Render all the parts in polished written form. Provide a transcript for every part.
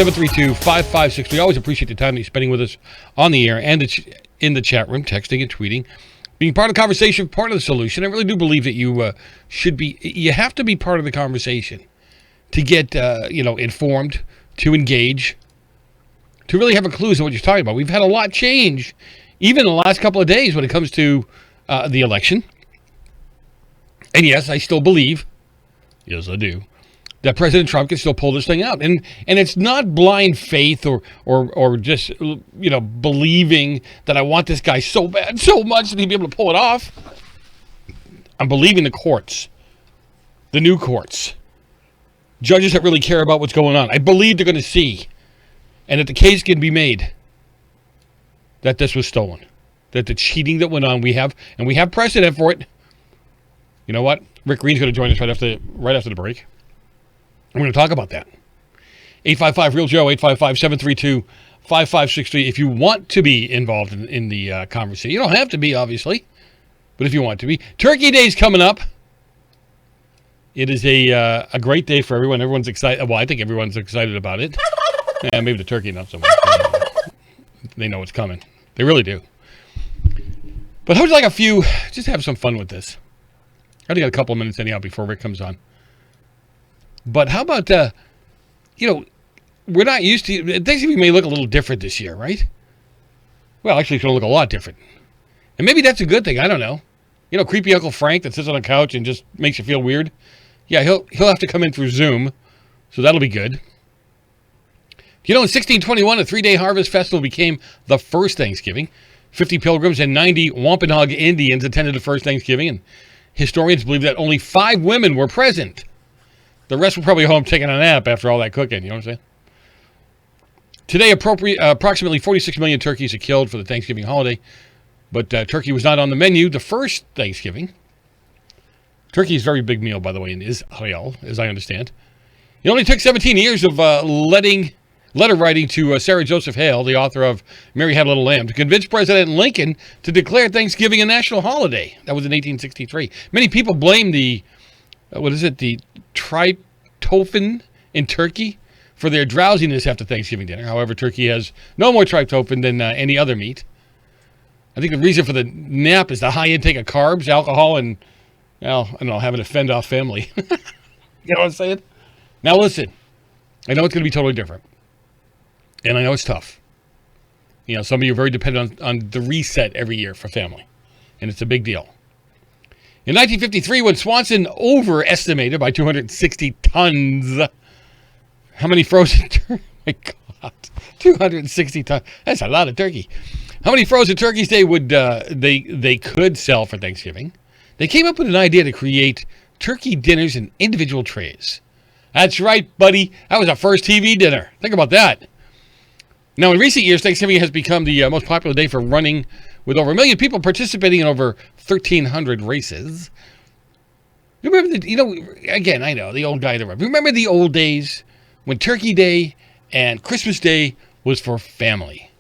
855-732-5563. Always appreciate the time that you're spending with us on the air and in the chat room, texting and tweeting. Being part of the conversation, part of the solution. I really do believe that you have to be part of the conversation to get, informed, to engage, to really have a clue as to what you're talking about. We've had a lot change, even in the last couple of days when it comes to the election. And yes, I still believe, yes I do, that President Trump can still pull this thing out. And it's not blind faith or just, believing that I want this guy so bad, so much that he'd be able to pull it off. I'm believing the courts, the new courts, judges that really care about what's going on. I believe they're going to see, and that the case can be made that this was stolen, that the cheating that went on, we have precedent for it. You know what? Rick Green's going to join us right after the break. We're going to talk about that. 855-REAL-JOE, 855-732-5563. If you want to be involved in the conversation, you don't have to be, obviously, but if you want to be. Turkey Day's coming up. It is a great day for everyone. Everyone's excited. Well, I think everyone's excited about it. Yeah, maybe the turkey not so much. They know it's coming. They really do. But how would you like just have some fun with this? I only got a couple of minutes anyhow before Rick comes on. But how about, we're not used to, Thanksgiving may look a little different this year, right? Well, actually, it's going to look a lot different. And maybe that's a good thing. I don't know. Creepy Uncle Frank that sits on a couch and just makes you feel weird. Yeah, he'll have to come in through Zoom, so that'll be good. In 1621, a 3-day harvest festival became the first Thanksgiving. 50 pilgrims and 90 Wampanoag Indians attended the first Thanksgiving, and historians believe that only 5 women were present. The rest were probably home taking a nap after all that cooking, you know what I'm saying? Today, approximately 46 million turkeys are killed for the Thanksgiving holiday, but turkey was not on the menu the first Thanksgiving. Turkey is a very big meal, by the way, in Israel, as I understand. It only took 17 years of letter writing to Sarah Joseph Hale, the author of Mary Had a Little Lamb, to convince President Lincoln to declare Thanksgiving a national holiday. That was in 1863. Many people blame the tryptophan in turkey for their drowsiness after Thanksgiving dinner. However, turkey has no more tryptophan than any other meat. I think the reason for the nap is the high intake of carbs, alcohol, and, having a fend-off family. You know what I'm saying? Now listen, I know it's going to be totally different. And I know it's tough. Some of you are very dependent on the reset every year for family. And it's a big deal. In 1953, when Swanson overestimated by 260 tons, how many frozen turkeys? My God, 260 tons. That's a lot of turkey. How many frozen turkeys they could sell for Thanksgiving? They came up with an idea to create turkey dinners in individual trays. That's right, buddy. That was our first TV dinner. Think about that. Now, in recent years, Thanksgiving has become the most popular day for running, with over 1 million people participating in over 1,300 races. Remember, again, I know, the old guy. Remember the old days when Turkey Day and Christmas Day was for family,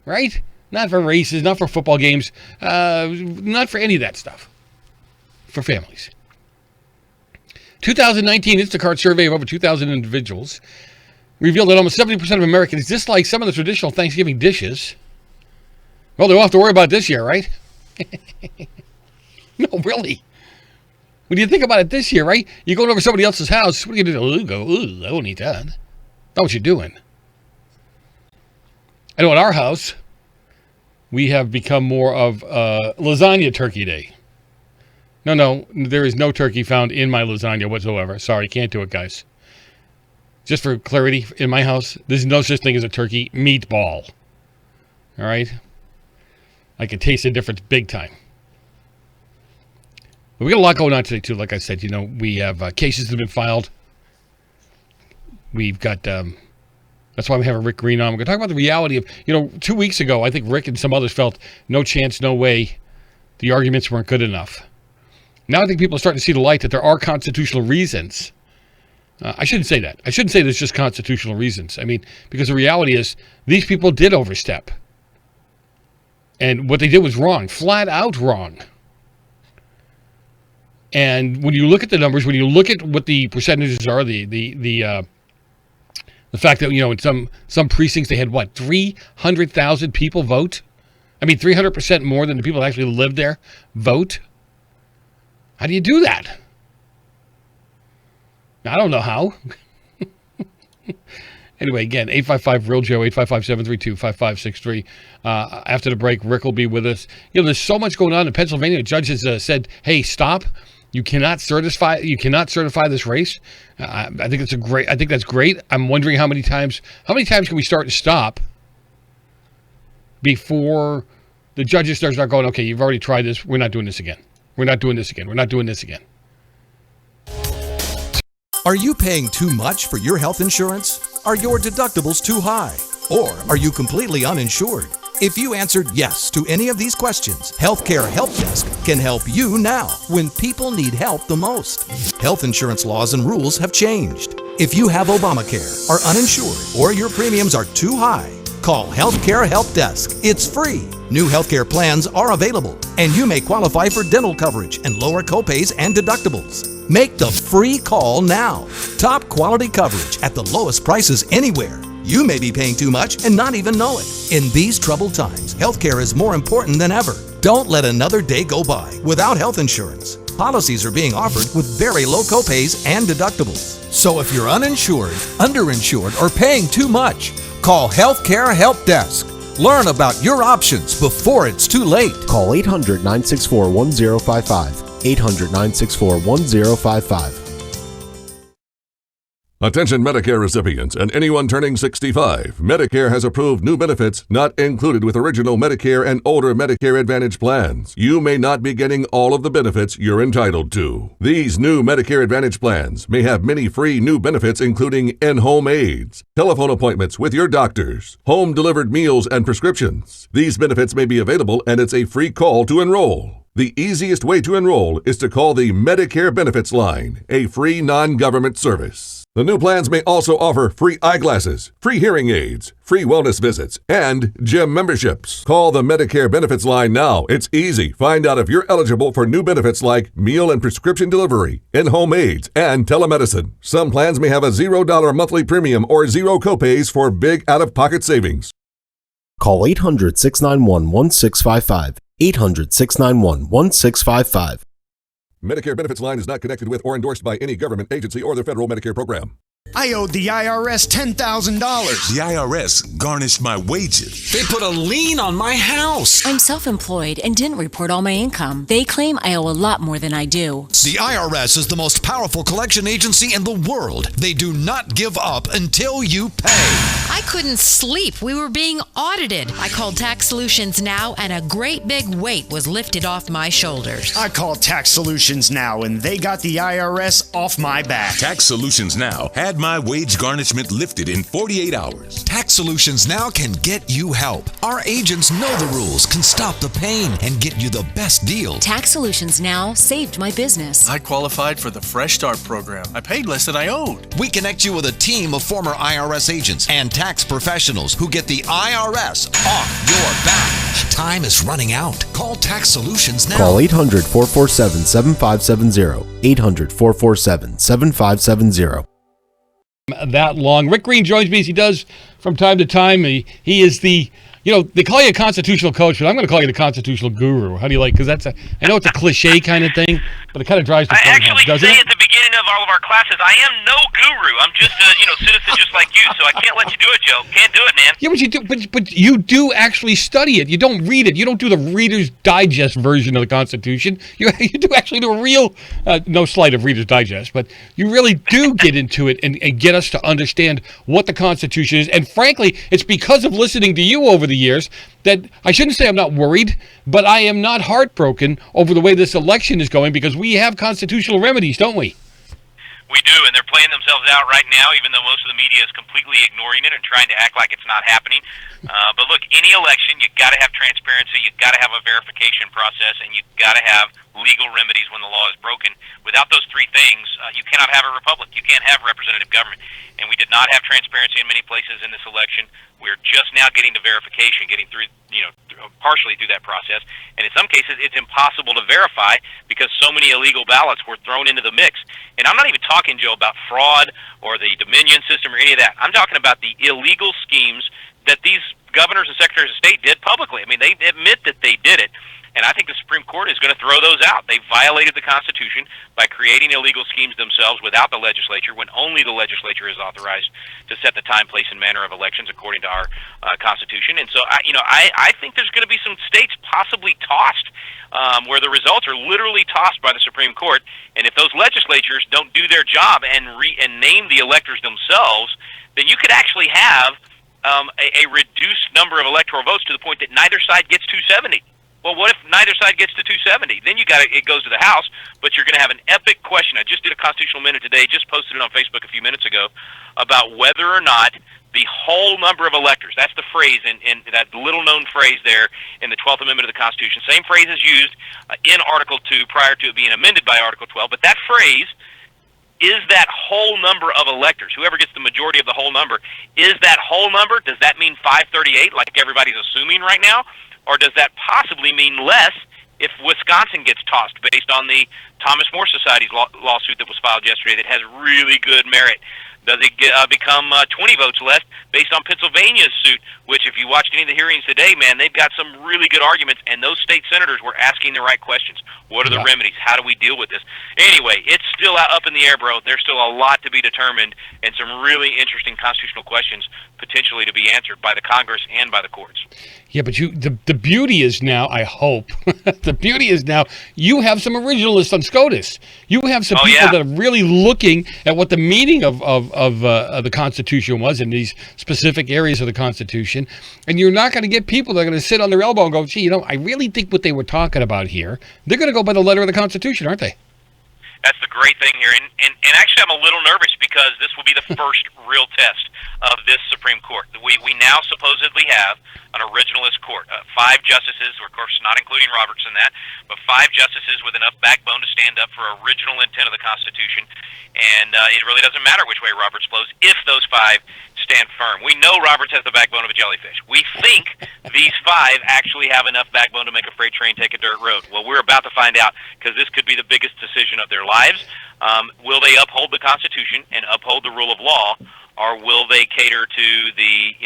right? Not for races, not for football games, not for any of that stuff. For families. 2019 Instacart survey of over 2,000 individuals revealed that almost 70% of Americans dislike some of the traditional Thanksgiving dishes. Well, they won't have to worry about it this year, right? No, really. When you think about it this year, right? You're going over somebody else's house. What are you going to do? I won't eat that. That's what you're doing. I know at our house, we have become more of lasagna turkey day. No, there is no turkey found in my lasagna whatsoever. Sorry, can't do it, guys. Just for clarity, in my house, there's no such thing as a turkey meatball. All right? I can taste the difference big time. But we got a lot going on today, too. Like I said, we have cases that have been filed. We've got, that's why we have Rick Green on. We're going to talk about the reality of, 2 weeks ago, I think Rick and some others felt no chance, no way. The arguments weren't good enough. Now I think people are starting to see the light that there are constitutional reasons. I shouldn't say that. I shouldn't say there's just constitutional reasons. I mean, because the reality is these people did overstep. And what they did was wrong, flat out wrong. And when you look at the numbers, when you look at what the percentages are, the The fact that, in some precincts they had, 300,000 people vote? 300% more than the people that actually live there vote? How do you do that? I don't know how. Anyway, again, 855-REAL-JOE, 855-732-5563. After the break, Rick will be with us. There's so much going on in Pennsylvania. The judge has said, hey, stop. You cannot certify this race. I think that's great. I'm wondering how many times can we start and stop before the judges start going, okay, you've already tried this. We're not doing this again. We're not doing this again. We're not doing this again. Are you paying too much for your health insurance? Are your deductibles too high? Or are you completely uninsured? If you answered yes to any of these questions, Healthcare Help Desk can help you now when people need help the most. Health insurance laws and rules have changed. If you have Obamacare, are uninsured, or your premiums are too high, call Healthcare Help Desk. It's free. New healthcare plans are available, and you may qualify for dental coverage and lower copays and deductibles. Make the free call now. Top quality coverage at the lowest prices anywhere. You may be paying too much and not even know it. In these troubled times, healthcare is more important than ever. Don't let another day go by without health insurance. Policies are being offered with very low copays and deductibles. So if you're uninsured, underinsured, or paying too much, call Healthcare Help Desk. Learn about your options before it's too late. Call 800-964-1055. 800-964-1055. Attention Medicare recipients and anyone turning 65. Medicare has approved new benefits not included with original Medicare and older Medicare Advantage plans. You may not be getting all of the benefits you're entitled to. These new Medicare Advantage plans may have many free new benefits including in-home aids, telephone appointments with your doctors, home-delivered meals and prescriptions. These benefits may be available and it's a free call to enroll. The easiest way to enroll is to call the Medicare Benefits Line, a free non-government service. The new plans may also offer free eyeglasses, free hearing aids, free wellness visits, and gym memberships. Call the Medicare Benefits Line now. It's easy. Find out if you're eligible for new benefits like meal and prescription delivery, in-home aids, and telemedicine. Some plans may have a $0 monthly premium or zero copays for big out-of-pocket savings. Call 800-691-1655. 800-691-1655. Medicare Benefits Line is not connected with or endorsed by any government agency or the federal Medicare program. I owed the IRS $10,000. The IRS garnished my wages. They put a lien on my house. I'm self-employed and didn't report all my income. They claim I owe a lot more than I do. The IRS is the most powerful collection agency in the world. They do not give up until you pay. I couldn't sleep. We were being audited. I called Tax Solutions Now, and a great big weight was lifted off my shoulders. I called Tax Solutions Now, and they got the IRS off my back. Tax Solutions Now had my wage garnishment lifted in 48 hours. Tax Solutions Now can get you help. Our agents know the rules, can stop the pain, and get you the best deal. Tax Solutions Now saved my business. I qualified for the Fresh Start program. I paid less than I owed. We connect you with a team of former IRS agents and tax professionals who get the IRS off your back. Time is running out. Call Tax Solutions Now. Call 800-447-7570. 800-447-7570. That long. Rick Green joins me as he does from time to time. He is the, they call you a constitutional coach, but I'm going to call you the constitutional guru. How do you like? Because I know it's a cliche kind of thing, but it kind of drives the point home, doesn't it? I actually say at the beginning of all of our classes, I am no guru. I'm just a citizen just like you, so I can't let you do it, Joe. Can't do it, man. Yeah, but you do actually study it. You don't read it. You don't do the Reader's Digest version of the Constitution. You do actually do a real, no slight of Reader's Digest, but you really do get into it and get us to understand what the Constitution is. And frankly, it's because of listening to you over the years that I shouldn't say I'm not worried, but I am not heartbroken over the way this election is going because we have constitutional remedies, don't we? We do, and they're playing themselves out right now, even though most of the media is completely ignoring it and trying to act like it's not happening. But look, any election, you've got to have transparency, you've got to have a verification process, and you've got to have legal remedies when the law is broken. Without those three things, you cannot have a republic. You can't have representative government. And we did not have transparency in many places in this election. We're just now getting to verification, getting through, partially through that process. And in some cases, it's impossible to verify because so many illegal ballots were thrown into the mix. And I'm not even talking, Joe, about fraud or the Dominion system or any of that. I'm talking about the illegal schemes that these governors and secretaries of state did publicly. I mean, they admit that they did it. And I think the Supreme Court is going to throw those out. They violated the Constitution by creating illegal schemes themselves without the legislature, when only the legislature is authorized to set the time, place, and manner of elections according to our Constitution. And so, I think there's going to be some states possibly tossed where the results are literally tossed by the Supreme Court. And if those legislatures don't do their job and name the electors themselves, then you could actually have a reduced number of electoral votes to the point that neither side gets 270. Well, what if neither side gets to 270? Then it goes to the House, but you're going to have an epic question. I just did a Constitutional Minute today, just posted it on Facebook a few minutes ago, about whether or not the whole number of electors, that's the phrase, in that little-known phrase there in the 12th Amendment of the Constitution, same phrase is used in Article 2 prior to it being amended by Article 12, but that phrase is that whole number of electors, whoever gets the majority of the whole number, is that whole number? Does that mean 538 like everybody's assuming right now? Or does that possibly mean less if Wisconsin gets tossed based on the Thomas More Society's lawsuit that was filed yesterday that has really good merit? Does it become 20 votes less based on Pennsylvania's suit, which if you watched any of the hearings today, man, they've got some really good arguments, and those state senators were asking the right questions. What are the remedies? How do we deal with this? Anyway, it's still up in the air, bro. There's still a lot to be determined and some really interesting constitutional questions potentially to be answered by the Congress and by the courts. Yeah, but the beauty is now, I hope, the beauty is now you have some originalists on SCOTUS. You have some people that are really looking at what the meaning of the Constitution was in these specific areas of the Constitution. And you're not going to get people that are going to sit on their elbow and go, gee, I really think what they were talking about here. They're going to go by the letter of the Constitution, aren't they? That's the great thing here. And actually, I'm a little nervous because this will be the first real test of this Supreme Court. We now supposedly have an originalist court. 5 justices, of course not including Roberts in that, but 5 justices with enough backbone to stand up for original intent of the Constitution. And it really doesn't matter which way Roberts flows if those 5 stand firm. We know Roberts has the backbone of a jellyfish. We think these 5 actually have enough backbone to make a freight train take a dirt road. Well, we're about to find out because this could be the biggest decision of their lives. Will they uphold the Constitution and uphold the rule of law, or will they cater to the,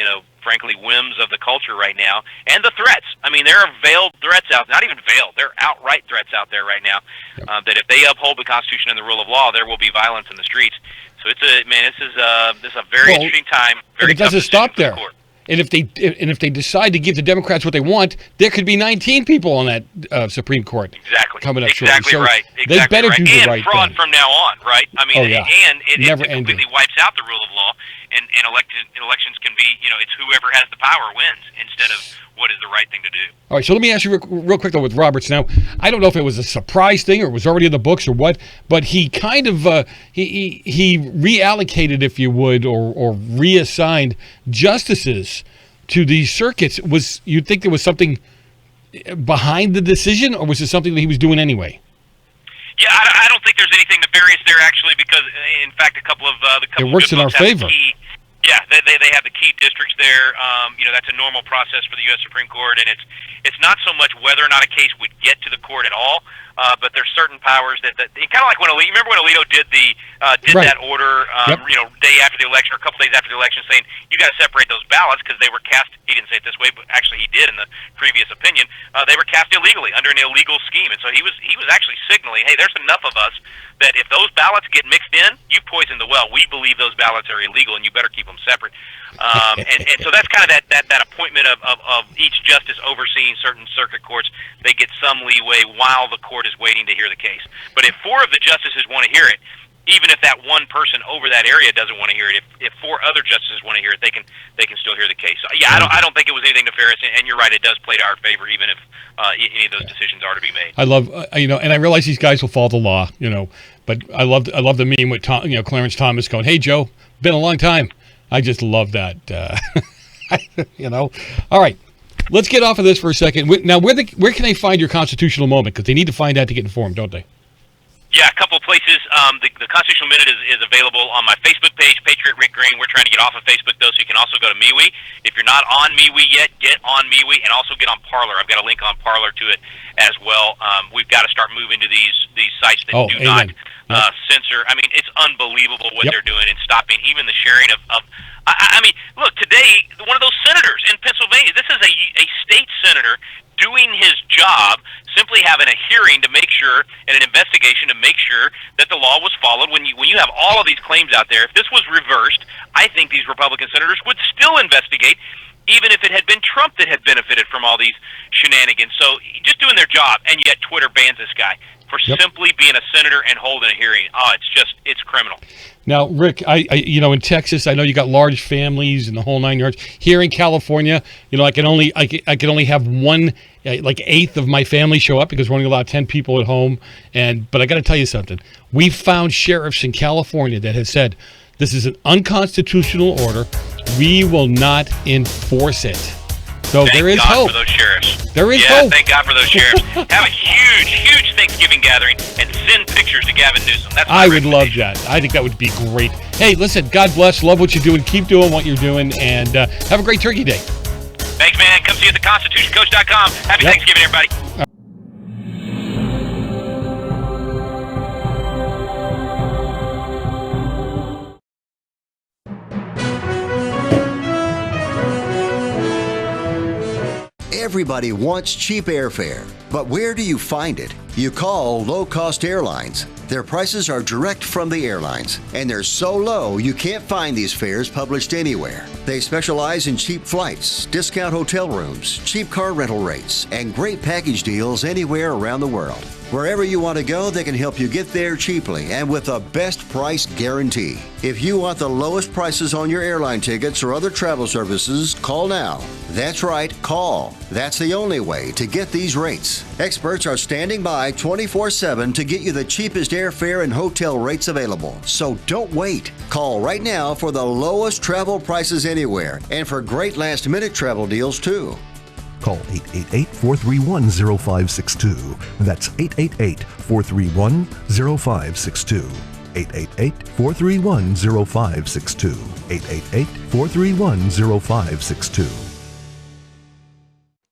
frankly, whims of the culture right now and the threats? I mean, there are veiled threats out, not even veiled, there are outright threats out there right now that if they uphold the Constitution and the rule of law, there will be violence in the streets. So this is a very interesting time. Very it doesn't stop there. And if they decide to give the Democrats what they want, there could be 19 people on that Supreme Court. Exactly. Coming up exactly shortly. Right. So they better do the right thing. And fraud from now on, right? I mean, and it completely wipes out the rule of law, and elections can be, it's whoever has the power wins instead of what is the right thing to do. All right, so let me ask you real quick, though, with Roberts. Now, I don't know if it was a surprise thing or it was already in the books or what, but he kind of, he reallocated, if you would, or reassigned justices to these circuits. You'd think there was something behind the decision, or was it something that he was doing anyway? Yeah, I don't think there's anything nefarious there, actually, because, in fact, a couple of it works in our favor. Yeah, they have the key districts there. That's a normal process for the U.S. Supreme Court, and it's not so much whether or not a case would get to the court at all, but there's certain powers that kind of like when Alito, you remember when Alito did that order, day after the election, or a couple days after the election, saying you got to separate those ballots because they were cast. He didn't say it this way, but actually he did in the previous opinion. They were cast illegally under an illegal scheme, and so he was actually signaling, hey, there's enough of us that if those ballots get mixed in, you poison the well. We believe those ballots are illegal, and you better keep them separate. And so that's kind of that appointment of each justice overseeing certain circuit courts. They get some leeway while the court is waiting to hear the case. But if 4 of the justices want to hear it, even if that one person over that area doesn't want to hear it, if 4 other justices want to hear it, they can still hear the case. So, yeah, I don't think it was anything nefarious, and you're right, it does play to our favor, even if any of those decisions are to be made. I love, and I realize these guys will follow the law, but I love the meme with Clarence Thomas going, "Hey Joe, been a long time." I just love that. All right. Let's get off of this for a second. Now, where can they find your constitutional moment? Because they need to find out to get informed, don't they? Yeah, a couple of places. The Constitutional Minute is available on my Facebook page, Patriot Rick Green. We're trying to get off of Facebook, though, so you can also go to MeWe. If you're not on MeWe yet, get on MeWe, and also get on Parler. I've got a link on Parler to it as well. We've got to start moving to these sites that do not censor. I mean, it's unbelievable what they're doing and stopping even the sharing of I mean, look, today, one of those senators in Pennsylvania, this is a state senator doing his job, simply having a hearing to make sure, and an investigation to make sure that the law was followed. When you have all of these claims out there, if this was reversed, I think these Republican senators would still investigate, even if it had been Trump that had benefited from all these shenanigans. So just doing their job, and yet Twitter bans this guy for simply being a senator and holding a hearing. Oh, it's criminal. Now, Rick, I in Texas, I know you got large families and the whole 9 yards. Here in California, I can only have one, like eighth of my family show up because we're only allowed 10 people at home. But I got to tell you something. We found sheriffs in California that have said this is an unconstitutional order. We will not enforce it. So there is hope. Thank God for those sheriffs. There is hope. Thank God for those sheriffs. Have a huge, huge Thanksgiving gathering and send pictures to Gavin Newsom. I would love that. I think that would be great. Hey, listen, God bless. Love what you're doing. Keep doing what you're doing. And have a great Turkey Day. Thanks, man. Come see you at theconstitutioncoach.com. Happy Thanksgiving, everybody. Everybody wants cheap airfare, but where do you find it? You call low-cost airlines. Their prices are direct from the airlines, and they're so low you can't find these fares published anywhere. They specialize in cheap flights, discount hotel rooms, cheap car rental rates, and great package deals anywhere around the world. Wherever you want to go, they can help you get there cheaply and with a best price guarantee. If you want the lowest prices on your airline tickets or other travel services, call now. That's right, call. That's the only way to get these rates. Experts are standing by 24/7 to get you the cheapest airfare and hotel rates available. So don't wait. Call right now for the lowest travel prices anywhere and for great last-minute travel deals too. Call 888-431-0562. That's 888-431-0562. 888-431-0562. 888-431-0562.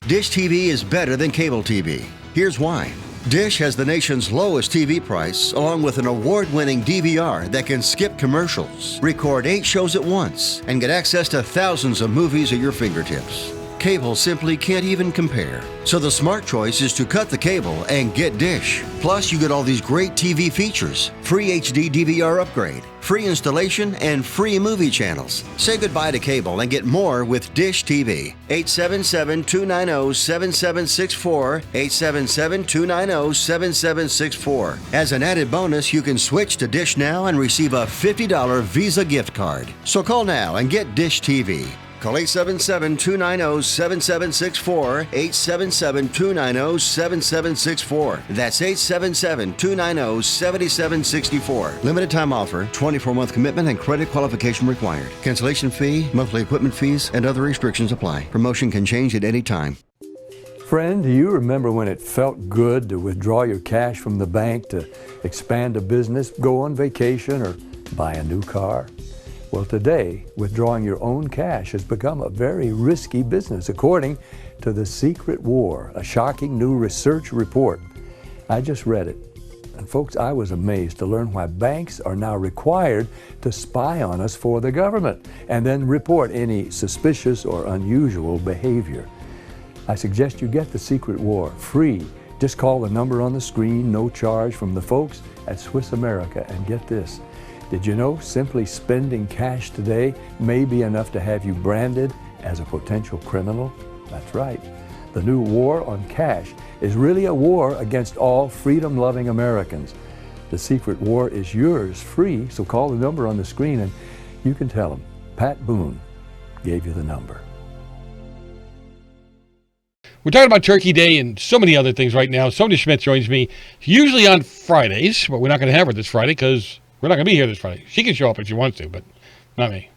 Dish TV is better than cable TV. Here's why. Dish has the nation's lowest TV price, along with an award-winning DVR that can skip commercials, record 8 shows at once, and get access to thousands of movies at your fingertips. Cable simply can't even compare. So the smart choice is to cut the cable and get Dish. Plus, you get all these great TV features, free HD DVR upgrade, free installation, and free movie channels. Say goodbye to cable and get more with Dish TV. 877-290-7764, 877-290-7764. As an added bonus, you can switch to Dish now and receive a $50 Visa gift card. So call now and get Dish TV. Call 877-290-7764, 877-290-7764. That's 877-290-7764. Limited time offer, 24-month commitment and credit qualification required. Cancellation fee, monthly equipment fees, and other restrictions apply. Promotion can change at any time. Friend, do you remember when it felt good to withdraw your cash from the bank to expand a business, go on vacation, or buy a new car? Well, today, withdrawing your own cash has become a very risky business, according to The Secret War, a shocking new research report. I just read it. And folks, I was amazed to learn why banks are now required to spy on us for the government and then report any suspicious or unusual behavior. I suggest you get The Secret War free. Just call the number on the screen, no charge, from the folks at Swiss America, and get this. Did you know simply spending cash today may be enough to have you branded as a potential criminal? That's right. The new war on cash is really a war against all freedom-loving Americans. The Secret War is yours free, so call the number on the screen and you can tell them Pat Boone gave you the number. We're talking about Turkey Day and so many other things right now. Sonja Schmidt joins me usually on Fridays, but we're not going to have her this Friday because we're not going to be here this Friday. She can show up if she wants to, but not me.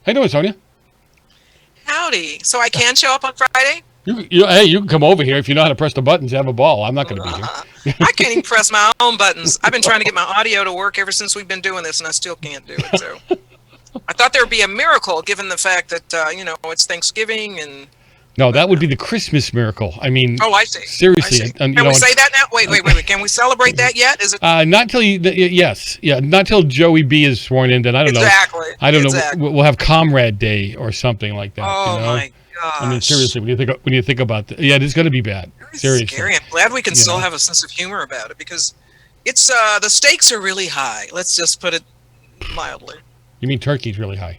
How you doing, Sonja? Howdy. So I can show up on Friday? Hey, you can come over here if you know how to press the buttons. Have a ball. I'm not going to be here. I can't even press my own buttons. I've been trying to get my audio to work ever since we've been doing this, and I still can't do it. So I thought there would be a miracle, given the fact that it's Thanksgiving and. No, that would be the Christmas miracle. I mean, I see. Seriously. I see. Can we say that now? Wait. Can we celebrate that yet? Is it? Not till yes, yeah, not till Joey B is sworn in. Then I don't know. I don't know. We'll have Comrade Day or something like that. Oh my gosh! I mean, seriously, when you think about that, it is going to be bad. Seriously. Scary. I'm glad we can still have a sense of humor about it because it's the stakes are really high. Let's just put it mildly. You mean turkey's really high?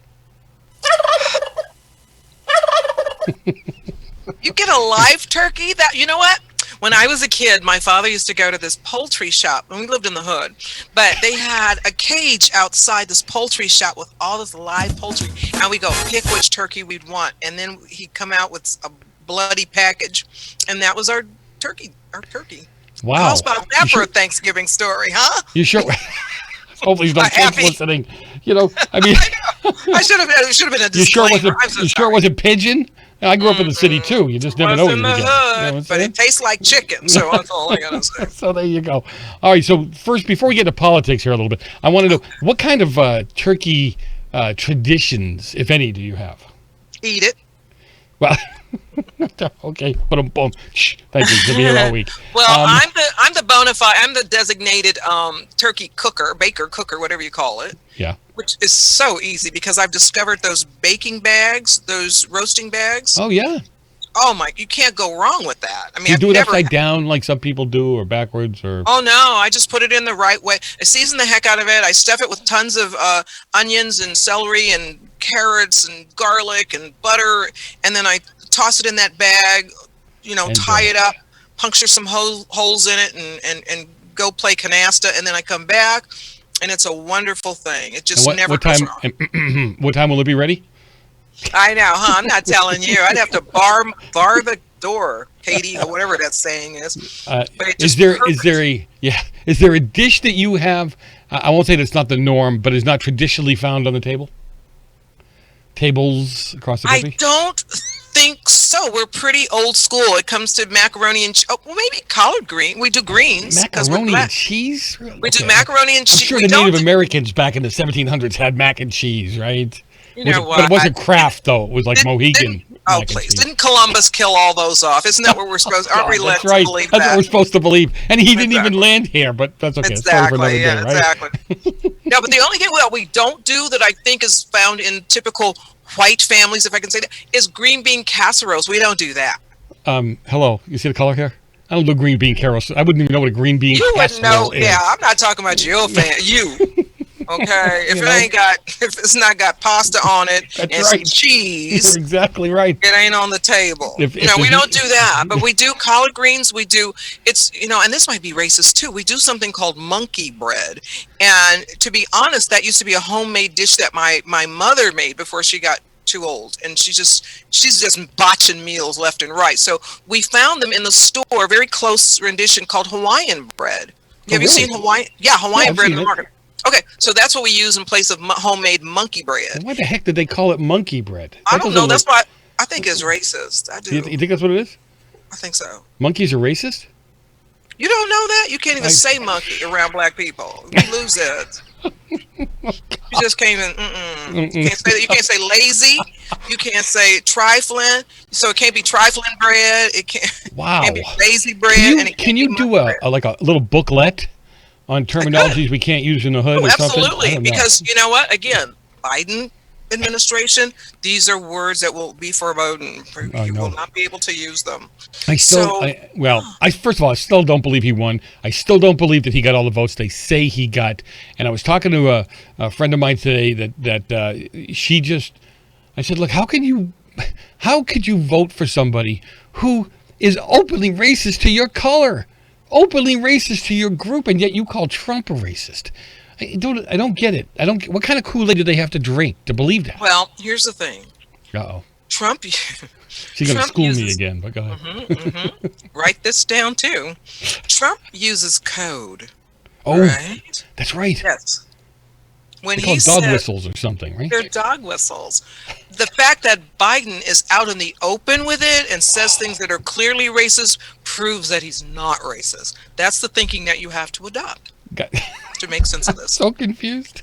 You get a live turkey? That you know what? When I was a kid, my father used to go to this poultry shop, and we lived in the hood. But they had a cage outside this poultry shop with all this live poultry, and we go pick which turkey we'd want, and then he'd come out with a bloody package, and that was our turkey. Wow! How's about that for a Thanksgiving story, huh? You sure? Hopefully he's not listening. I mean, I should have been a disclaimer. You sure it wasn't pigeon? I grew up in the city too. You just never know what you get. Hood, but it tastes like chicken, so that's all I gotta say. So there you go. All right. So first, before we get to politics here a little bit, I want to know what kind of turkey traditions, if any, do you have? Eat it. Well, okay. Boom. Shh. Thank you. You'll be here all week. Well, I'm the bona fide. I'm the designated turkey baker cooker, whatever you call it. Yeah. Which is so easy because I've discovered those baking bags, those roasting bags. Oh yeah. Oh my! You can't go wrong with that. I mean, you do it upside down like some people do, or backwards, or. Oh no! I just put it in the right way. I season the heck out of it. I stuff it with tons of onions and celery and carrots and garlic and butter, and then I toss it in that bag. Tie it up, puncture some holes in it, and go play canasta, and then I come back. And it's a wonderful thing. It just never goes wrong. What time will it be ready? I know, huh? I'm not telling you. I'd have to bar the door, Katie, or whatever that saying is. Is there a dish that you have? I won't say that's not the norm, but is not traditionally found on the table? Tables across the country? I don't think so. We're pretty old school. It comes to macaroni and maybe collard green. We do greens. Macaroni and cheese? We do macaroni and cheese. I'm sure the Native Americans back in the 1700s had mac and cheese, right? But it wasn't Kraft, though. It was like Mohegan. Oh, please. Didn't Columbus kill all those off? Isn't that what we're supposed to? Aren't we led to believe that? That's what we're supposed to believe. And he didn't even land here, but that's okay. Exactly. Exactly. No, but the only thing we don't do that I think is found in typical white families, if I can say that, is green bean casseroles. We don't do that. Hello. You see the color here? I don't do green bean casserole. I wouldn't even know what a green bean casserole is. Yeah, I'm not talking about you, Okay, if it's not got pasta on it some cheese, you're exactly right. It ain't on the table. We don't do that, but we do collard greens. We do and this might be racist too. We do something called monkey bread, and to be honest, that used to be a homemade dish that my mother made before she got too old, and she's just botching meals left and right. So we found them in the store, very close rendition called Hawaiian bread. Have you seen Hawaiian? Yeah, Hawaiian bread in the market. Okay, so that's what we use in place of homemade monkey bread. Why the heck did they call it monkey bread? I don't know. That's why I think it's racist. I do. You think that's what it is? I think so. Monkeys are racist? You don't know that? You can't even say monkey around black people. You lose it. You just can't even. You can't say that. You can't say lazy. You can't say trifling. So it can't be trifling bread. It can't. Wow. It can't be lazy bread. Can you do a little booklet on terminologies we can't use in the hood or something? Absolutely, because you know what? Again, Biden administration, these are words that will be forbidden. You will not be able to use them. First of all, I still don't believe he won. I still don't believe that he got all the votes they say he got. And I was talking to a friend of mine today that I said, look, how could you vote for somebody who is openly racist to your color? Openly racist to your group, and yet you call Trump a racist. I don't get it. What kind of Kool-Aid do they have to drink to believe that? Well, here's the thing. Uh-oh. Trump. She's going to school me again, but go ahead. Write this down, too. Trump uses code. Oh, right? That's right. Yes. When they call he it dog said, whistles or something, right? They're dog whistles. The fact that Biden is out in the open with it and says things that are clearly racist proves that he's not racist. That's the thinking that you have to adopt to make sense of this. So confused.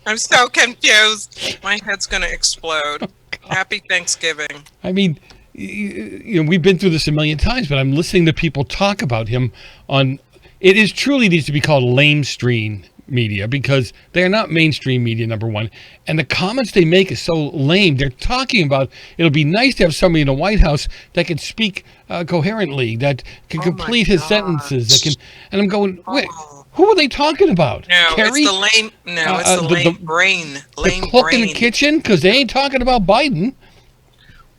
I'm so confused. My head's going to explode. Happy Thanksgiving. I mean, you know, we've been through this a million times, but I'm listening to people talk about him on. It is truly needs to be called lamestream media because they're not mainstream media, number one. And the comments they make is so lame. They're talking about it'll be nice to have somebody in the White House that can speak coherently, that can complete his sentences, that can. And I'm going, wait, who are they talking about? No, Kerry? it's the lame. No, it's the lame brain. Lame the cook brain. in the kitchen, because they ain't talking about Biden.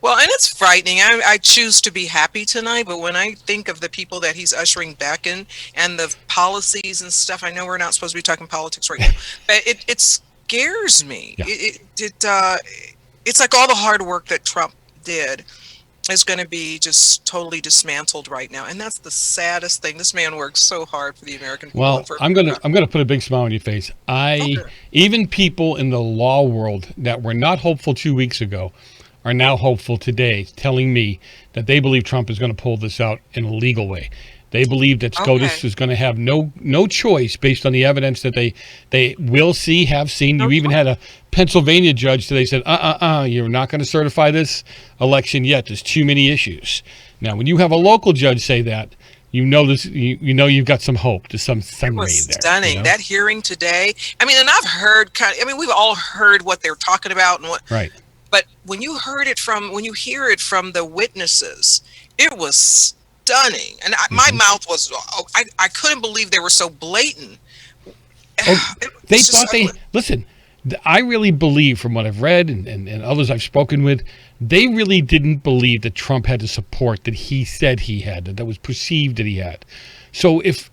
Well, and it's frightening. I choose to be happy tonight, but when I think of the people that he's ushering back in and the policies and stuff, I know we're not supposed to be talking politics right now, but it scares me. Yeah. It's like all the hard work that Trump did is going to be just totally dismantled right now, and that's the saddest thing. This man works so hard for the American people. Well, I'm gonna put a big smile on your face. Even people in the law world that were not hopeful 2 weeks ago are now hopeful today, telling me that they believe Trump is going to pull this out in a legal way. They believe that SCOTUS is going to have no choice based on the evidence that they will see, have seen. You even had a Pennsylvania judge today said, you're not going to certify this election yet. There's too many issues. Now, when you have a local judge say that, you know this. You know you've got some hope. There's some sun ray there. Stunning. You know? That hearing today. I mean, and I've heard we've all heard what they're talking about and what. Right. But when you hear it from the witnesses, it was stunning. And my mouth was, I couldn't believe they were so blatant. They thought listen, I really believe from what I've read and others I've spoken with, they really didn't believe that Trump had the support that he said he had, that was perceived that he had. So if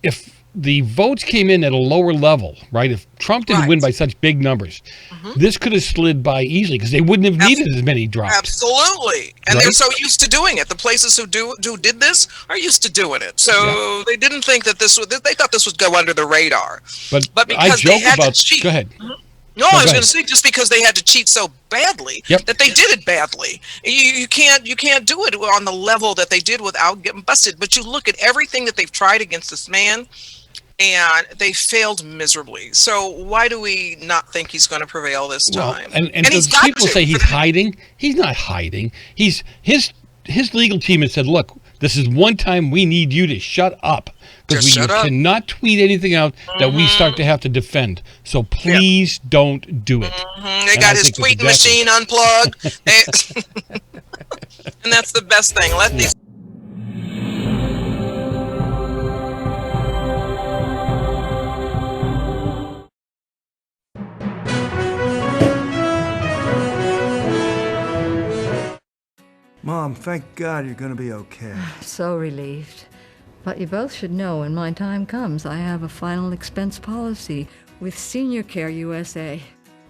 the votes came in at a lower level, right? If Trump didn't win by such big numbers, this could have slid by easily because they wouldn't have needed as many drops. Absolutely. And they're so used to doing it. The places who did this are used to doing it. So they didn't think that they thought this would go under the radar. But because I joke they had about, to cheat. Go ahead. No, I was going to say just because they had to cheat so badly that they did it badly. You can't do it on the level that they did without getting busted. But you look at everything that they've tried against this man, and they failed miserably. So why do we not think he's going to prevail this time? And he's got people say he's hiding. He's not hiding. His legal team has said, look, this is one time we need you to shut up. Because we cannot tweet anything out that we start to have to defend. So please don't do it. They got his tweeting machine unplugged. And that's the best thing. Let these. Mom, thank God you're going to be okay. So relieved. But you both should know when my time comes, I have a final expense policy with Senior Care USA.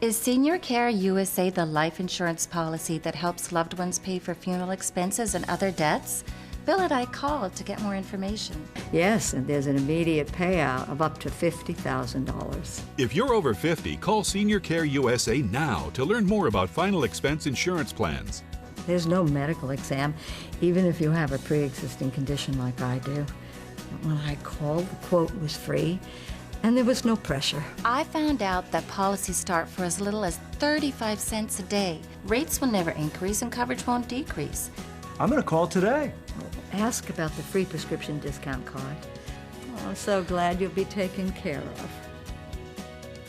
Is Senior Care USA the life insurance policy that helps loved ones pay for funeral expenses and other debts? Bill and I called to get more information. Yes, and there's an immediate payout of up to $50,000. If you're over 50, call Senior Care USA now to learn more about final expense insurance plans. There's no medical exam, even if you have a pre-existing condition like I do. When I called, the quote was free, and there was no pressure. I found out that policies start for as little as 35 cents a day. Rates will never increase and coverage won't decrease. I'm going to call today. Ask about the free prescription discount card. Oh, I'm so glad you'll be taken care of.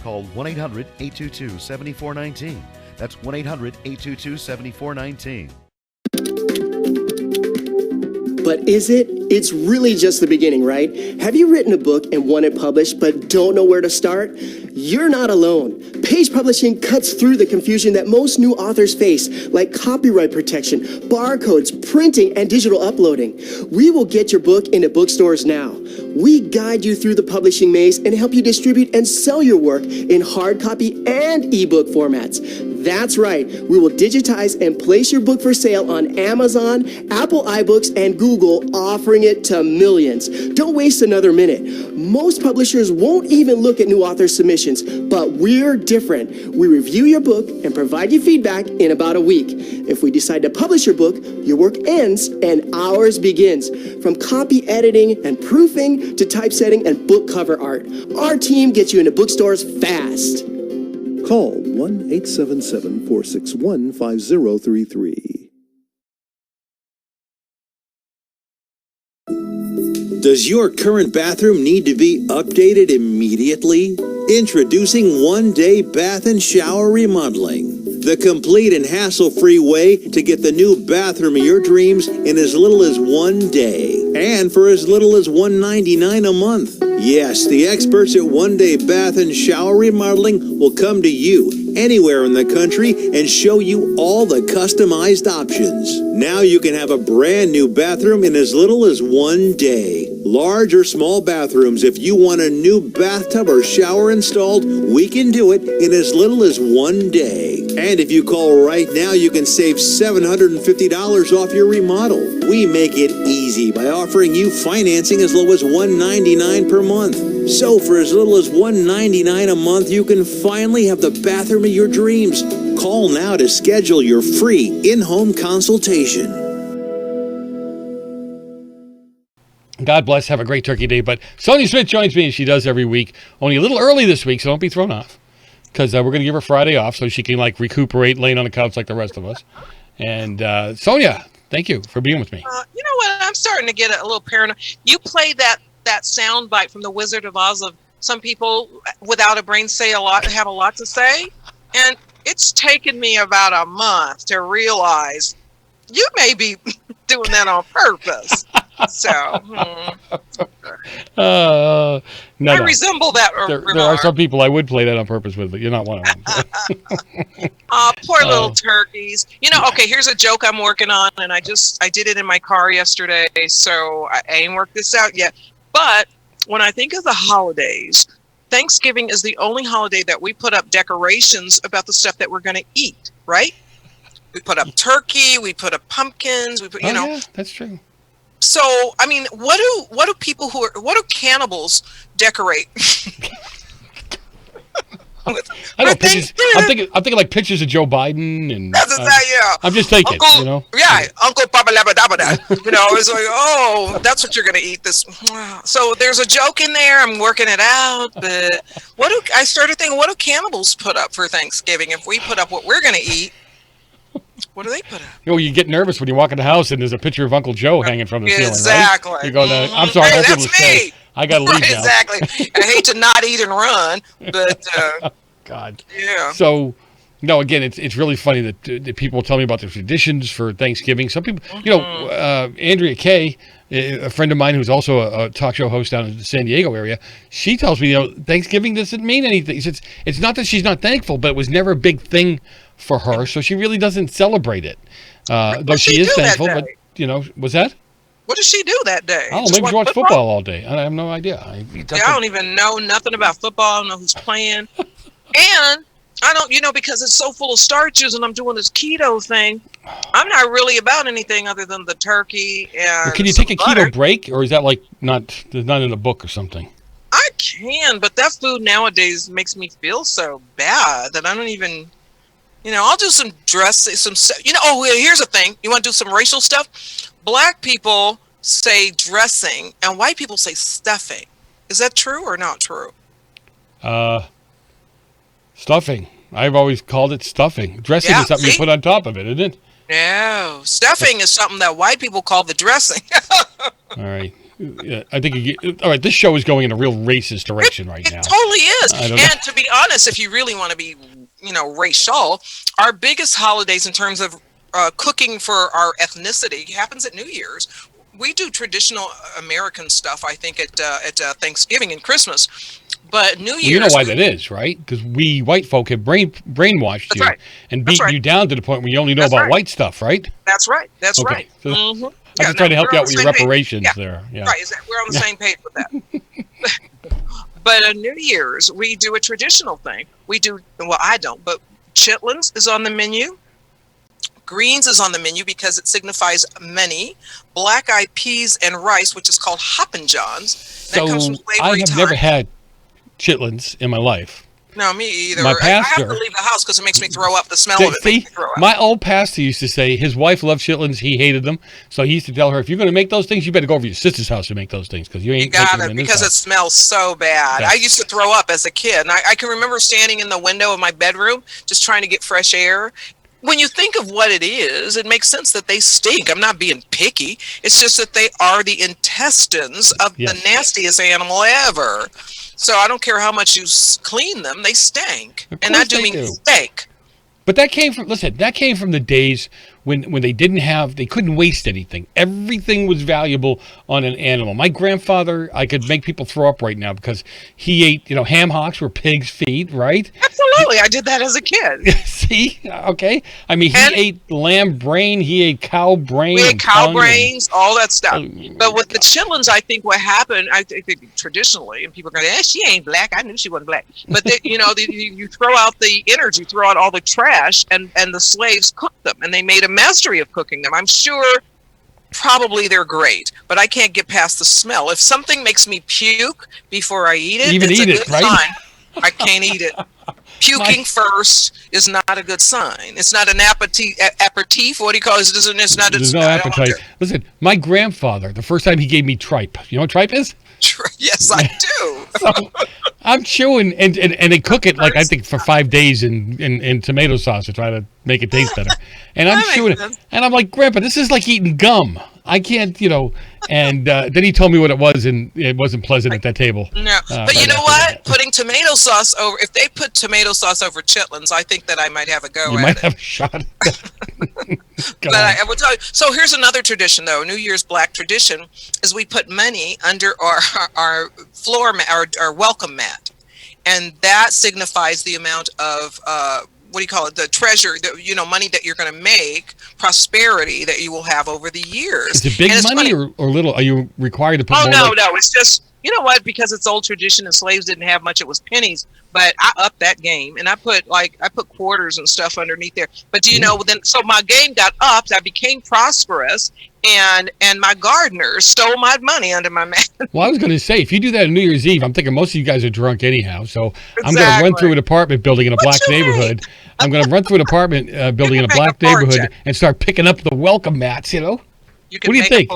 Call 1-800-822-7419. That's 1-800-822-7419. But is it? It's really just the beginning, right? Have you written a book and want it published but don't know where to start? You're not alone. Page Publishing cuts through the confusion that most new authors face, like copyright protection, barcodes, printing, and digital uploading. We will get your book into bookstores now. We guide you through the publishing maze and help you distribute and sell your work in hard copy and ebook formats. That's right. We will digitize and place your book for sale on Amazon, Apple iBooks, and Google, offering bring it to millions. Don't waste another minute. Most publishers won't even look at new author submissions, but we're different. We review your book and provide you feedback in about a week. If we decide to publish your book, your work ends and ours begins. From copy editing and proofing to typesetting and book cover art, our team gets you into bookstores fast. Call 1-877-461-5033. Does your current bathroom need to be updated immediately? Introducing One Day Bath and Shower Remodeling, the complete and hassle-free way to get the new bathroom of your dreams in as little as 1 day, and for as little as $199 a month. Yes, the experts at One Day Bath and Shower Remodeling will come to you anywhere in the country and show you all the customized options. Now you can have a brand new bathroom in as little as 1 day. Large or small bathrooms, if you want a new bathtub or shower installed, we can do it in as little as 1 day. And if you call right now, you can save $750 off your remodel. We make it easy by offering you financing as low as $199 per month. So for as little as $199 a month, you can finally have the bathroom of your dreams. Call now to schedule your free in-home consultation. God bless. Have a great Turkey Day. But Sonja Schmidt joins me, as she does every week. Only a little early this week, so don't be thrown off. Because we're going to give her Friday off so she can recuperate laying on the couch like the rest of us. And Sonja, thank you for being with me. You know what? I'm starting to get a little paranoid. You played that sound bite from The Wizard of Oz of some people without a brain have a lot to say. And it's taken me about a month to realize you may be doing that on purpose. So, no. I resemble that There remark. are some people I would play that on purpose with, but you're not one of them. Poor little turkeys. Okay, here's a joke I'm working on, and I did it in my car yesterday, so I ain't worked this out yet. But when I think of the holidays, Thanksgiving is the only holiday that we put up decorations about the stuff that we're going to eat, right? We put up turkey, we put up pumpkins, we put, Yeah, that's true. So, I mean, what do cannibals decorate? I know pictures. I'm thinking like pictures of Joe Biden and. I'm just taking, Uncle, Yeah, Uncle Papa Labba Dabba Da. It's like, oh, that's what you're gonna eat this. So there's a joke in there. I'm working it out, but I started thinking, what do cannibals put up for Thanksgiving? If we put up what we're gonna eat, what do they put up? You get nervous when you walk in the house and there's a picture of Uncle Joe hanging from the ceiling, exactly. Right? You go, I'm sorry, hey, that's me. I gotta leave now. Exactly. I hate to not eat and run, but God. Yeah. So, again, it's really funny that people tell me about the traditions for Thanksgiving. Some people, Andrea Kay, a friend of mine who's also a talk show host down in the San Diego area, she tells me, Thanksgiving doesn't mean anything. It's not that she's not thankful, but it was never a big thing for her, so she really doesn't celebrate it. Though she is thankful, but was that? What does she do that day? Oh, maybe she watch football all day. I have no idea. I don't even know nothing about football. I don't know who's playing. And I don't, because it's so full of starches and I'm doing this keto thing, I'm not really about anything other than the turkey and Well, can you take a keto break, or is that not in the book or something? I can, but that food nowadays makes me feel so bad that I don't even, I'll do some dressing, here's the thing. You want to do some racial stuff? Black people say dressing and white people say stuffing. Is that true or not true? Stuffing. I've always called it stuffing. Dressing is something you put on top of it, isn't it? No. Stuffing is something that white people call the dressing. All right. Yeah, I think all right, this show is going in a real racist direction right now. It totally is. And to be honest, if you really want to be, racial, our biggest holidays in terms of cooking for our ethnicity happens at New Year's. We do traditional American stuff, I think, at Thanksgiving and Christmas. But New Year's... Well, you know why that is, right? Because we white folk have brainwashed you and beaten you down to the point where you only know about white stuff, right? That's right. That's okay. right. So I'm just trying to help you out with your reparations there. Yeah. Right. We're on the same page with that. But at New Year's, we do a traditional thing. We do, I don't, but chitlins is on the menu. Greens is on the menu because it signifies many. Black-eyed peas and rice, which is called Hoppin' Johns. So I have never had chitlins in my life. No, me either. My pastor, I have to leave the house because it makes me throw up. The smell of it makes me throw up. My old pastor used to say his wife loved chitlins. He hated them. So he used to tell her, if you're going to make those things, you better go over to your sister's house to make those things because you ain't making them in this because house. it smells so bad. I used to throw up as a kid. And I can remember standing in the window of my bedroom just trying to get fresh air. When you think of what it is, it makes sense that they stink. I'm not being picky. It's just that they are the intestines of the nastiest animal ever. So I don't care how much you clean them, they stank. And that do mean steak. But that came from, the days when they they couldn't waste anything. Everything was valuable on an animal. My grandfather, I could make people throw up right now because he ate, ham hocks were pig's feet, right? Absolutely. I did that as a kid. See? Okay. I mean, he ate lamb brain, he ate cow brain. We ate cow brains, all that stuff. But with the chitlins, I think what happened, I think traditionally, and people are going, she ain't black. I knew she wasn't black. But, you throw out the innards, you throw out all the trash, and the slaves cooked them, and they made a mastery of cooking them. I'm sure probably they're great, but I can't get past the smell. If something makes me puke before I eat it, it's a good sign. I can't eat it. Puking first is not a good sign. It's not an aperitif. What do you call it? It's not. There's no appetite. Listen, my grandfather, the first time he gave me tripe. You know what tripe is? Yes, I do. So, I'm chewing, and they cook it I think for 5 days in tomato sauce to try to make it taste better. And I'm chewing it, and I'm like, Grandpa, this is like eating gum. I can't, And then he told me what it was, and it wasn't pleasant at that table. No, but you know what? Putting tomato sauce over, if they put tomato sauce over chitlins, I think that I might have a go at it. You might have a shot. But I will tell you. So here's another tradition, though. New Year's Black tradition is we put money under our floor mat, our welcome mat, and that signifies the amount of what do you call it? The treasure, money that you're going to make, prosperity that you will have over the years. Is it big money or little? Are you required to put more? No. It's just, you know what? Because it's old tradition and slaves didn't have much. It was pennies. But I upped that game, and I put quarters and stuff underneath there. But do you know? Then so my game got upped. I became prosperous, and my gardeners stole my money under my mat. Well, I was going to say, if you do that on New Year's Eve, I'm thinking most of you guys are drunk anyhow. So I'm going to run through an apartment building in a black neighborhood. I'm going to run through an apartment building in a black neighborhood and start picking up the welcome mats. You what do you think?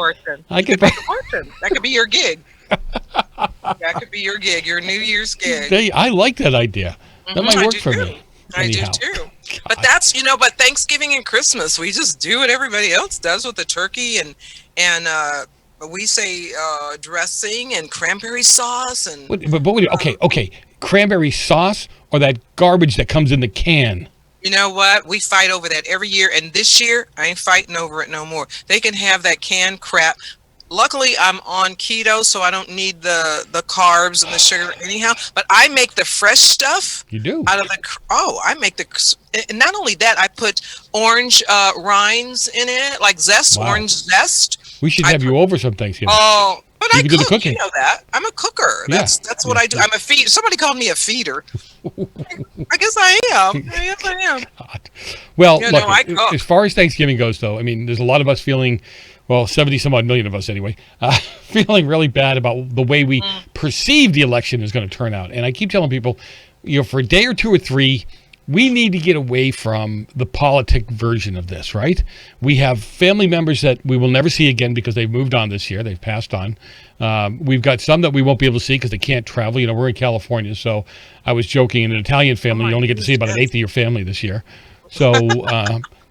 I could make a fortune. That could be your gig. That could be your gig, your New Year's gig. I like that idea. That might work for me. I do too. But that's, but Thanksgiving and Christmas, we just do what everybody else does with the turkey and we say dressing and cranberry sauce and. But wait, okay, cranberry sauce or that garbage that comes in the can. You know what? We fight over that every year, and this year I ain't fighting over it no more. They can have that canned crap. Luckily, I'm on keto, so I don't need the carbs and the sugar anyhow. But I make the fresh stuff. You do? Out of I make and not only that, I put orange rinds in it, like zest, orange zest. We should have you over some Thanksgiving. Oh, but I do the cooking. You know that. I'm a cooker. That's what I do. I'm a feeder. Somebody called me a feeder. I guess I am. Yes, I am. God. Well, look, as far as Thanksgiving goes, though, I mean, there's a lot of us feeling. Well, 70-some-odd million of us anyway, feeling really bad about the way we perceive the election is going to turn out. And I keep telling people, for a day or two or three, we need to get away from the politic version of this, right? We have family members that we will never see again because they've moved on this year. They've passed on. We've got some that we won't be able to see because they can't travel. We're in California, so I was joking, in an Italian family, you only get to see about an eighth of your family this year. So...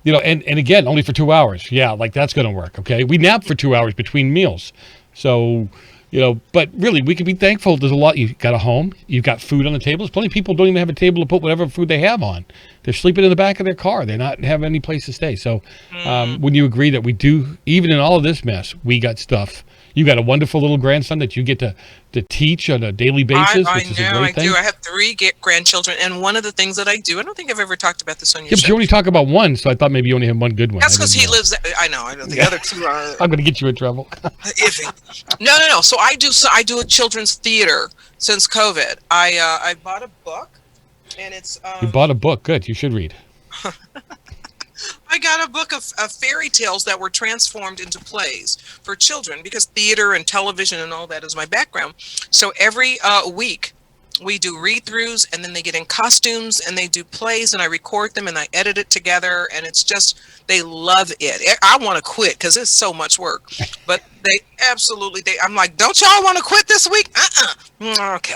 and again, only for 2 hours. Yeah, that's going to work, okay? We nap for 2 hours between meals. So, but really, we can be thankful. There's a lot. You've got a home. You've got food on the table. There's plenty of people don't even have a table to put whatever food they have on. They're sleeping in the back of their car. They're not having any place to stay. So wouldn't you agree that we do, even in all of this mess, we got stuff. You got a wonderful little grandson that you get to teach on a daily basis, which is a great thing. I do. I have 3 grandchildren, and one of the things that I do, I don't think I've ever talked about this on your show. Yeah, but you only talk about one, so I thought maybe you only have one good one. That's because he lives. I know. The other 2 are. I'm going to get you in trouble. Iffy. No. So I do a children's theater since COVID. I bought a book, and it's. You bought a book. Good. You should read. I got a book of fairy tales that were transformed into plays for children, because theater and television and all that is my background. So every week we do read-throughs, and then they get in costumes and they do plays, and I record them and I edit it together, and it's just, they love it. I want to quit because it's so much work, but they absolutely, I'm like, don't y'all want to quit this week? Okay.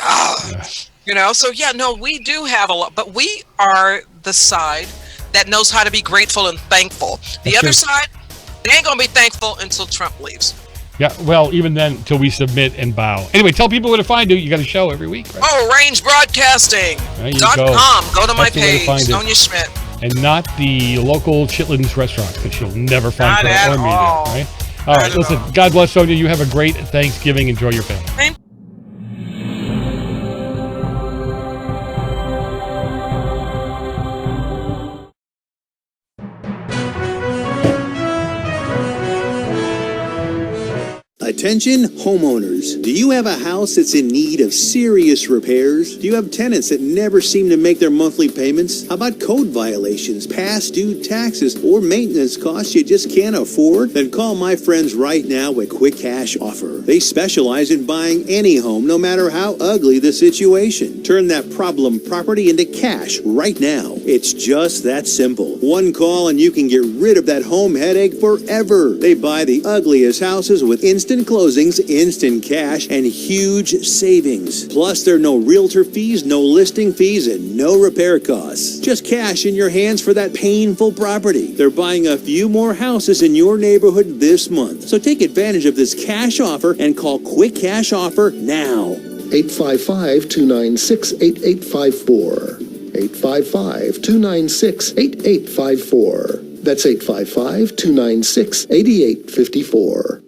You know, so yeah, no, we do have a lot, but we are the side that knows how to be grateful and thankful. The other side, they ain't gonna be thankful until Trump leaves. Yeah, well, even then, till we submit and bow. Anyway, tell people where to find you. You got a show every week, right? Oh, rangebroadcasting.com. Go to my page, Sonja Schmidt. And not the local Chitlins restaurant, because you'll never find her or me there, right? All right, listen, God bless Sonja. You have a great Thanksgiving. Enjoy your family. Attention homeowners. Do you have a house that's in need of serious repairs? Do you have tenants that never seem to make their monthly payments? How about code violations, past due taxes, or maintenance costs you just can't afford? Then call my friends right now at Quick Cash Offer. They specialize in buying any home, no matter how ugly the situation. Turn that problem property into cash right now. It's just that simple. One call and you can get rid of that home headache forever. They buy the ugliest houses with instant closings, instant cash, and huge savings. Plus, there are no realtor fees, no listing fees, and no repair costs. Just cash in your hands for that painful property. They're buying a few more houses in your neighborhood this month. So take advantage of this cash offer and call Quick Cash Offer now. 855-296-8854. 855-296-8854. That's 855-296-8854.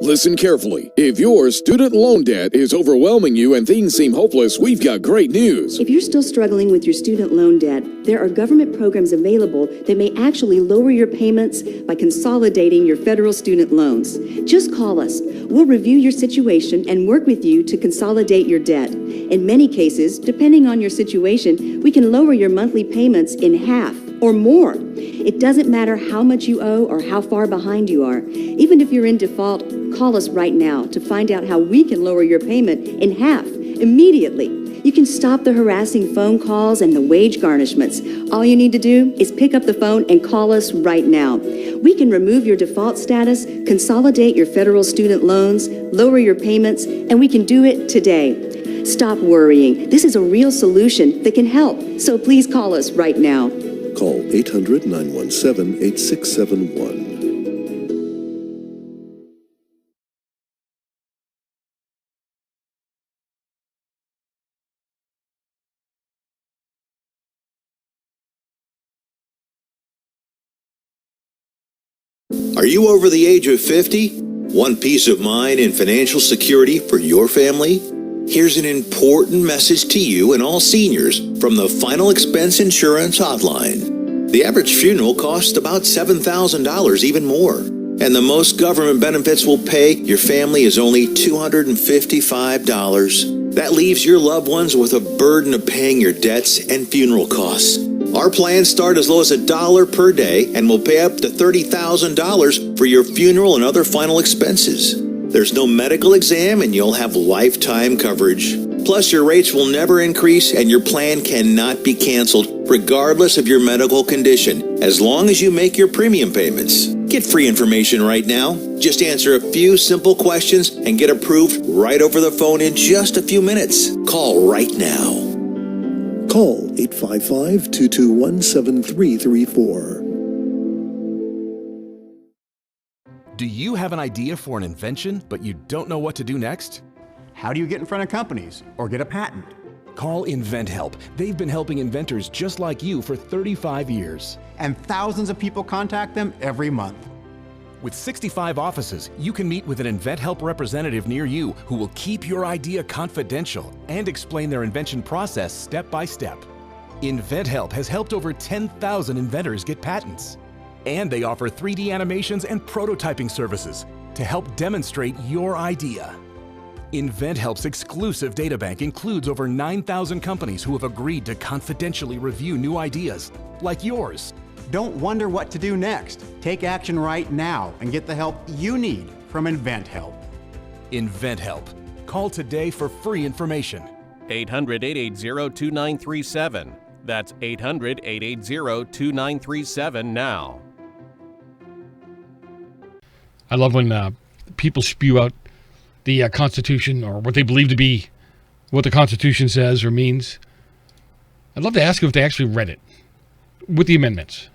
Listen carefully. If your student loan debt is overwhelming you and things seem hopeless, we've got great news. If you're still struggling with your student loan debt, there are government programs available that may actually lower your payments by consolidating your federal student loans. Just call us. We'll review your situation and work with you to consolidate your debt. In many cases, depending on your situation, we can lower your monthly payments in half or more. It doesn't matter how much you owe or how far behind you are. Even if you're in default, call us right now to find out how we can lower your payment in half immediately. You can stop the harassing phone calls and the wage garnishments. All you need to do is pick up the phone and call us right now. We can remove your default status, consolidate your federal student loans, lower your payments, and we can do it today. Stop worrying. This is a real solution that can help. So please call us right now. Call 800-917-8671. Are you over the age of 50? Want peace of mind and financial security for your family? Here's an important message to you and all seniors from the Final Expense Insurance Hotline. The average funeral costs about $7,000, even more. And the most government benefits will pay your family is only $255. That leaves your loved ones with a burden of paying your debts and funeral costs. Our plans start as low as $1 per day and will pay up to $30,000 for your funeral and other final expenses. There's no medical exam and you'll have lifetime coverage. Plus, your rates will never increase and your plan cannot be canceled regardless of your medical condition, as long as you make your premium payments. Get free information right now. Just answer a few simple questions and get approved right over the phone in just a few minutes. Call right now. Call 855-221-7334. Do you have an idea for an invention, but you don't know what to do next? How do you get in front of companies or get a patent? Call InventHelp. They've been helping inventors just like you for 35 years. And thousands of people contact them every month. With 65 offices, you can meet with an InventHelp representative near you who will keep your idea confidential and explain their invention process step by step. InventHelp has helped over 10,000 inventors get patents. And they offer 3D animations and prototyping services to help demonstrate your idea. InventHelp's exclusive databank includes over 9,000 companies who have agreed to confidentially review new ideas, like yours. Don't wonder what to do next. Take action right now and get the help you need from InventHelp. InventHelp. Call today for free information. 800-880-2937. That's 800-880-2937 now. I love when people spew out the Constitution or what they believe to be what the Constitution says or means. I'd love to ask them if they actually read it with the amendments.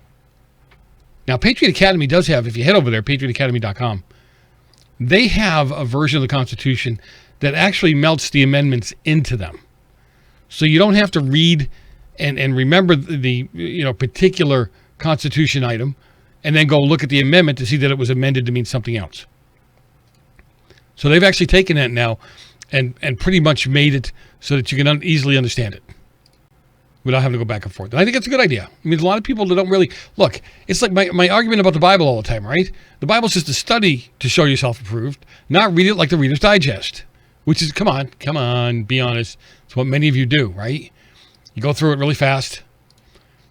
Now, Patriot Academy does have, if you head over there, patriotacademy.com, they have a version of the Constitution that actually melts the amendments into them. So you don't have to read and remember the particular Constitution item and then go look at the amendment to see that it was amended to mean something else. So they've actually taken that now and pretty much made it so that you can easily understand it without having to go back and forth. And I think it's a good idea. I mean, there's a lot of people that don't really... Look, it's like my argument about the Bible all the time, right? The Bible's just a study to show yourself approved, not read it like the Reader's Digest, which is, come on, be honest. It's what many of you do, right? You go through it really fast.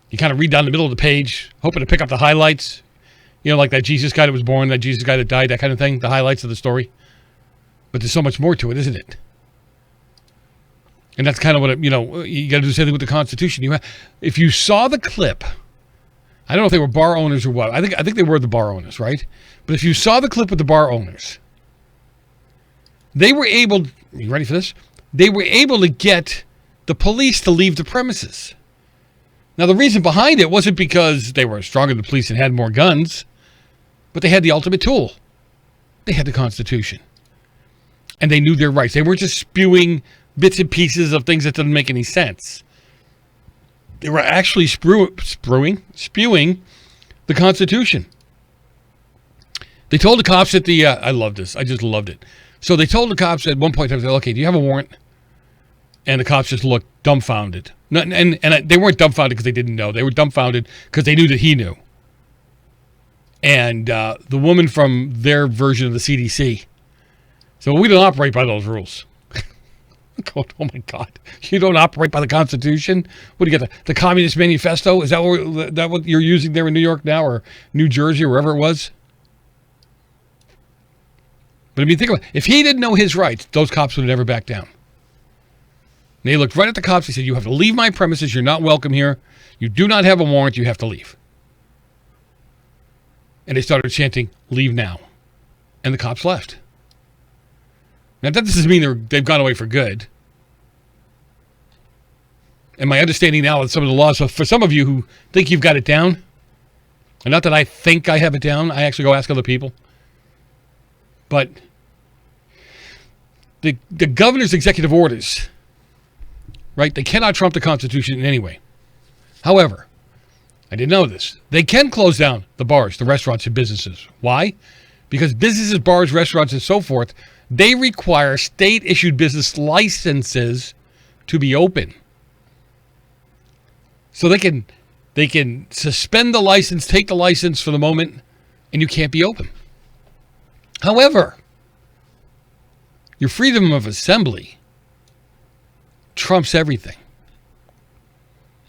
You kind of read down the middle of the page, hoping to pick up the highlights. Like that Jesus guy that was born, that Jesus guy that died, that kind of thing, the highlights of the story. But there's so much more to it, isn't it? And that's kind of what, you got to do the same thing with the Constitution. If you saw the clip, I don't know if they were bar owners or what. I think they were the bar owners, right? But if you saw the clip with the bar owners, they were able, are you ready for this? They were able to get the police to leave the premises. Now, the reason behind it wasn't because they were stronger than the police and had more guns, but they had the ultimate tool. They had the Constitution. And they knew their rights. They weren't just spewing bits and pieces of things that didn't make any sense. They were actually spewing the Constitution. They told the cops at the, I love this. I just loved it. So they told the cops at one point, okay, do you have a warrant? And the cops just looked dumbfounded. And they weren't dumbfounded because they didn't know. They were dumbfounded because they knew that he knew. And the woman from their version of the CDC said, well, we don't operate by those rules. Oh my God. You don't operate by the Constitution? What do you get, the Communist Manifesto? Is that what you're using there in New York now, or New Jersey, or wherever it was? But I mean, think about it. If he didn't know his rights, those cops would have never backed down. And they looked right at the cops. He said, you have to leave my premises. You're not welcome here. You do not have a warrant. You have to leave. And they started chanting, leave now. And the cops left. Now, that doesn't mean they've gone away for good. And my understanding now of some of the laws, so for some of you who think you've got it down, and not that I think I have it down, I actually go ask other people. But the governor's executive orders, right, they cannot trump the Constitution in any way. However, I didn't know this. They can close down the bars, the restaurants, and businesses. Why? Because businesses, bars, restaurants, and so forth, they require state-issued business licenses to be open. So they can suspend the license, take the license for the moment, and you can't be open. However, your freedom of assembly trumps everything.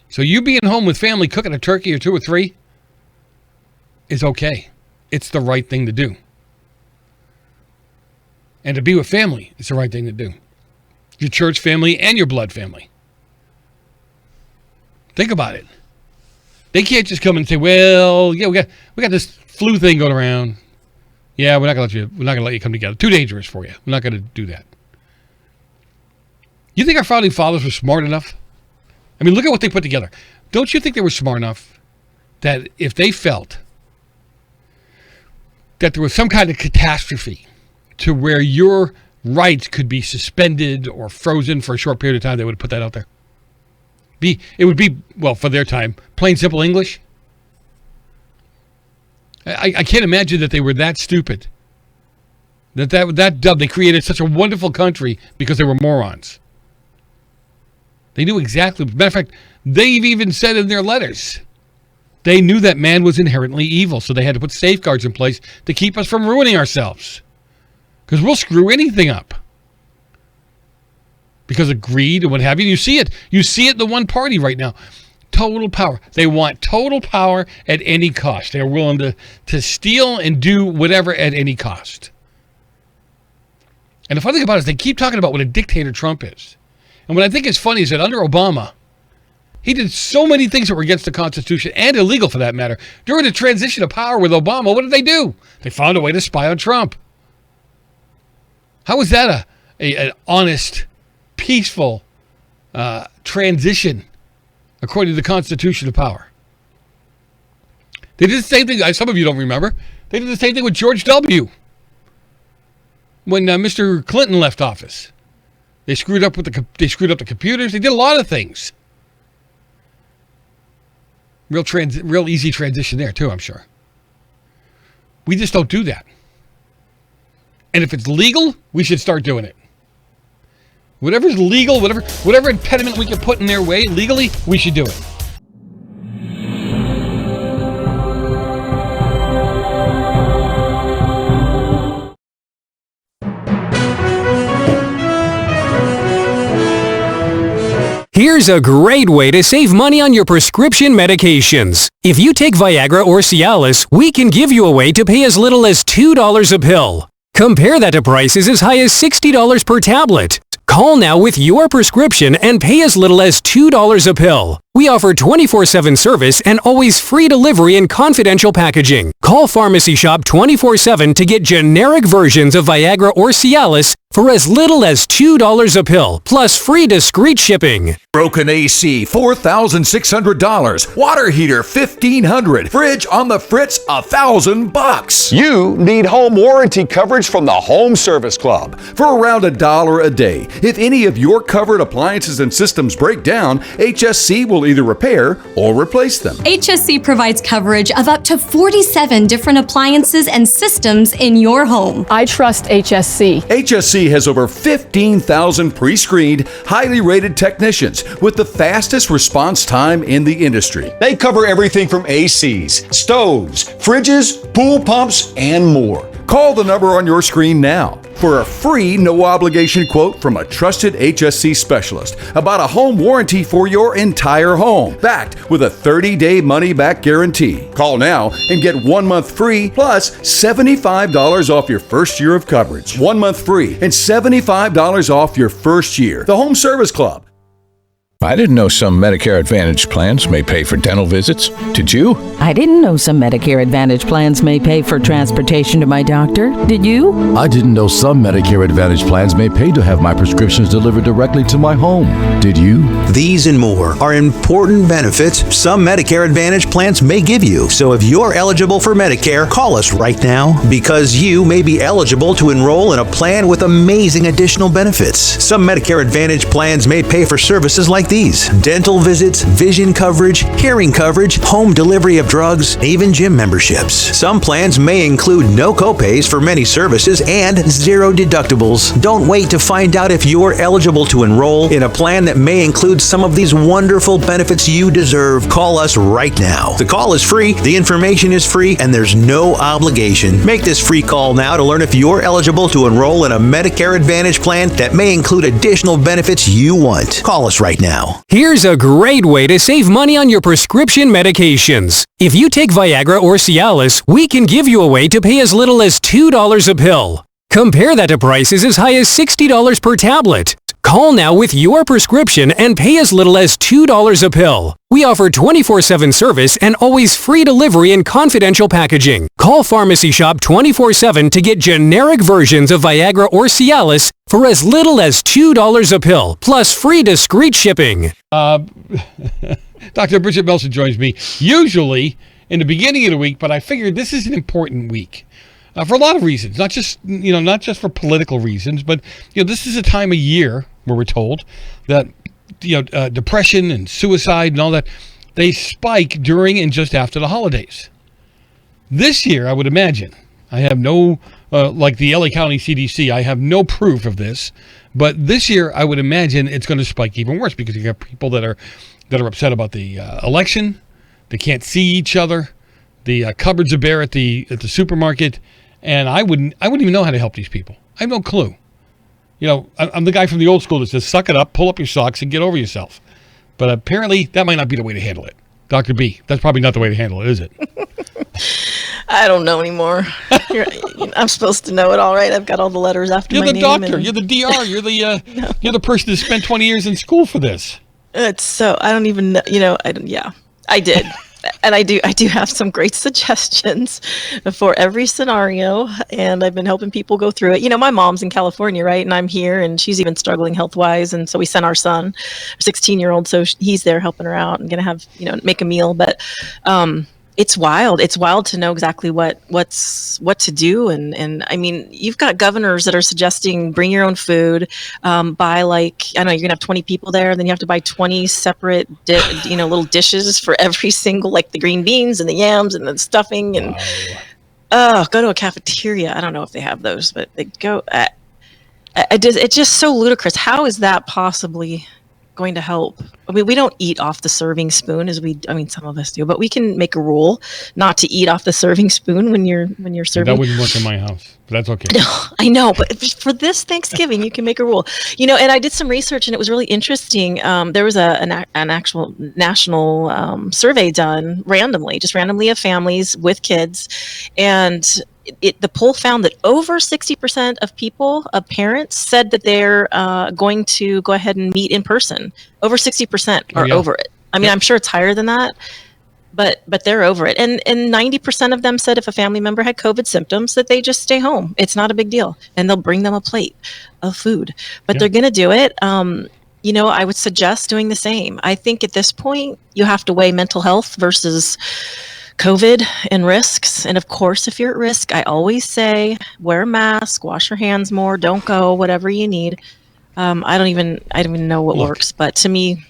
So you being home with family cooking a turkey or 2 or 3 is okay. It's the right thing to do. And to be with family is the right thing to do. Your church family and your blood family. Think about it. They can't just come and say, well, yeah, we got this flu thing going around. Yeah, we're not gonna let you come together. Too dangerous for you. We're not gonna do that. You think our founding fathers were smart enough? I mean, look at what they put together. Don't you think they were smart enough that if they felt that there was some kind of catastrophe to where your rights could be suspended or frozen for a short period of time, they would have put that out there? It would be, well, for their time, plain simple English. I can't imagine that they were that stupid. That dumb. They created such a wonderful country because they were morons. They knew exactly. Matter of fact, they've even said in their letters, they knew that man was inherently evil, so they had to put safeguards in place to keep us from ruining ourselves. Because we'll screw anything up. Because of greed and what have you. You see it in the one party right now. Total power. They want total power at any cost. They're willing to steal and do whatever at any cost. And the funny thing about it is they keep talking about what a dictator Trump is. And what I think is funny is that under Obama, he did so many things that were against the Constitution and illegal for that matter. During the transition of power with Obama, what did they do? They found a way to spy on Trump. How was that an honest, peaceful transition according to the Constitution of power? They did the same thing. Some of you don't remember. They did the same thing with George W. When Mr. Clinton left office. They screwed up the computers. They did a lot of things. Real easy transition there too, I'm sure. We just don't do that. And if it's legal, we should start doing it. Whatever's legal, whatever impediment we can put in their way legally, we should do it. Here's a great way to save money on your prescription medications. If you take Viagra or Cialis, we can give you a way to pay as little as $2 a pill. Compare that to prices as high as $60 per tablet. Call now with your prescription and pay as little as $2 a pill. We offer 24/7 service and always free delivery and confidential packaging. Call Pharmacy Shop 24/7 to get generic versions of Viagra or Cialis for as little as $2 a pill, plus free discreet shipping. Broken AC, $4,600. Water heater, $1,500. Fridge on the fritz, $1,000. You need home warranty coverage from the Home Service Club for around $1 a day. If any of your covered appliances and systems break down, HSC will either repair or replace them. HSC provides coverage of up to 47 different appliances and systems in your home. I trust HSC. HSC has over 15,000 pre-screened, highly rated technicians with the fastest response time in the industry. They cover everything from ACs, stoves, fridges, pool pumps, and more. Call the number on your screen now for a free no-obligation quote from a trusted HSC specialist about a home warranty for your entire home, backed with a 30-day money-back guarantee. Call now and get 1 month free plus $75 off your first year of coverage. 1 month free and $75 off your first year. The Home Service Club. I didn't know some Medicare Advantage plans may pay for dental visits. Did you? I didn't know some Medicare Advantage plans may pay for transportation to my doctor. Did you? I didn't know some Medicare Advantage plans may pay to have my prescriptions delivered directly to my home. Did you? These and more are important benefits some Medicare Advantage plans may give you. So if you're eligible for Medicare, call us right now because you may be eligible to enroll in a plan with amazing additional benefits. Some Medicare Advantage plans may pay for services like these: dental visits, vision coverage, hearing coverage, home delivery of drugs, even gym memberships. Some plans may include no copays for many services and zero deductibles. Don't wait to find out if you're eligible to enroll in a plan that may include some of these wonderful benefits you deserve. Call us right now. The call is free, the information is free, and there's no obligation. Make this free call now to learn if you're eligible to enroll in a Medicare Advantage plan that may include additional benefits you want. Call us right now. Here's a great way to save money on your prescription medications. If you take Viagra or Cialis, we can give you a way to pay as little as $2 a pill. Compare that to prices as high as $60 per tablet. Call now with your prescription and pay as little as $2 a pill. We offer 24/7 service and always free delivery and confidential packaging. Call Pharmacy Shop 24/7 to get generic versions of Viagra or Cialis for as little as $2 a pill, plus free discreet shipping. Dr. Bridget Melson joins me usually in the beginning of the week, but I figured this is an important week. For a lot of reasons, not just for political reasons, but this is a time of year where we're told that depression and suicide and all that, they spike during and just after the holidays. This year, I would imagine, I have no like the LA County CDC, I have no proof of this, but this year I would imagine it's going to spike even worse because you have people that are upset about the election, they can't see each other, the cupboards are bare at the supermarket. And I wouldn't even know how to help these people. I have no clue. I'm the guy from the old school that says, suck it up, pull up your socks, and get over yourself. But apparently, that might not be the way to handle it. Dr. B, that's probably not the way to handle it, is it? I don't know anymore. I'm supposed to know it all, right? I've got all the letters after my name. You're the doctor. You're the DR. You're the you're the person that spent 20 years in school for this. It's so I don't even know. I did. And I do have some great suggestions for every scenario, and I've been helping people go through it. My mom's in California, right? And I'm here, and she's even struggling health-wise, and so we sent our son, 16-year-old, so he's there helping her out and going to have, make a meal. But it's wild. It's wild to know exactly what to do. And I mean, you've got governors that are suggesting bring your own food, buy you're gonna have 20 people there, and then you have to buy 20 separate, little dishes for every single, like the green beans and the yams and the stuffing and, go to a cafeteria. I don't know if they have those, but they go, it's just so ludicrous. How is that possibly going to help? I mean, we don't eat off the serving spoon some of us do, but we can make a rule not to eat off the serving spoon when you're serving. That wouldn't work in my house, but that's okay. No, I know, but for this Thanksgiving, you can make a rule. And I did some research, and it was really interesting. There was an actual national survey done randomly of families with kids, and the poll found that over 60% of parents said that they're going to go ahead and meet in person. Over 60% are over it. I mean, I'm sure it's higher than that, but they're over it. And 90% of them said if a family member had COVID symptoms that they just stay home. It's not a big deal. And they'll bring them a plate of food. But they're going to do it. I would suggest doing the same. I think at this point, you have to weigh mental health versus COVID and risks. And of course, if you're at risk, I always say wear a mask, wash your hands more, don't go, whatever you need. I don't even know what works, but to me,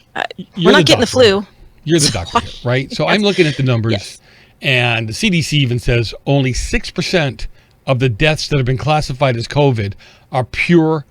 we're not getting the flu. You're the doctor, right? So I'm looking at the numbers, and the CDC even says only 6% of the deaths that have been classified as COVID are pure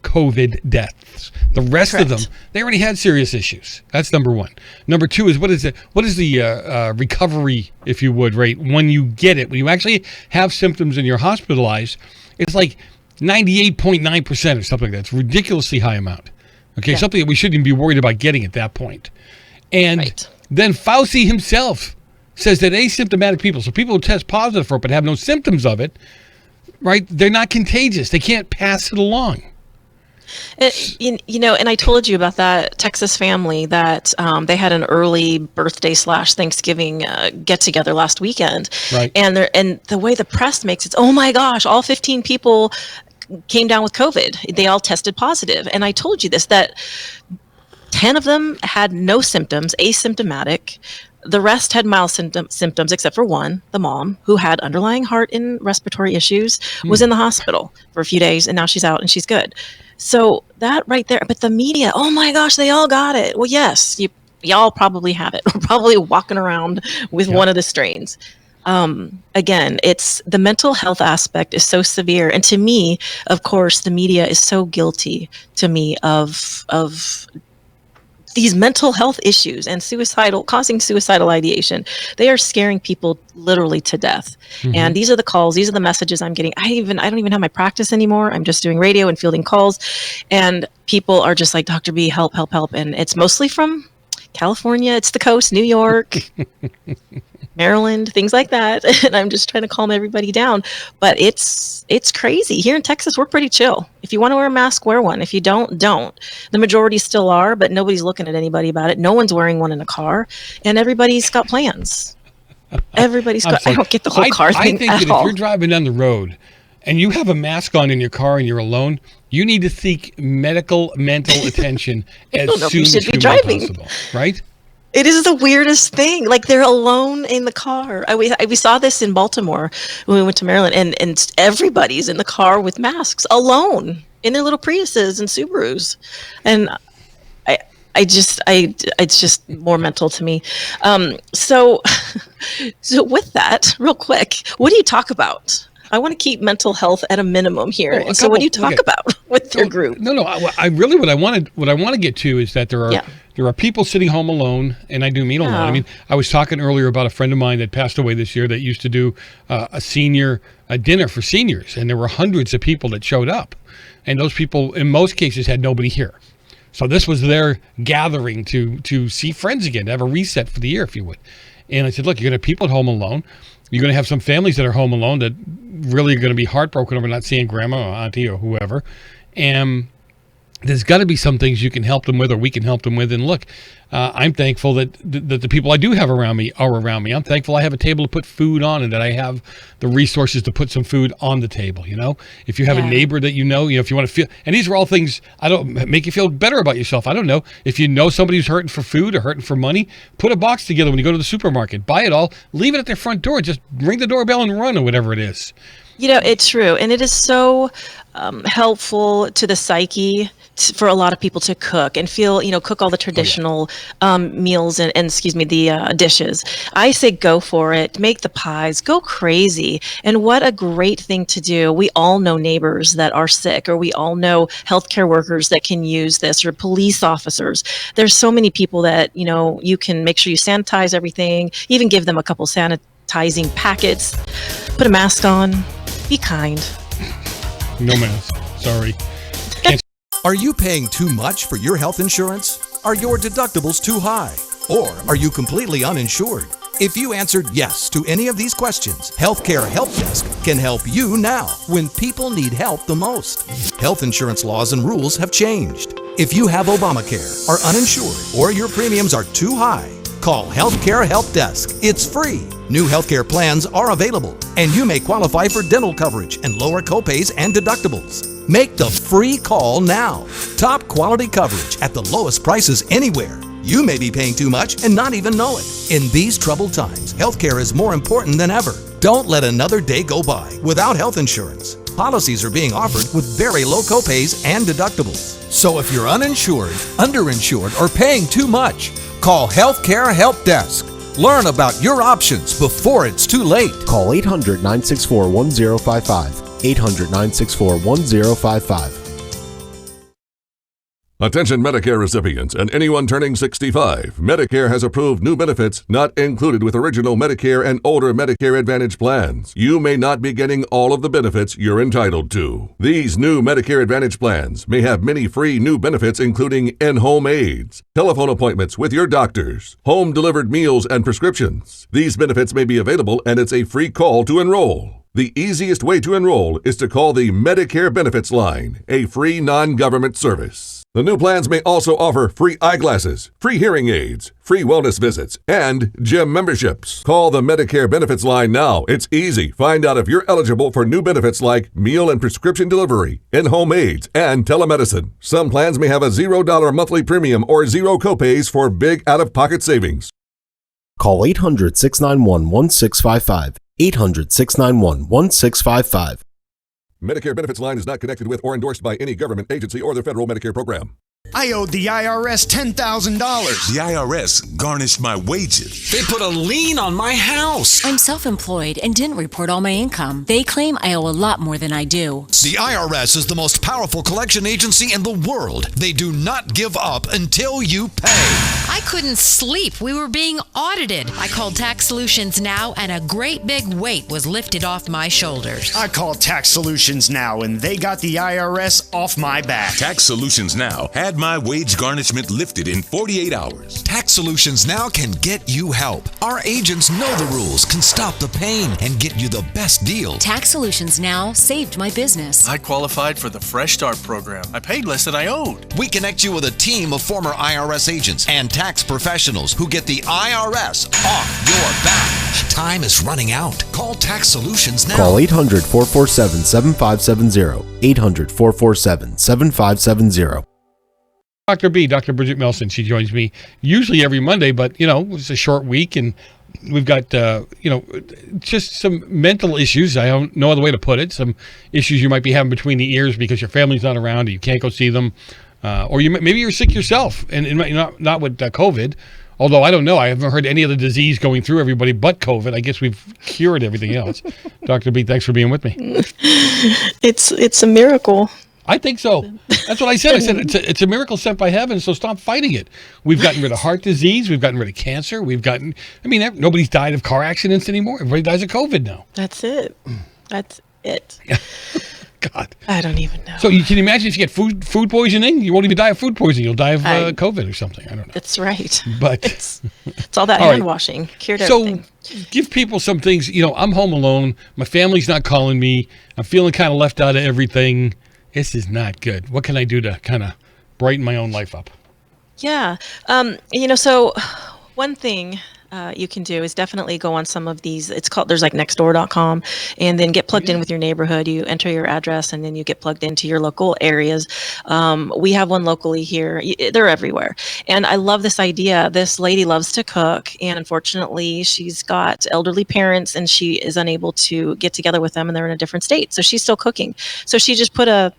COVID deaths. The rest of them, they already had serious issues. That's number one. Number two is what is the recovery, if you would, rate when you get it, when you actually have symptoms and you're hospitalized? It's like 98.9% or something like that. It's a ridiculously high amount. Okay, something that we shouldn't even be worried about getting at that point. And then Fauci himself says that asymptomatic people, so people who test positive for it but have no symptoms of it, right? They're not contagious. They can't pass it along. And I told you about that Texas family that they had an early birthday / Thanksgiving get together last weekend, right? And the way the press makes it, oh my gosh, all 15 people came down with COVID. They all tested positive, and I told you this, that 10 of them had no symptoms, asymptomatic. The rest had mild symptoms, except for one, the mom, who had underlying heart and respiratory issues, was in the hospital for a few days, and now she's out and she's good. So that right there, but the media, oh my gosh, they all got it. Well, yes, y'all probably have it. We're probably walking around with one of the strains. Again, it's the mental health aspect is so severe. And to me, of course, the media is so guilty to me of these mental health issues and causing suicidal ideation. They are scaring people literally to death. Mm-hmm. And these are the calls, these are the messages I'm getting. I don't even have my practice anymore. I'm just doing radio and fielding calls. And people are just like, Dr. B, help, help, help. And it's mostly from California. It's the coast, New York, Maryland, things like that. And I'm just trying to calm everybody down. But it's crazy. Here in Texas, we're pretty chill. If you want to wear a mask, wear one. If you don't. The majority still are, but nobody's looking at anybody about it. No one's wearing one in a car, and everybody's got plans. Everybody's got. I don't get the whole car thing. I think that if you're driving down the road and you have a mask on in your car and you're alone, you need to seek mental attention as soon as humanly possible, right? It is the weirdest thing. Like, they're alone in the car. We saw this in Baltimore when we went to Maryland, and everybody's in the car with masks, alone in their little Priuses and Subarus, and it's just more mental to me. So with that, real quick, what do you talk about? I want to keep mental health at a minimum here. And so what do you talk about with your group? No. I really, what I want to get to is that there are people sitting home alone, and I do mean alone. I mean, I was talking earlier about a friend of mine that passed away this year that used to do a dinner for seniors, and there were hundreds of people that showed up, and those people in most cases had nobody here. So this was their gathering to see friends again, to have a reset for the year, if you would. And I said, look, you're going to have people at home alone. You're going to have some families that are home alone that really are going to be heartbroken over not seeing grandma or auntie or whoever. And there's got to be some things you can help them with, or we can help them with. And look, I'm thankful that the people I do have around me are around me. I'm thankful I have a table to put food on, and that I have the resources to put some food on the table. If you have a neighbor that if you want to feel, and these are all things I don't make you feel better about yourself. I don't know if you know somebody who's hurting for food or hurting for money. Put a box together when you go to the supermarket. Buy it all. Leave it at their front door. Just ring the doorbell and run, or whatever it is. It's true, and it is so helpful to the psyche for a lot of people to cook and feel, cook all the traditional meals and the dishes. I say go for it, make the pies, go crazy. And what a great thing to do. We all know neighbors that are sick, or we all know healthcare workers that can use this, or police officers. There's so many people that, you can make sure you sanitize everything, even give them a couple sanitizing packets, put a mask on, be kind. No mask, sorry. Are you paying too much for your health insurance? Are your deductibles too high? Or are you completely uninsured? If you answered yes to any of these questions, Healthcare Help Desk can help you now when people need help the most. Health insurance laws and rules have changed. If you have Obamacare, are uninsured, or your premiums are too high, call Healthcare Help Desk. It's free. New healthcare plans are available, and you may qualify for dental coverage and lower copays and deductibles. Make the free call now. Top quality coverage at the lowest prices anywhere. You may be paying too much and not even know it. In these troubled times, healthcare is more important than ever. Don't let another day go by without health insurance. Policies are being offered with very low copays and deductibles. So if you're uninsured, underinsured, or paying too much, call Healthcare Help Desk. Learn about your options before it's too late. Call 800-964-1055. 800-964-1055. Attention Medicare recipients and anyone turning 65. Medicare has approved new benefits not included with original Medicare and older Medicare Advantage plans. You may not be getting all of the benefits you're entitled to. These new Medicare Advantage plans may have many free new benefits, including in-home aids, telephone appointments with your doctors, home-delivered meals and prescriptions. These benefits may be available, and it's a free call to enroll. The easiest way to enroll is to call the Medicare Benefits Line, a free non-government service. The new plans may also offer free eyeglasses, free hearing aids, free wellness visits, and gym memberships. Call the Medicare Benefits Line now. It's easy. Find out if you're eligible for new benefits like meal and prescription delivery, in-home aids, and telemedicine. Some plans may have a $0 monthly premium or zero copays for big out-of-pocket savings. Call 800-691-1655. 800-691-1655. Medicare Benefits Line is not connected with or endorsed by any government agency or the federal Medicare program. I owed the IRS $10,000. The IRS garnished my wages. They put a lien on my house. I'm self-employed and didn't report all my income. They claim I owe a lot more than I do. The IRS is the most powerful collection agency in the world. They do not give up until you pay. I couldn't sleep. We were being audited. I called Tax Solutions Now, and a great big weight was lifted off my shoulders. I called Tax Solutions Now, and they got the IRS off my back. Tax Solutions Now had my wage garnishment lifted in 48 hours. Tax Solutions Now can get you help. Our agents know the rules, can stop the pain, and get you the best deal. Tax Solutions Now saved my business. I qualified for the Fresh Start program. I paid less than I owed. We connect you with a team of former IRS agents and tax professionals who get the IRS off your back. Time is running out. Call Tax Solutions now. Call 800-447-7570. 800-447-7570. Dr. B, Dr. Bridget Melson, she joins me usually every Monday, but, it's a short week, and we've got, just some mental issues. I don't know other way to put it. Some issues you might be having between the ears because your family's not around, or you can't go see them, or maybe you're sick yourself, and not with COVID. Although I don't know, I haven't heard any other disease going through everybody but COVID. I guess we've cured everything else. Dr. B, thanks for being with me. It's a miracle. I think so. That's what I said. I said it's a miracle sent by heaven, so stop fighting it. We've gotten rid of heart disease. We've gotten rid of cancer. Nobody's died of car accidents anymore. Everybody dies of COVID now. That's it. That's it. God. I don't even know. So you can imagine if you get food poisoning, you won't even die of food poisoning. You'll die of COVID or something. I don't know. That's right. But it's all that all hand right. washing. Cured everything. So give people some things. I'm home alone. My family's not calling me. I'm feeling kind of left out of everything. This is not good. What can I do to kind of brighten my own life up? Yeah. So one thing you can do is definitely go on some of these. There's like nextdoor.com, and then get plugged in with your neighborhood. You enter your address and then you get plugged into your local areas. We have one locally here. They're everywhere. And I love this idea. This lady loves to cook, and unfortunately she's got elderly parents and she is unable to get together with them, and they're in a different state. So she's still cooking. So she just put a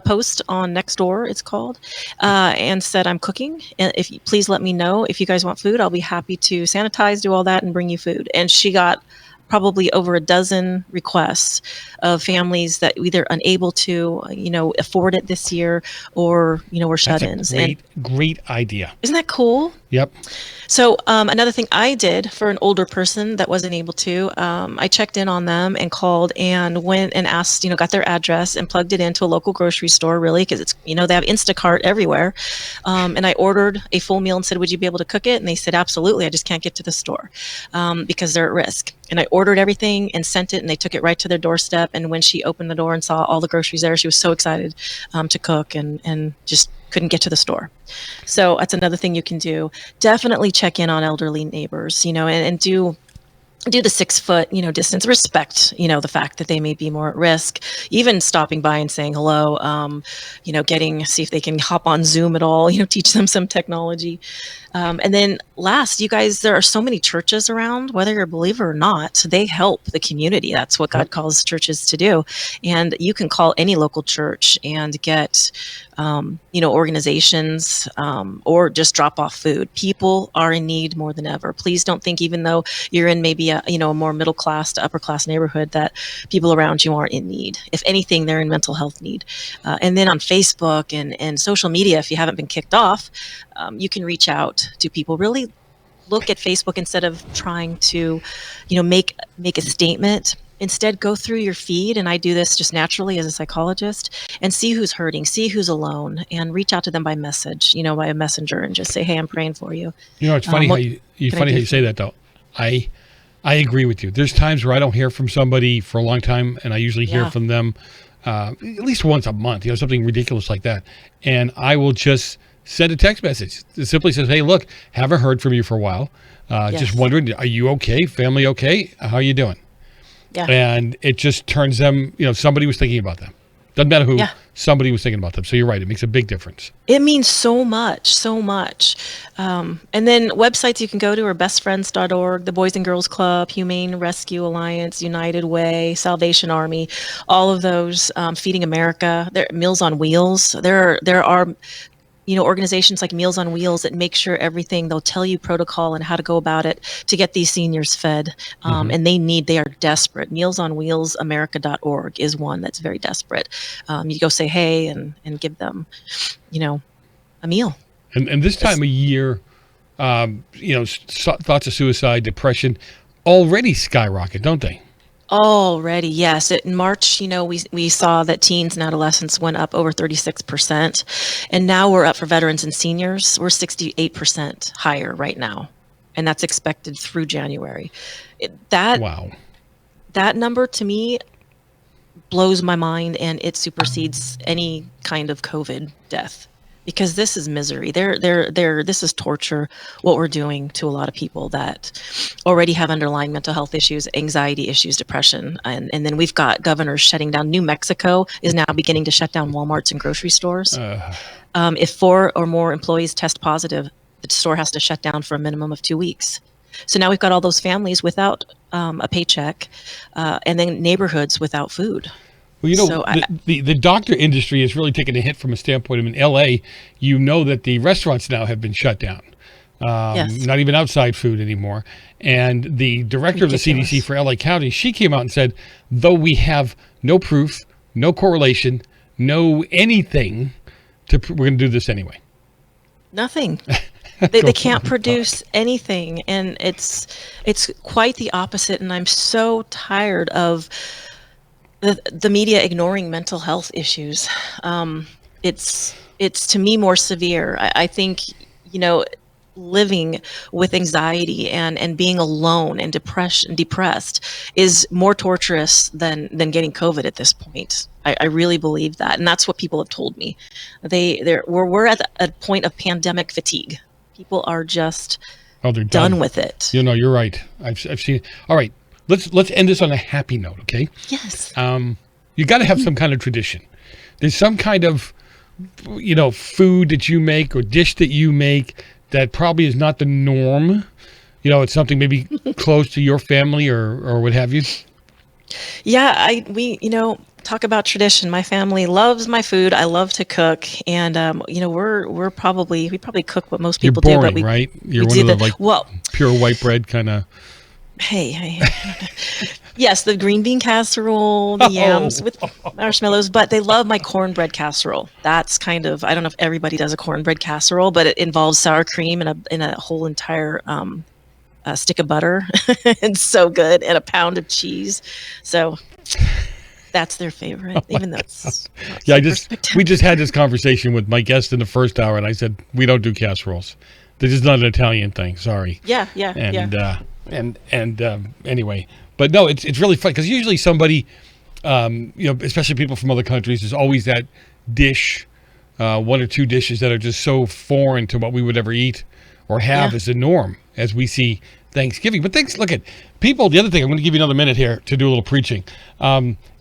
post on Nextdoor, it's called, and said, I'm cooking. And please let me know if you guys want food. I'll be happy to sanitize, do all that, and bring you food. And she got probably over a dozen requests of families that either unable to, afford it this year, or, were shut-ins. That's a great idea. Isn't that cool? Yep. So another thing I did for an older person that wasn't able to, I checked in on them and called and went and asked, got their address and plugged it into a local grocery store, really, because it's, they have Instacart everywhere. And I ordered a full meal and said, would you be able to cook it? And they said, absolutely. I just can't get to the store because they're at risk. And I ordered everything and sent it, and they took it right to their doorstep. And when she opened the door and saw all the groceries there, she was so excited to cook and just couldn't get to the store. So that's another thing you can do. Definitely check in on elderly neighbors, and do the 6 foot, distance, respect, the fact that they may be more at risk, even stopping by and saying hello, see if they can hop on Zoom at all, teach them some technology. And then last, you guys, there are so many churches around, whether you're a believer or not, they help the community. That's what God calls churches to do. And you can call any local church and get, organizations, or just drop off food. People are in need more than ever. Please don't think, even though you're in maybe a more middle class to upper class neighborhood, that people around you aren't in need. If anything, they're in mental health need. And then on Facebook and social media, if you haven't been kicked off, you can reach out to people. Really look at Facebook instead of trying to, make a statement. Instead, go through your feed, and I do this just naturally as a psychologist, and see who's hurting, see who's alone, and reach out to them by message, by a messenger, and just say, hey, I'm praying for you. It's funny how you say that, though. I agree with you. There's times where I don't hear from somebody for a long time, and I usually hear from them at least once a month, something ridiculous like that. And I will just send a text message. It simply says, hey, look, haven't heard from you for a while. Just wondering, are you okay? Family okay? How are you doing? Yeah. And it just turns them, somebody was thinking about them. Doesn't matter who, somebody was thinking about them. So you're right. It makes a big difference. It means so much, so much. And then websites you can go to are bestfriends.org, the Boys and Girls Club, Humane Rescue Alliance, United Way, Salvation Army, all of those, Feeding America, Meals on Wheels. There are organizations like Meals on Wheels that make sure everything, they'll tell you protocol and how to go about it to get these seniors fed. And they are desperate. Mealsonwheelsamerica.org is one that's very desperate. You go say, hey, and give them, a meal. And this time of year, thoughts of suicide, depression already skyrocket, don't they? Already, yes. In March, we saw that teens and adolescents went up over 36%. And now we're up for veterans and seniors. We're 68% higher right now. And that's expected through January. Wow. That number to me blows my mind, and it supersedes any kind of COVID death. Because this is misery. This is torture, what we're doing to a lot of people that already have underlying mental health issues, anxiety issues, depression. And then we've got governors shutting down. New Mexico is now beginning to shut down Walmarts and grocery stores. If 4 or more employees test positive, the store has to shut down for a minimum of 2 weeks. So now we've got all those families without a paycheck, and then neighborhoods without food. Well, the doctor industry has really taken a hit from a standpoint of in LA, that the restaurants now have been shut down. Not even outside food anymore. And the director of the CDC for LA County, she came out and said, though we have no proof, no correlation, no anything, we're going to do this anyway. Nothing. They can't produce anything. And it's quite the opposite. And I'm so tired of the media ignoring mental health issues. It's to me more severe. I think, living with anxiety and being alone and depressed is more torturous than getting COVID at this point. I really believe that, and that's what people have told me. We're at a point of pandemic fatigue. People are just they're done with it. You're right. I've seen it. All right, let's end this on a happy note, okay? Yes. You got to have some kind of tradition. There's some kind of food that you make or dish that you make that probably is not the norm. It's something maybe close to your family or what have you. Yeah, we talk about tradition. My family loves my food. I love to cook, and we probably cook what most people You're boring, do, but right? You're one of the pure white bread kind of. Hey. Yes, the green bean casserole, the yams with marshmallows, but they love my cornbread casserole. That's kind of, I don't know if everybody does a cornbread casserole, but it involves sour cream and a whole entire stick of butter. It's so good, and a pound of cheese. So that's their favorite, even though it's we just had this conversation with my guest in the first hour, and I said, we don't do casseroles. This is not an Italian thing. Sorry. Yeah. Anyway, but no, it's really fun because usually somebody, especially people from other countries, there's always that dish, one or two dishes that are just so foreign to what we would ever eat or have as the norm as we see Thanksgiving. But look at people. The other thing, I'm going to give you another minute here to do a little preaching.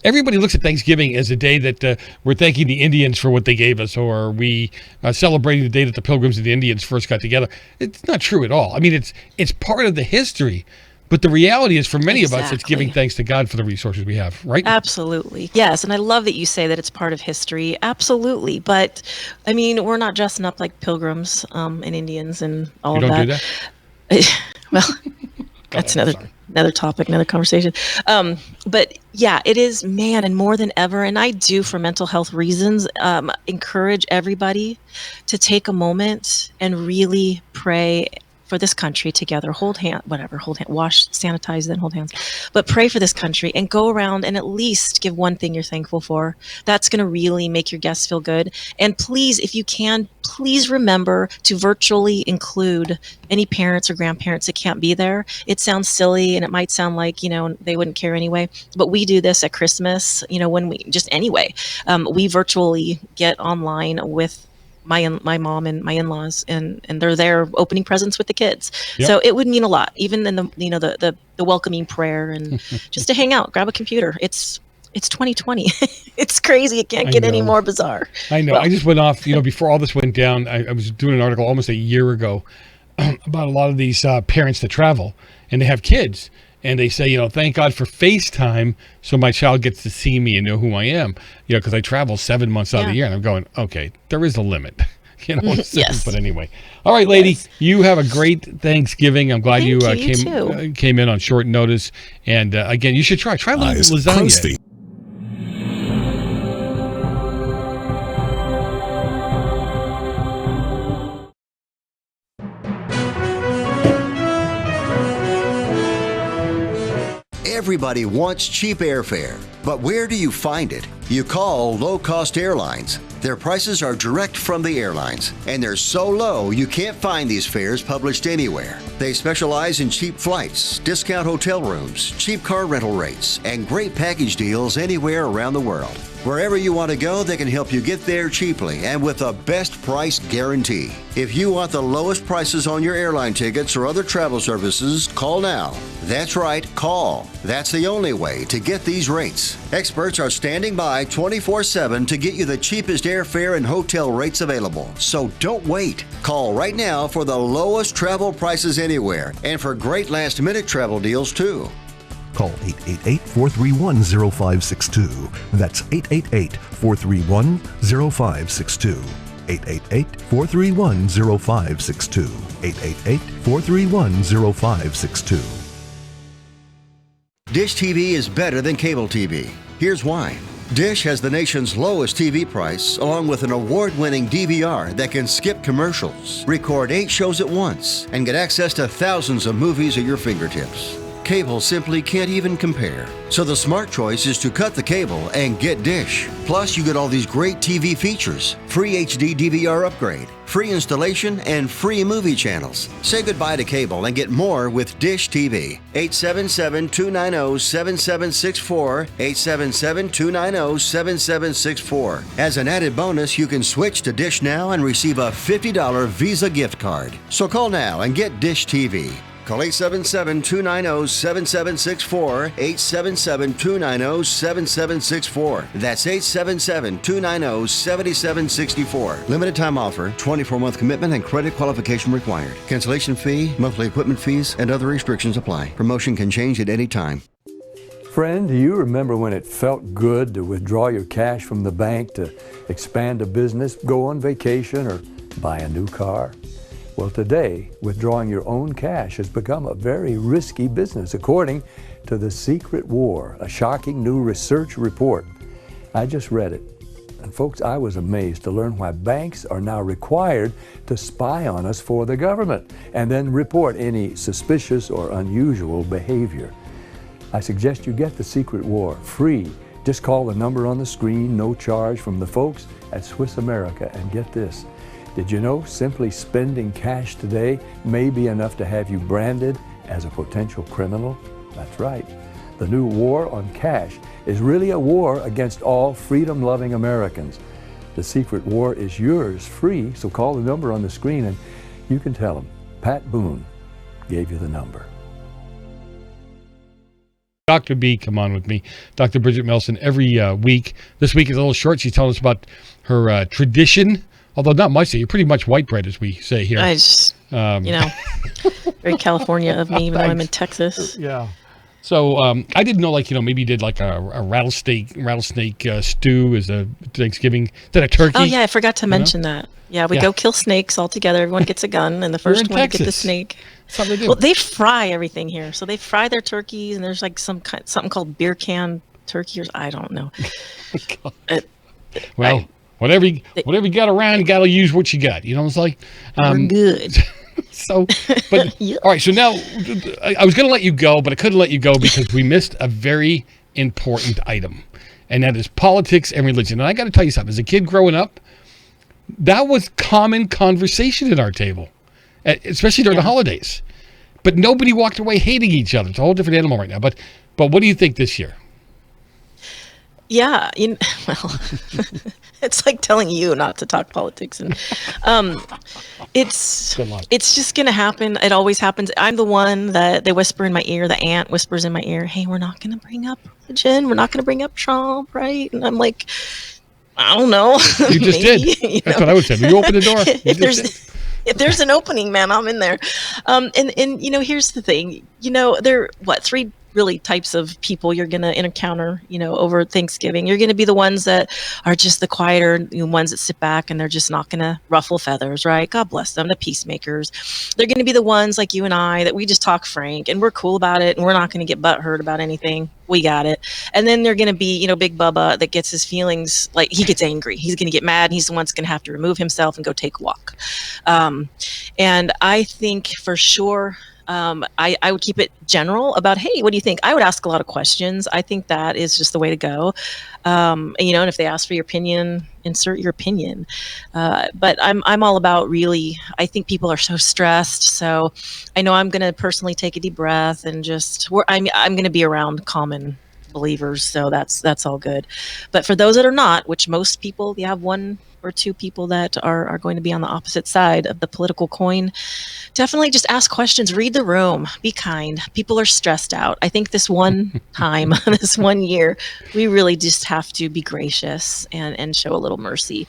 Everybody looks at Thanksgiving as a day that we're thanking the Indians for what they gave us, or we celebrating the day that the Pilgrims and the Indians first got together. It's not true at all. I mean, it's part of the history, but the reality is for many of us, it's giving thanks to God for the resources we have, right? Absolutely. Yes, and I love that you say that it's part of history. Absolutely. But, I mean, we're not dressing up like pilgrims and Indians and all of that. You don't do that? Well, that's another topic, another conversation. But yeah, it is, man, and more than ever, and I do for mental health reasons, encourage everybody to take a moment and really pray for this country together. Hold hand, wash, sanitize, then hold hands. But pray for this country and go around and at least give one thing you're thankful for. That's going to really make your guests feel good. And please, if you can, please remember to virtually include any parents or grandparents that can't be there. It sounds silly and it might sound like, they wouldn't care anyway, but we do this at Christmas, we virtually get online with my mom and my in-laws, and they're there opening presents with the kids. Yep. So it would mean a lot, even in the welcoming prayer and just to hang out, grab a computer. It's 2020. It's crazy. It can't get any more bizarre. I know. Well, I just went off, before all this went down, I was doing an article almost a year ago about a lot of these parents that travel and they have kids. And they say, thank God for FaceTime so my child gets to see me and know who I am, because I travel 7 months out of the year. And I'm going, okay, there is a limit. Yes. But anyway. All right, lady, you have a great Thanksgiving. I'm glad you came in on short notice. And again, you should try lasagna. Everybody wants cheap airfare, but where do you find it? You call low-cost airlines. Their prices are direct from the airlines, and they're so low you can't find these fares published anywhere. They specialize in cheap flights, discount hotel rooms, cheap car rental rates, and great package deals anywhere around the world. Wherever you want to go, they can help you get there cheaply and with a best price guarantee. If you want the lowest prices on your airline tickets or other travel services, call now. That's right, call. That's the only way to get these rates. Experts are standing by 24/7 to get you the cheapest airfare and hotel rates available. So don't wait. Call right now for the lowest travel prices anywhere and for great last-minute travel deals too. Call 888-431-0562. That's 888-431-0562. 888-431-0562. 888-431-0562. Dish TV is better than cable TV. Here's why. Dish has the nation's lowest TV price, along with an award-winning DVR that can skip commercials, record 8 shows at once, and get access to thousands of movies at your fingertips. Cable simply can't even compare. So the smart choice is to cut the cable and get Dish. Plus, you get all these great TV features, free HD DVR upgrade, free installation, and free movie channels. Say goodbye to cable and get more with Dish TV. 877-290-7764, 877-290-7764. As an added bonus, you can switch to Dish now and receive a $50 Visa gift card. So call now and get Dish TV. Call 877-290-7764, 877-290-7764. That's 877-290-7764. Limited time offer, 24-month commitment and credit qualification required. Cancellation fee, monthly equipment fees, and other restrictions apply. Promotion can change at any time. Friend, do you remember when it felt good to withdraw your cash from the bank to expand a business, go on vacation, or buy a new car? Well, today, withdrawing your own cash has become a very risky business, according to The Secret War, a shocking new research report. I just read it. And folks, I was amazed to learn why banks are now required to spy on us for the government and then report any suspicious or unusual behavior. I suggest you get The Secret War free. Just call the number on the screen, no charge, from the folks at Swiss America, and get this. Did you know simply spending cash today may be enough to have you branded as a potential criminal? That's right. The new war on cash is really a war against all freedom-loving Americans. The Secret War is yours free, so call the number on the screen and you can tell them Pat Boone gave you the number. Dr. B, come on with me. Dr. Bridget Melson, every week. This week is a little short. She's telling us about her tradition. Although not much, you're pretty much white bread, as we say here. I just, very California of me, even though I'm in Texas. Yeah. So I didn't know, maybe you did a rattlesnake stew as a Thanksgiving. Is that a turkey? Oh, yeah, I forgot to mention that. Yeah, we go kill snakes all together. Everyone gets a gun, and the first one to get the snake. That's how they do. Well, they fry everything here. So they fry their turkeys, and there's something called beer can turkey, or I don't know. Whatever you got around, you got to use what you got. You know what I'm saying? We're good. All right. So now I was going to let you go, but I couldn't let you go because we missed a very important item, and that is politics and religion. And I got to tell you something. As a kid growing up, that was common conversation at our table, especially during the holidays. But nobody walked away hating each other. It's a whole different animal right now. But what do you think this year? Yeah, it's like telling you not to talk politics, and it's just gonna happen. It always happens. I'm the one that they whisper in my ear. The aunt whispers in my ear, "Hey, we're not gonna bring up religion. We're not gonna bring up Trump, right?" And I'm like, I don't know. You just did. That's what I would say. You open the door. If there's an opening, man, I'm in there. And here's the thing. There are three really types of people you're going to encounter, over Thanksgiving. You're going to be the ones that are just the quieter ones that sit back and they're just not going to ruffle feathers, right? God bless them, the peacemakers. They're going to be the ones like you and I that we just talk frank and we're cool about it and we're not going to get butthurt about anything. We got it. And then they're going to be, Big Bubba that gets his feelings, he gets angry. He's going to get mad and he's the one that's going to have to remove himself and go take a walk. And I think for sure, I would keep it general about, hey, what do you think? I would ask a lot of questions. I think that is just the way to go. And if they ask for your opinion, insert your opinion. But I'm all about really, I think people are so stressed. So I know I'm going to personally take a deep breath and I'm going to be around common believers. So that's all good. But for those that are not, which most people, you have one or two people that are going to be on the opposite side of the political coin, definitely just ask questions, read the room, be kind. People are stressed out. I think this one time, this 1 year, we really just have to be gracious and show a little mercy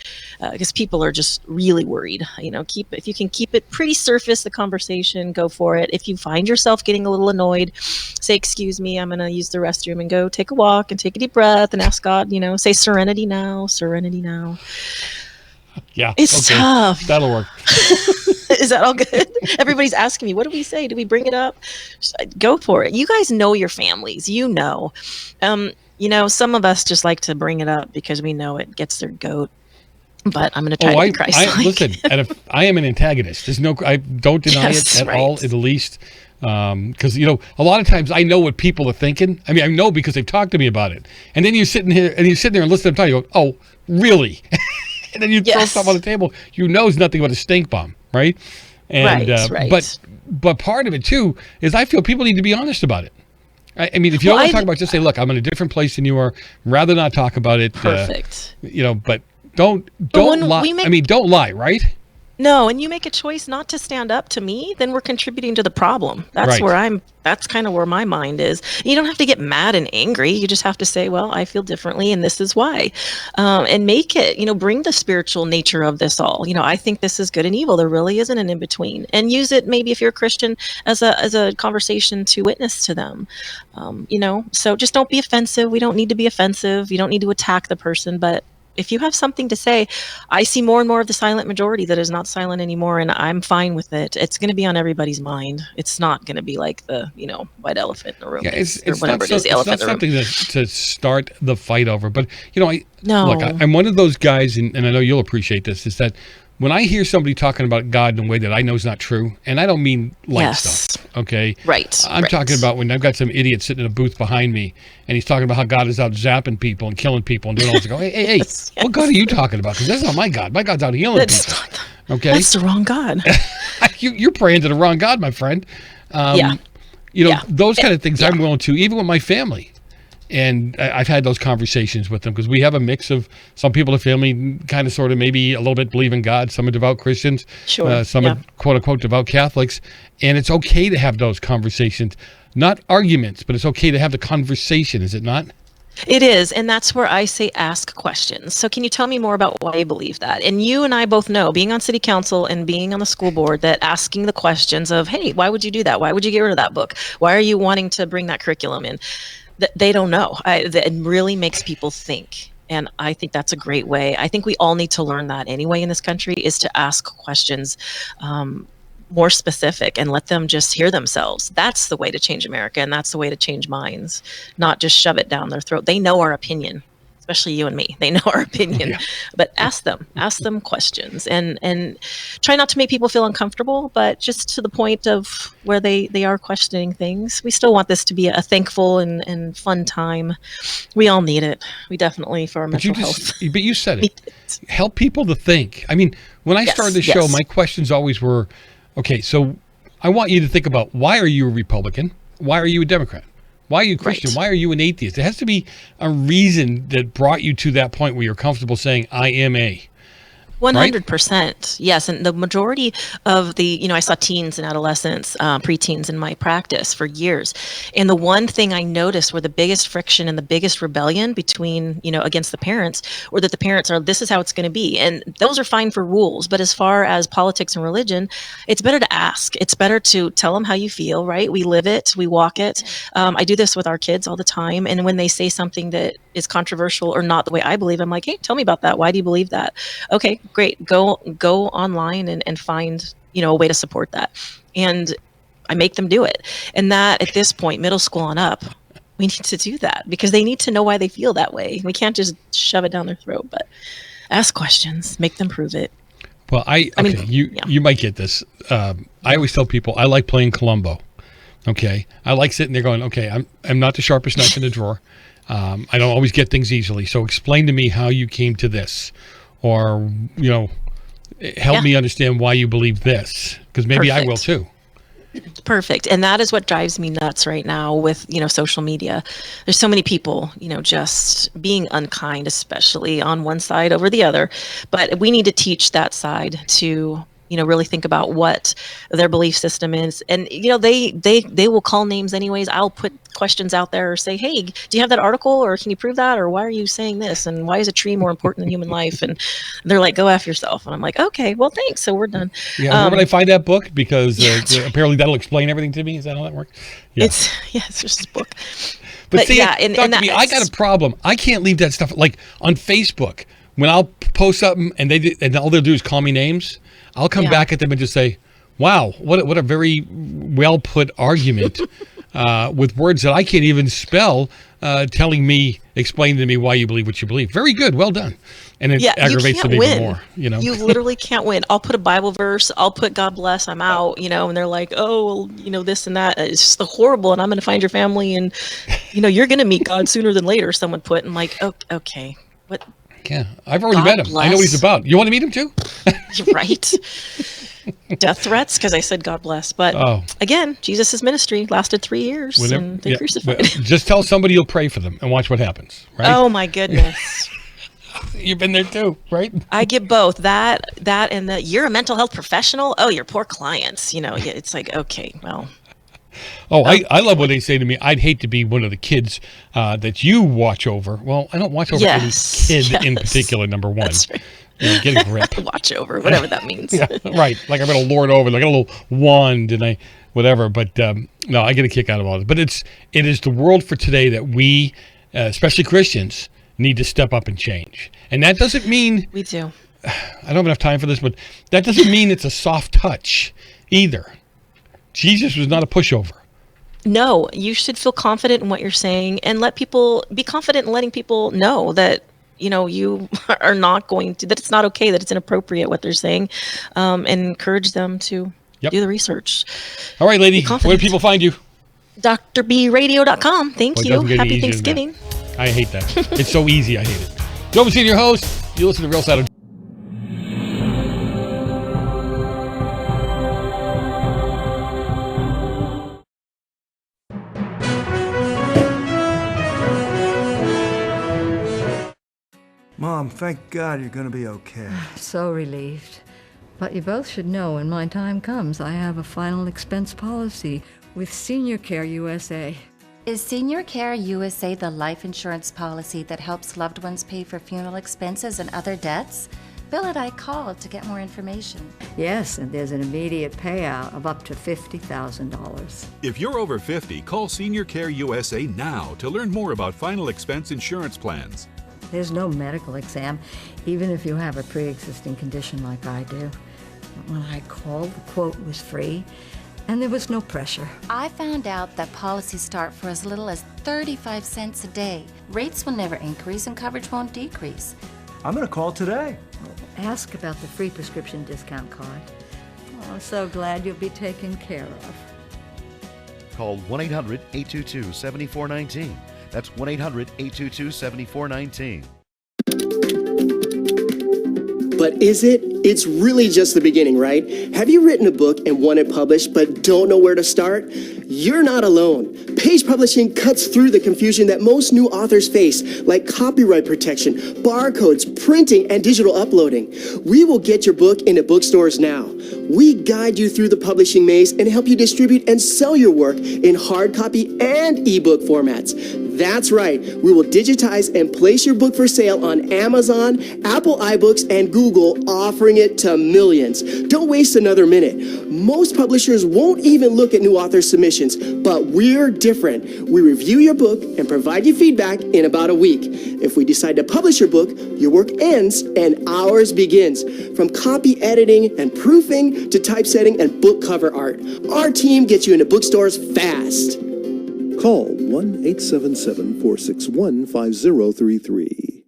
because people are just really worried. If you can keep it pretty surface, the conversation, go for it. If you find yourself getting a little annoyed, say, excuse me, I'm going to use the restroom, and go take a walk and take a deep breath and ask God, say serenity now, serenity now. Yeah, it's tough. That'll work. Is that all good? Everybody's asking me, what do we say? Do we bring it up? Go for it. You guys know your families. Some of us just like to bring it up because we know it gets their goat. But I'm going to try to be Christ-like. Listen, and if I am an antagonist, I don't deny it at all, at the least. Because, a lot of times I know what people are thinking. I mean, I know because they've talked to me about it. And then you're sitting there and listen to them talk. You go, oh, really? And then you throw stuff on the table. It's nothing but a stink bomb, right? And, right. But part of it, too, is I feel people need to be honest about it. I mean, if you don't want to talk about it, just say, look, I'm in a different place than you are. Rather not talk about it. Perfect. But don't lie. Don't lie, right? No, and you make a choice not to stand up to me, then we're contributing to the problem. That's that's kind of where my mind is. You don't have to get mad and angry. You just have to say, well, I feel differently and this is why. And make it, bring the spiritual nature of this all. I think this is good and evil. There really isn't an in-between. And use it maybe if you're a Christian as a conversation to witness to them. So just don't be offensive. We don't need to be offensive. You don't need to attack the person, but if you have something to say, I see more and more of the silent majority that is not silent anymore, and I'm fine with it. It's going to be on everybody's mind. It's not going to be like the, white elephant in the room. Yeah, it's not something to start the fight over. But, No. Look, I'm one of those guys, and I know you'll appreciate this, is that when I hear somebody talking about God in a way that I know is not true, and I don't mean light stuff, okay? Right. I'm talking about when I've got some idiot sitting in a booth behind me, and he's talking about how God is out zapping people and killing people and doing all this. I go, hey, what God are you talking about? Because that's not my God. My God's out healing people. Okay? That's the wrong God. You're praying to the wrong God, my friend. Those kind of things I'm willing to, even with my family. And I've had those conversations with them because we have a mix of some people in the family kind of sort of maybe a little bit believe in God. Some are devout Christians. Sure. Some are quote unquote devout Catholics. And it's okay to have those conversations, not arguments, but it's okay to have the conversation, is it not? It is, and that's where I say ask questions. So can you tell me more about why you believe that? And you and I both know, being on city council and being on the school board, that asking the questions of, hey, why would you do that? Why would you get rid of that book? Why are you wanting to bring that curriculum in? They don't know. It really makes people think. And I think that's a great way. I think we all need to learn that anyway in this country, is to ask questions more specific and let them just hear themselves. That's the way to change America, and that's the way to change minds, not just shove it down their throat. They know our opinion, especially you and me. They know our opinion, but ask them questions and try not to make people feel uncomfortable, but just to the point of where they are questioning things. We still want this to be a thankful and fun time. We all need it. We definitely, for our mental health. But you said it. Help people to think. I mean, when I started the show, my questions always were, okay, so I want you to think about, why are you a Republican? Why are you a Democrat? Why are you a Christian? Why are you an atheist? There has to be a reason that brought you to that point where you're comfortable saying, I am a. 100%. Yes. And the majority of the, I saw teens and adolescents, preteens in my practice for years. And the one thing I noticed where the biggest friction and the biggest rebellion between, against the parents, or that the parents are, this is how it's going to be. And those are fine for rules. But as far as politics and religion, it's better to ask. It's better to tell them how you feel, right? We live it. We walk it. I do this with our kids all the time. And when they say something that is controversial or not the way I believe, I'm like, hey, tell me about that. Why do you believe that? Okay, great. Go online and find, a way to support that. And I make them do it. And that at this point, middle school on up, we need to do that because they need to know why they feel that way. We can't just shove it down their throat, but ask questions, make them prove it. Well, you might get this. I always tell people I like playing Columbo. Okay. I like sitting there going, okay, I'm not the sharpest knife in the drawer. I don't always get things easily. So explain to me how you came to this, or, help me understand why you believe this, because maybe I will too. Perfect. And that is what drives me nuts right now with, social media. There's so many people, just being unkind, especially on one side over the other. But we need to teach that side to, really think about what their belief system is. And, they will call names anyways. I'll put questions out there or say, hey, do you have that article, or can you prove that? Or why are you saying this? And why is a tree more important than human life? And they're like, go F yourself. And I'm like, okay, well, thanks. So we're done. Yeah. Where would I find that book? Because apparently that'll explain everything to me. Is that how that works? Yeah. It's just a book. But see, I got a problem. I can't leave that stuff like on Facebook. When I'll post something and all they'll do is call me names, I'll come back at them and just say, wow, what a very well put argument with words that I can't even spell, telling me explain to me why you believe what you believe. Very good. Well done. And it aggravates them even more, you know. You literally can't win. I'll put a Bible verse. I'll put God bless. I'm out, you know, and they're like, oh, well, you know, this and that. It's just horrible. And I'm going to find your family and, you know, you're going to meet God sooner than later. Someone put, and like, oh, okay. What? Yeah. I've already met him. I know what he's about. You want to meet him too? Right. Death threats because I said God bless. But again, Jesus' ministry lasted 3 years and they crucified him. Just tell somebody you'll pray for them and watch what happens. Right? Oh my goodness. You've been there too, right? I get both that and the you're a mental health professional. Oh, your poor clients. You know, it's like, okay, well. Oh, I love what they say to me. I'd hate to be one of the kids that you watch over. Well, I don't watch over any kid in particular, number one. That's right. You know, get a grip. Watch over, whatever that means. Yeah, right. Like I'm going to lord over. Like a little wand and whatever. But no, I get a kick out of all this. But it is the world for today that we, especially Christians, need to step up and change. And that doesn't mean... We do. I don't have enough time for this, but that doesn't mean it's a soft touch either. Jesus was not a pushover. No, you should feel confident in what you're saying and be confident in letting people know that, you know, you are not going to, that it's not okay, that it's inappropriate what they're saying, and encourage them to do the research. All right, lady, where do people find you? drbradio.com. Thank you. Happy Thanksgiving. I hate that. It's so easy. I hate it. Joe Messina, your host. You listen to Real Side of Mom, thank God you're going to be okay. So relieved. But you both should know when my time comes, I have a final expense policy with Senior Care USA. Is Senior Care USA the life insurance policy that helps loved ones pay for funeral expenses and other debts? Bill and I called to get more information. Yes, and there's an immediate payout of up to $50,000. If you're over 50, call Senior Care USA now to learn more about final expense insurance plans. There's no medical exam, even if you have a pre-existing condition like I do. When I called, the quote was free, and there was no pressure. I found out that policies start for as little as 35 cents a day. Rates will never increase and coverage won't decrease. I'm going to call today. Ask about the free prescription discount card. Oh, I'm so glad you'll be taken care of. Call 1-800-822-7419. That's 1-800-822-7419. But is it? It's really just the beginning, right? Have you written a book and want it published but don't know where to start? You're not alone. Page Publishing cuts through the confusion that most new authors face, like copyright protection, barcodes, printing, and digital uploading. We will get your book into bookstores now. We guide you through the publishing maze and help you distribute and sell your work in hard copy and ebook formats. That's right. We will digitize and place your book for sale on Amazon, Apple iBooks, and Google, offering it to millions. Don't waste another minute. Most publishers won't even look at new author submissions, but we're different. We review your book and provide you feedback in about a week. If we decide to publish your book, your work ends and ours begins. From copy editing and proofing to typesetting and book cover art, our team gets you into bookstores fast. Call 1-877-461-5033.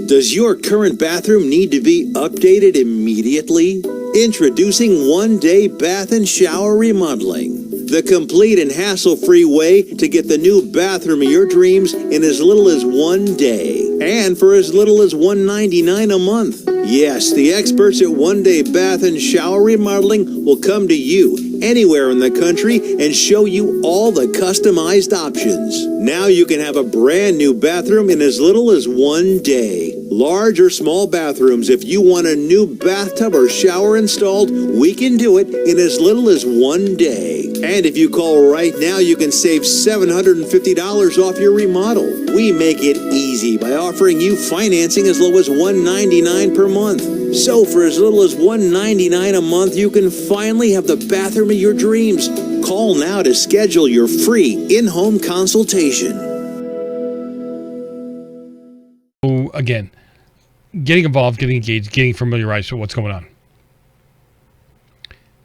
Does your current bathroom need to be updated immediately? Introducing One Day Bath and Shower Remodeling, the complete and hassle-free way to get the new bathroom of your dreams in as little as 1 day and for as little as $199 a month. Yes, the experts at One Day Bath and Shower Remodeling will come to you anywhere in the country and show you all the customized options. Now you can have a brand new bathroom in as little as 1 day. Large or small bathrooms, if you want a new bathtub or shower installed, we can do it in as little as 1 day. And if you call right now, you can save $750 off your remodel. We make it easy by offering you financing as low as $199 per month. So for as little as $199 a month, you can finally have the bathroom of your dreams. Call now to schedule your free in-home consultation. Again, getting involved, getting engaged, getting familiarized with what's going on.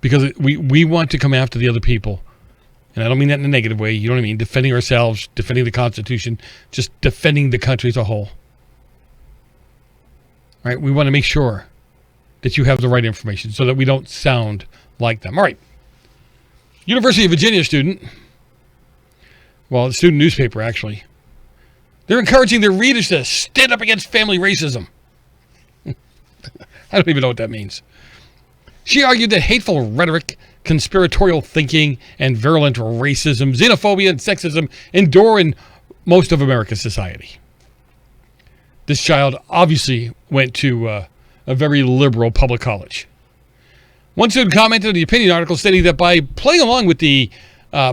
Because we want to come after the other people And I don't mean that in a negative way. You know what I mean? Defending ourselves, defending the Constitution, just defending the country as a whole. Right? We want to make sure that you have the right information so that we don't sound like them. All right. University of Virginia student, well, the student newspaper, actually, they're encouraging their readers to stand up against family racism. I don't even know what that means. She argued that hateful rhetoric, conspiratorial thinking, and virulent racism, xenophobia, and sexism endure in most of America's society. This child obviously went to a very liberal public college. One student commented in the opinion article stating that by playing along with the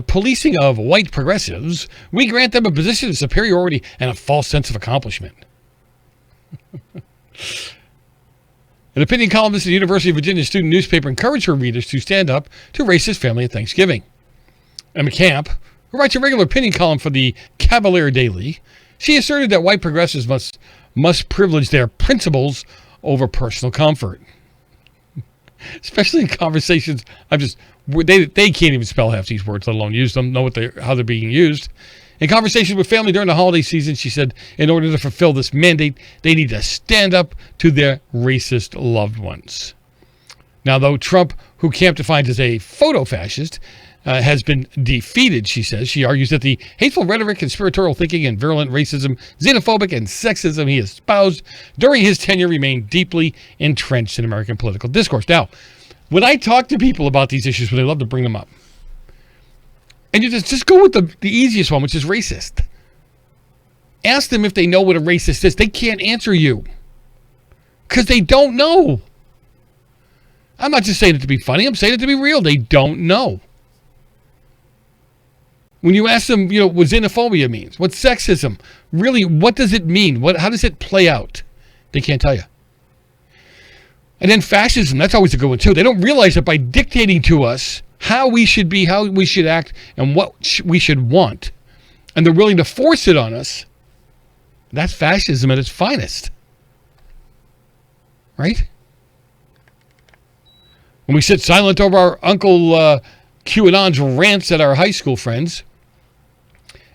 policing of white progressives, we grant them a position of superiority and a false sense of accomplishment. An opinion columnist at the University of Virginia student newspaper encouraged her readers to stand up to racist family at Thanksgiving. Emma Camp, who writes a regular opinion column for the Cavalier Daily, she asserted that white progressives must privilege their principles over personal comfort. Especially in conversations, they can't even spell half these words, let alone use them, know how they're being used. In conversations with family during the holiday season, she said, in order to fulfill this mandate, they need to stand up to their racist loved ones. Now, though Trump, who Camp defines as a photo-fascist, has been defeated, she says, she argues that the hateful rhetoric, conspiratorial thinking, and virulent racism, xenophobic, and sexism he espoused during his tenure remain deeply entrenched in American political discourse. Now, when I talk to people about these issues, they love to bring them up. And you just go with the easiest one, which is racist. Ask them if they know what a racist is. They can't answer you because they don't know. I'm not just saying it to be funny. I'm saying it to be real. They don't know. When you ask them, what xenophobia means, what sexism, really, what does it mean? How does it play out? They can't tell you. And then fascism, that's always a good one too. They don't realize that by dictating to us how we should be, how we should act, and what we should want, and they're willing to force it on us, that's fascism at its finest. Right? When we sit silent over our Uncle QAnon's rants at our high school friends,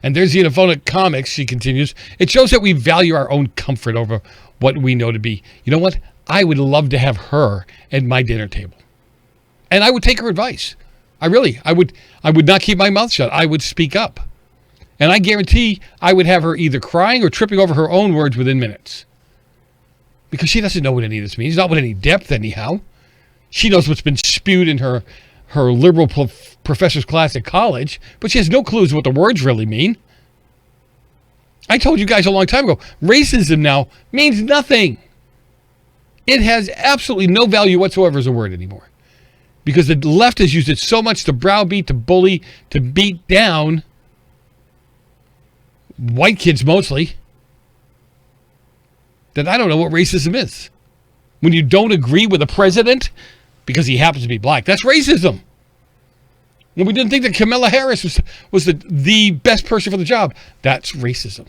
and there's xenophobic comics, she continues, it shows that we value our own comfort over what we know to be. You know what? I would love to have her at my dinner table. And I would take her advice. I would not keep my mouth shut. I would speak up. And I guarantee I would have her either crying or tripping over her own words within minutes. Because she doesn't know what any of this means. Not with any depth anyhow. She knows what's been spewed in her liberal professor's class at college, but she has no clues what the words really mean. I told you guys a long time ago, racism now means nothing. It has absolutely no value whatsoever as a word anymore. Because the left has used it so much to browbeat, to bully, to beat down white kids mostly, that I don't know what racism is. When you don't agree with a president because he happens to be black, that's racism. When we didn't think that Kamala Harris was the best person for the job, that's racism.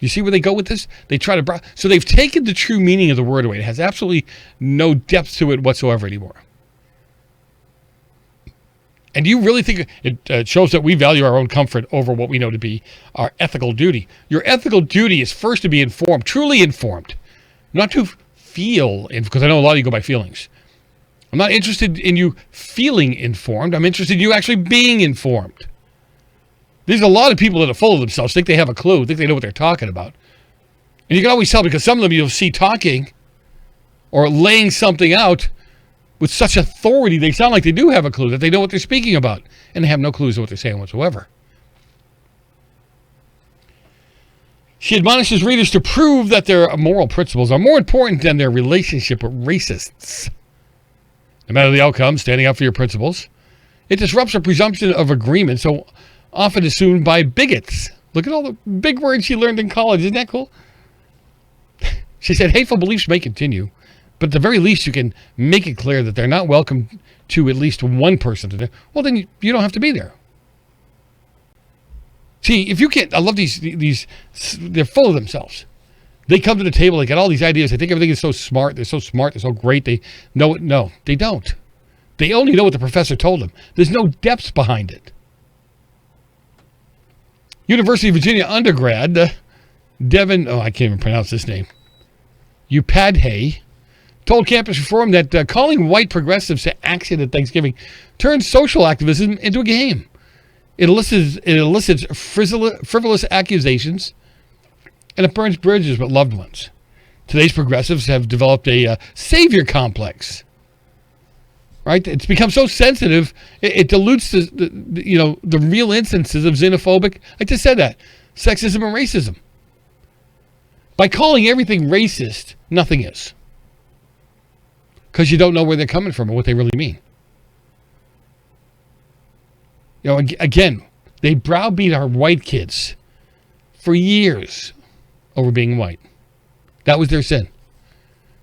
You see where they go with this? They try to... So they've taken the true meaning of the word away. It has absolutely no depth to it whatsoever anymore. And you really think it shows that we value our own comfort over what we know to be our ethical duty? Your ethical duty is first to be informed, truly informed, not to feel, because I know a lot of you go by feelings. I'm not interested in you feeling informed. I'm interested in you actually being informed. There's a lot of people that are full of themselves, think they have a clue, think they know what they're talking about. And you can always tell because some of them you'll see talking or laying something out with such authority, they sound like they do have a clue, that they know what they're speaking about. And they have no clues of what they're saying whatsoever. She admonishes readers to prove that their moral principles are more important than their relationship with racists. No matter the outcome, standing up for your principles, it disrupts a presumption of agreement so often assumed by bigots. Look at all the big words she learned in college. Isn't that cool? She said hateful beliefs may continue, but at the very least you can make it clear that they're not welcome to at least one person. Well, then you don't have to be there. See, if you can't... I love these... They're full of themselves. They come to the table, they got all these ideas. They think everything is so smart. They're so smart. They're so great. They know it. No, they don't. They only know what the professor told them. There's no depth behind it. University of Virginia undergrad, Devin, I can't even pronounce this name, Upadhyay, told Campus Reform that calling white progressives to action at Thanksgiving turns social activism into a game. It elicits frivolous accusations, and it burns bridges with loved ones. Today's progressives have developed a savior complex. Right? It's become so sensitive, it dilutes the real instances of xenophobic, I just said that, sexism and racism. By calling everything racist, nothing is. Because you don't know where they're coming from and what they really mean. Again, they browbeat our white kids for years over being white. That was their sin.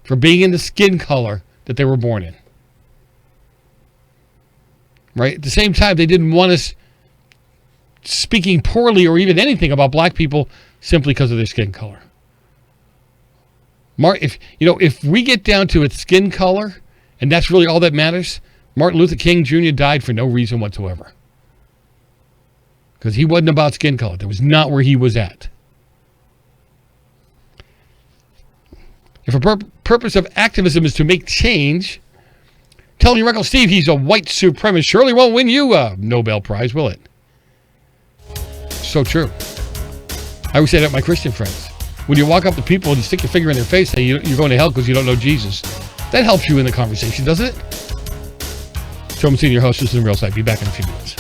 For being in the skin color that they were born in. Right? At the same time, they didn't want us speaking poorly or even anything about black people simply because of their skin color. If we get down to its skin color, and that's really all that matters, Martin Luther King Jr. died for no reason whatsoever. Because he wasn't about skin color. That was not where he was at. If a purpose of activism is to make change, telling your Uncle Steve he's a white supremacist surely won't win you a Nobel Prize, will it? So true. I always say that to my Christian friends. When you walk up to people and you stick your finger in their face and say you're going to hell because you don't know Jesus, that helps you in the conversation, doesn't it? Joe Messina, your host, this is Real Site. Be back in a few minutes.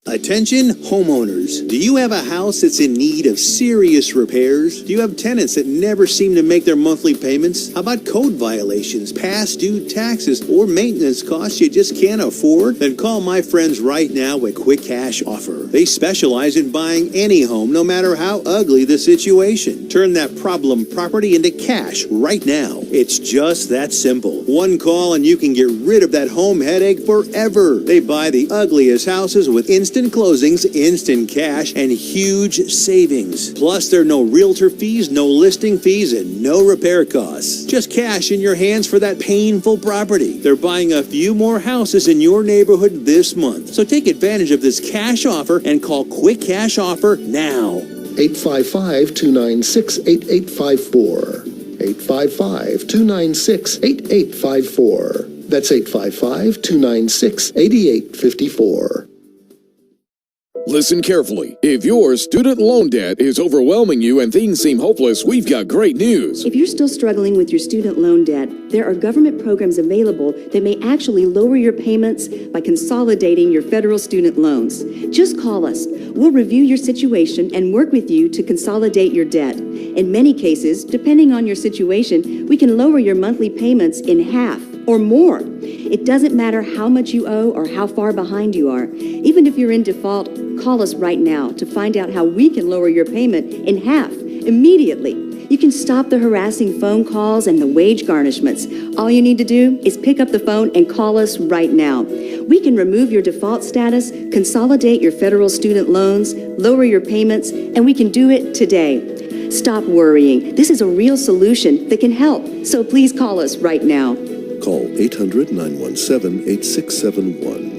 Attention homeowners. Do you have a house that's in need of serious repairs? Do you have tenants that never seem to make their monthly payments? How about code violations, past due taxes, or maintenance costs you just can't afford? Then call my friends right now at Quick Cash Offer. They specialize in buying any home, no matter how ugly the situation. Turn that problem property into cash right now. It's just that simple. One call and you can get rid of that home headache forever. They buy the ugliest houses with instant closings, instant cash, and huge savings. Plus, there are no realtor fees, no listing fees, and no repair costs. Just cash in your hands for that painful property. They're buying a few more houses in your neighborhood this month. So take advantage of this cash offer and call Quick Cash Offer now. 855-296-8854. 855-296-8854. That's 855-296-8854. Listen carefully. If your student loan debt is overwhelming you and things seem hopeless, we've got great news. If you're still struggling with your student loan debt, there are government programs available that may actually lower your payments by consolidating your federal student loans. Just call us. We'll review your situation and work with you to consolidate your debt. In many cases, depending on your situation, we can lower your monthly payments in half or more. It doesn't matter how much you owe or how far behind you are. Even if you're in default, call us right now to find out how we can lower your payment in half immediately. You can stop the harassing phone calls and the wage garnishments. All you need to do is pick up the phone and call us right now. We can remove your default status, consolidate your federal student loans, lower your payments, and we can do it today. Stop worrying. This is a real solution that can help. So please call us right now. Call 800-917-8671.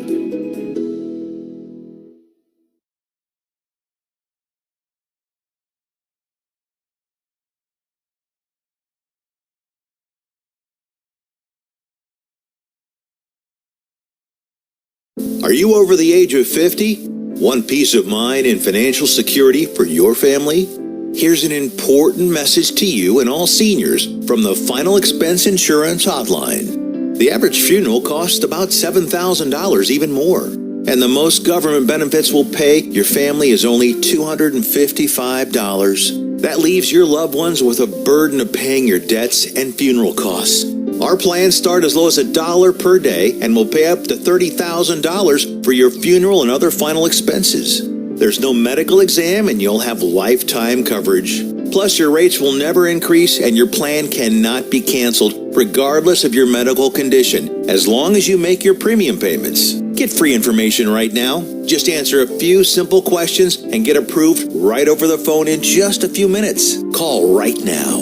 Are you over the age of 50? Want peace of mind and financial security for your family? Here's an important message to you and all seniors from the Final Expense Insurance Hotline. The average funeral costs about $7,000, even more. And the most government benefits will pay your family is only $255. That leaves your loved ones with a burden of paying your debts and funeral costs. Our plans start as low as $1 per day and will pay up to $30,000 for your funeral and other final expenses. There's no medical exam and you'll have lifetime coverage. Plus, your rates will never increase and your plan cannot be canceled regardless of your medical condition, as long as you make your premium payments. Get free information right now. Just answer a few simple questions and get approved right over the phone in just a few minutes. Call right now.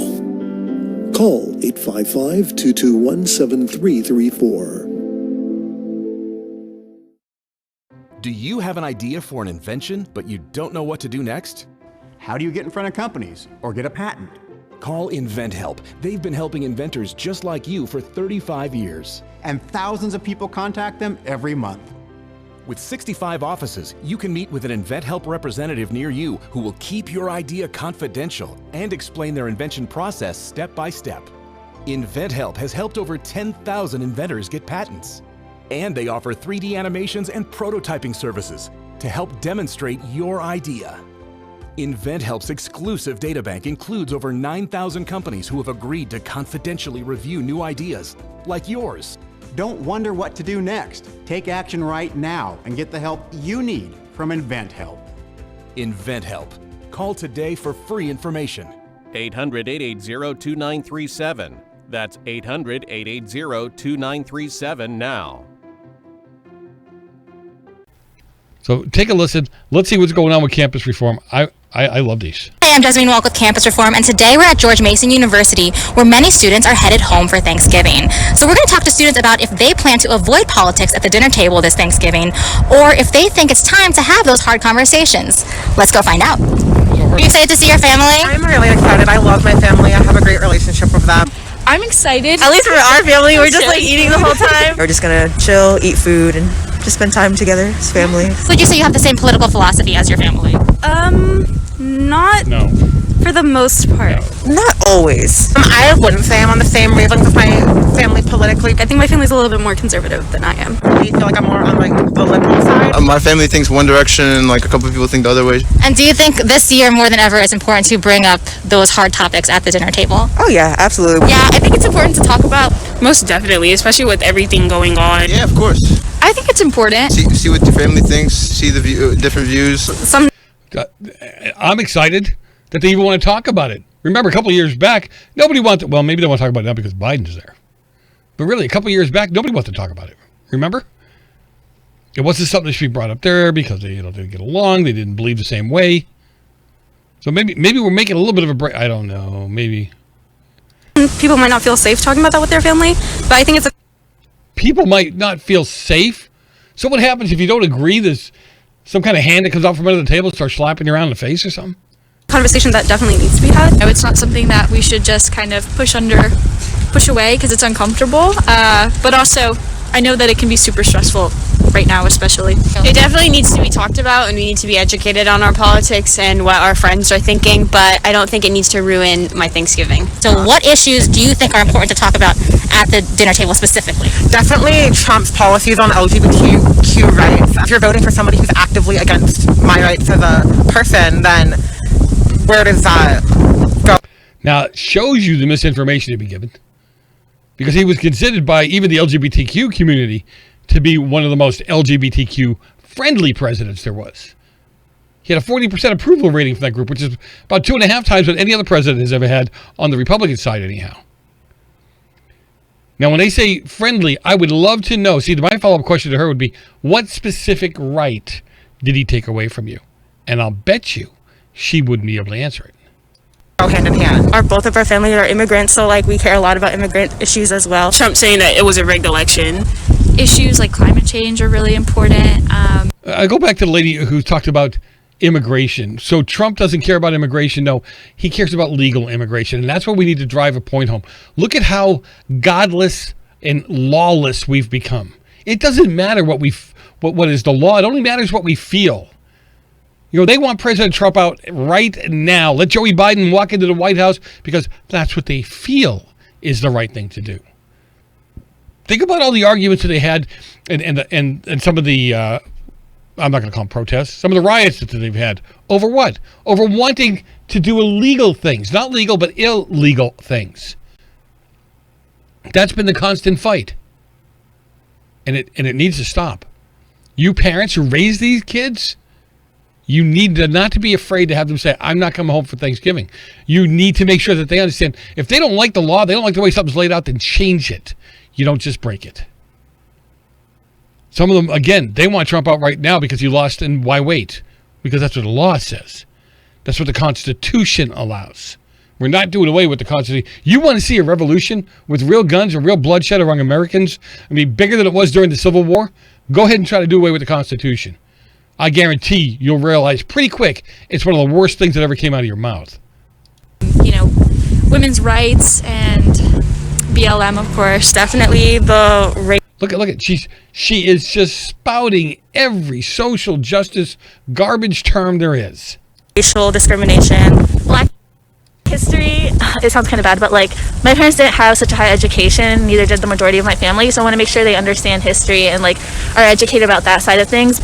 Call 855-221-7334. Do you have an idea for an invention, but you don't know what to do next? How do you get in front of companies or get a patent? Call InventHelp. They've been helping inventors just like you for 35 years. And thousands of people contact them every month. With 65 offices, you can meet with an InventHelp representative near you who will keep your idea confidential and explain their invention process step by step. InventHelp has helped over 10,000 inventors get patents. And they offer 3D animations and prototyping services to help demonstrate your idea. InventHelp's exclusive databank includes over 9,000 companies who have agreed to confidentially review new ideas, like yours. Don't wonder what to do next. Take action right now and get the help you need from InventHelp. InventHelp. Call today for free information. 800-880-2937. That's 800-880-2937 now. So take a listen. Let's see what's going on with campus reform. I love these. Hi, I'm Desiree Walk with Campus Reform, and today we're at George Mason University, where many students are headed home for Thanksgiving. So we're going to talk to students about if they plan to avoid politics at the dinner table this Thanksgiving, or if they think it's time to have those hard conversations. Let's go find out. Are you excited to see your family? I'm really excited. I love my family. I have a great relationship with them. I'm excited. At least for our family, we're just like eating the whole time. We're just gonna chill, eat food, and just spend time together as family. Would you say you have the same political philosophy as your family? Not for the most part. Not always. I wouldn't say I'm on the same wavelength as my family politically. I think my family's a little bit more conservative than I am. I feel like I'm more on like the liberal side. My family thinks one direction, and like a couple of people think the other way. And do you think this year more than ever it's important to bring up those hard topics at the dinner table? Oh yeah, absolutely. Yeah, I think it's important to talk about. Most definitely, especially with everything going on. Yeah, of course. I think it's important. See what your family thinks. See the different views. I'm excited that they even want to talk about it. Remember, a couple of years back, nobody wanted. Well, maybe they want to talk about it now because Biden's there. But really, a couple of years back, nobody wanted to talk about it. Remember? It wasn't something that should be brought up there because they didn't get along. They didn't believe the same way. So maybe we're making a little bit of a break. I don't know. Maybe People might not feel safe talking about that with their family, but I think it's people might not feel safe. So what happens if you don't agree? There's some kind of hand that comes out from under the table and starts slapping you around in the face or something? conversation that definitely needs to be had. It's not something that we should just kind of push away because it's uncomfortable. But also, I know that it can be super stressful right now, especially. It definitely needs to be talked about, and we need to be educated on our politics and what our friends are thinking, but I don't think it needs to ruin my Thanksgiving. So what issues do you think are important to talk about at the dinner table specifically? Definitely Trump's policies on LGBTQ rights. If you're voting for somebody who's actively against my rights as a person, then where does that go? Now, it shows you the misinformation to be given, because he was considered by even the LGBTQ community to be one of the most LGBTQ-friendly presidents there was. He had a 40% approval rating for that group, which is about 2.5 times what any other president has ever had on the Republican side anyhow. Now, when they say friendly, I would love to know. See, my follow-up question to her would be, what specific right did he take away from you? And I'll bet you she wouldn't be able to answer it. Go hand in hand. Both of our families are immigrants, so we care a lot about immigrant issues as well. Trump saying that it was a rigged election. Issues like climate change are really important. I go back to the lady who talked about immigration. So Trump doesn't care about immigration. No, he cares about legal immigration. And that's what we need to drive a point home. Look at how godless and lawless we've become. It doesn't matter what is the law. It only matters what we feel. You know, they want President Trump out right now. Let Joey Biden walk into the White House because that's what they feel is the right thing to do. Think about all the arguments that they had and some of the, I'm not going to call them protests, some of the riots that they've had. Over what? Over wanting to do illegal things. Not legal, but illegal things. That's been the constant fight. And it needs to stop. You parents who raise these kids, you need not to be afraid to have them say, I'm not coming home for Thanksgiving. You need to make sure that they understand. If they don't like the law, they don't like the way something's laid out, then change it. You don't just break it. Some of them, again, they want Trump out right now because he lost, and why wait? Because that's what the law says. That's what the Constitution allows. We're not doing away with the Constitution. You want to see a revolution with real guns and real bloodshed among Americans? I mean, bigger than it was during the Civil War? Go ahead and try to do away with the Constitution. I guarantee you'll realize pretty quick it's one of the worst things that ever came out of your mouth. You know, women's rights and BLM, of course, definitely the Look at she is just spouting every social justice garbage term there is. racial discrimination. Black history, it sounds kind of bad, but like my parents didn't have such a high education, neither did the majority of my family, so I want to make sure they understand history and like are educated about that side of things.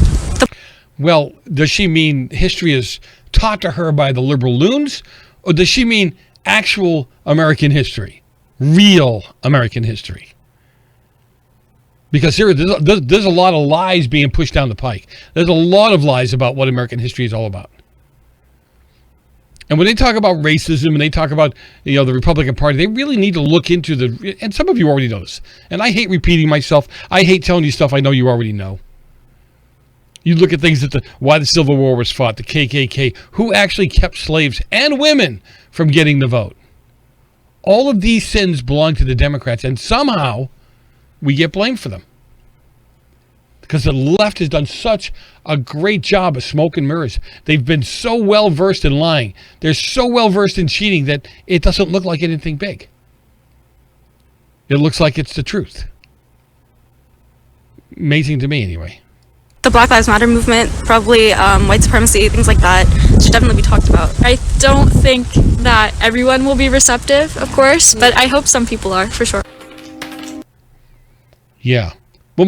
Well, does she mean history is taught to her by the liberal loons, or does she mean actual American history? Real American history? Because there's a lot of lies being pushed down the pike. There's a lot of lies about what American history is all about. And when they talk about racism and they talk about, you know, the Republican Party, they really need to look into and some of you already know this. And I hate repeating myself. I hate telling you stuff I know you already know. You look at things why the Civil War was fought, the KKK, who actually kept slaves and women from getting the vote. All of these sins belong to the Democrats, and somehow we get blamed for them. Because the left has done such a great job of smoke and mirrors. They've been so well versed in lying. They're so well versed in cheating that it doesn't look like anything big. It looks like it's the truth. Amazing to me, anyway. The Black Lives Matter movement, probably white supremacy, things like that, should definitely be talked about. I don't think that everyone will be receptive, of course, but I hope some people are, for sure. Yeah. Well,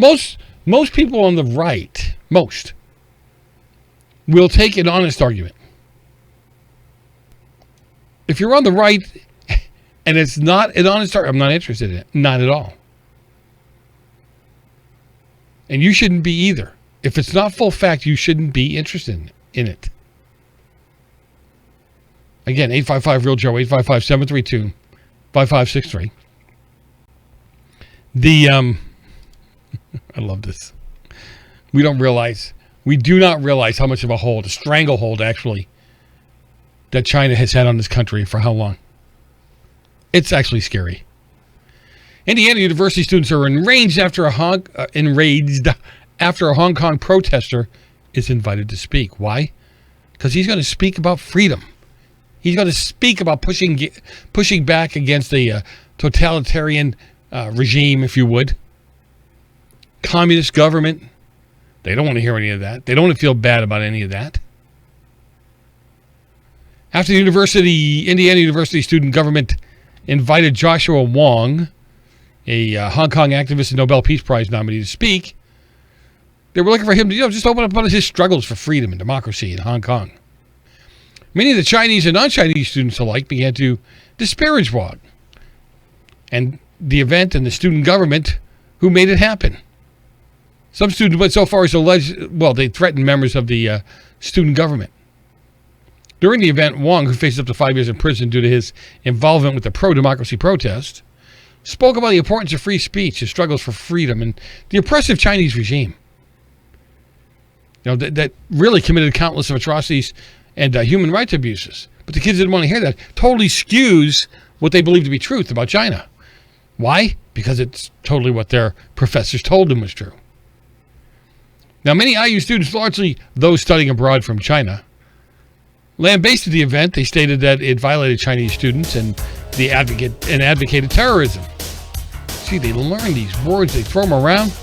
most people on the right, will take an honest argument. If you're on the right and it's not an honest argument, I'm not interested in it. Not at all. And you shouldn't be either. If it's not full fact, you shouldn't be interested in it. Again, 855-REAL-JOE, 855-732-5563. I love this. We do not realize how much of a stranglehold actually, that China has had on this country for how long. It's actually scary. Indiana University students are enraged after a Hong Kong protester is invited to speak. Why? Because he's going to speak about freedom. He's going to speak about pushing back against the totalitarian regime, if you would. Communist government. They don't want to hear any of that. They don't want to feel bad about any of that. After the Indiana University student government invited Joshua Wong, a Hong Kong activist and Nobel Peace Prize nominee, to speak, they were looking for him to just open up about his struggles for freedom and democracy in Hong Kong. Many of the Chinese and non-Chinese students alike began to disparage Wong and the event and the student government who made it happen. Some students went so far as to they threatened members of the student government. During the event, Wong, who faces up to 5 years in prison due to his involvement with the pro-democracy protest, spoke about the importance of free speech, his struggles for freedom, and the oppressive Chinese regime. That really committed countless of atrocities and human rights abuses. But the kids didn't want to hear that. Totally skews what they believe to be truth about China. Why? Because it's totally what their professors told them was true. Now, many IU students, largely those studying abroad from China, lambasted the event. They stated that it violated Chinese students and advocated terrorism. See, they learn these words, they throw them around.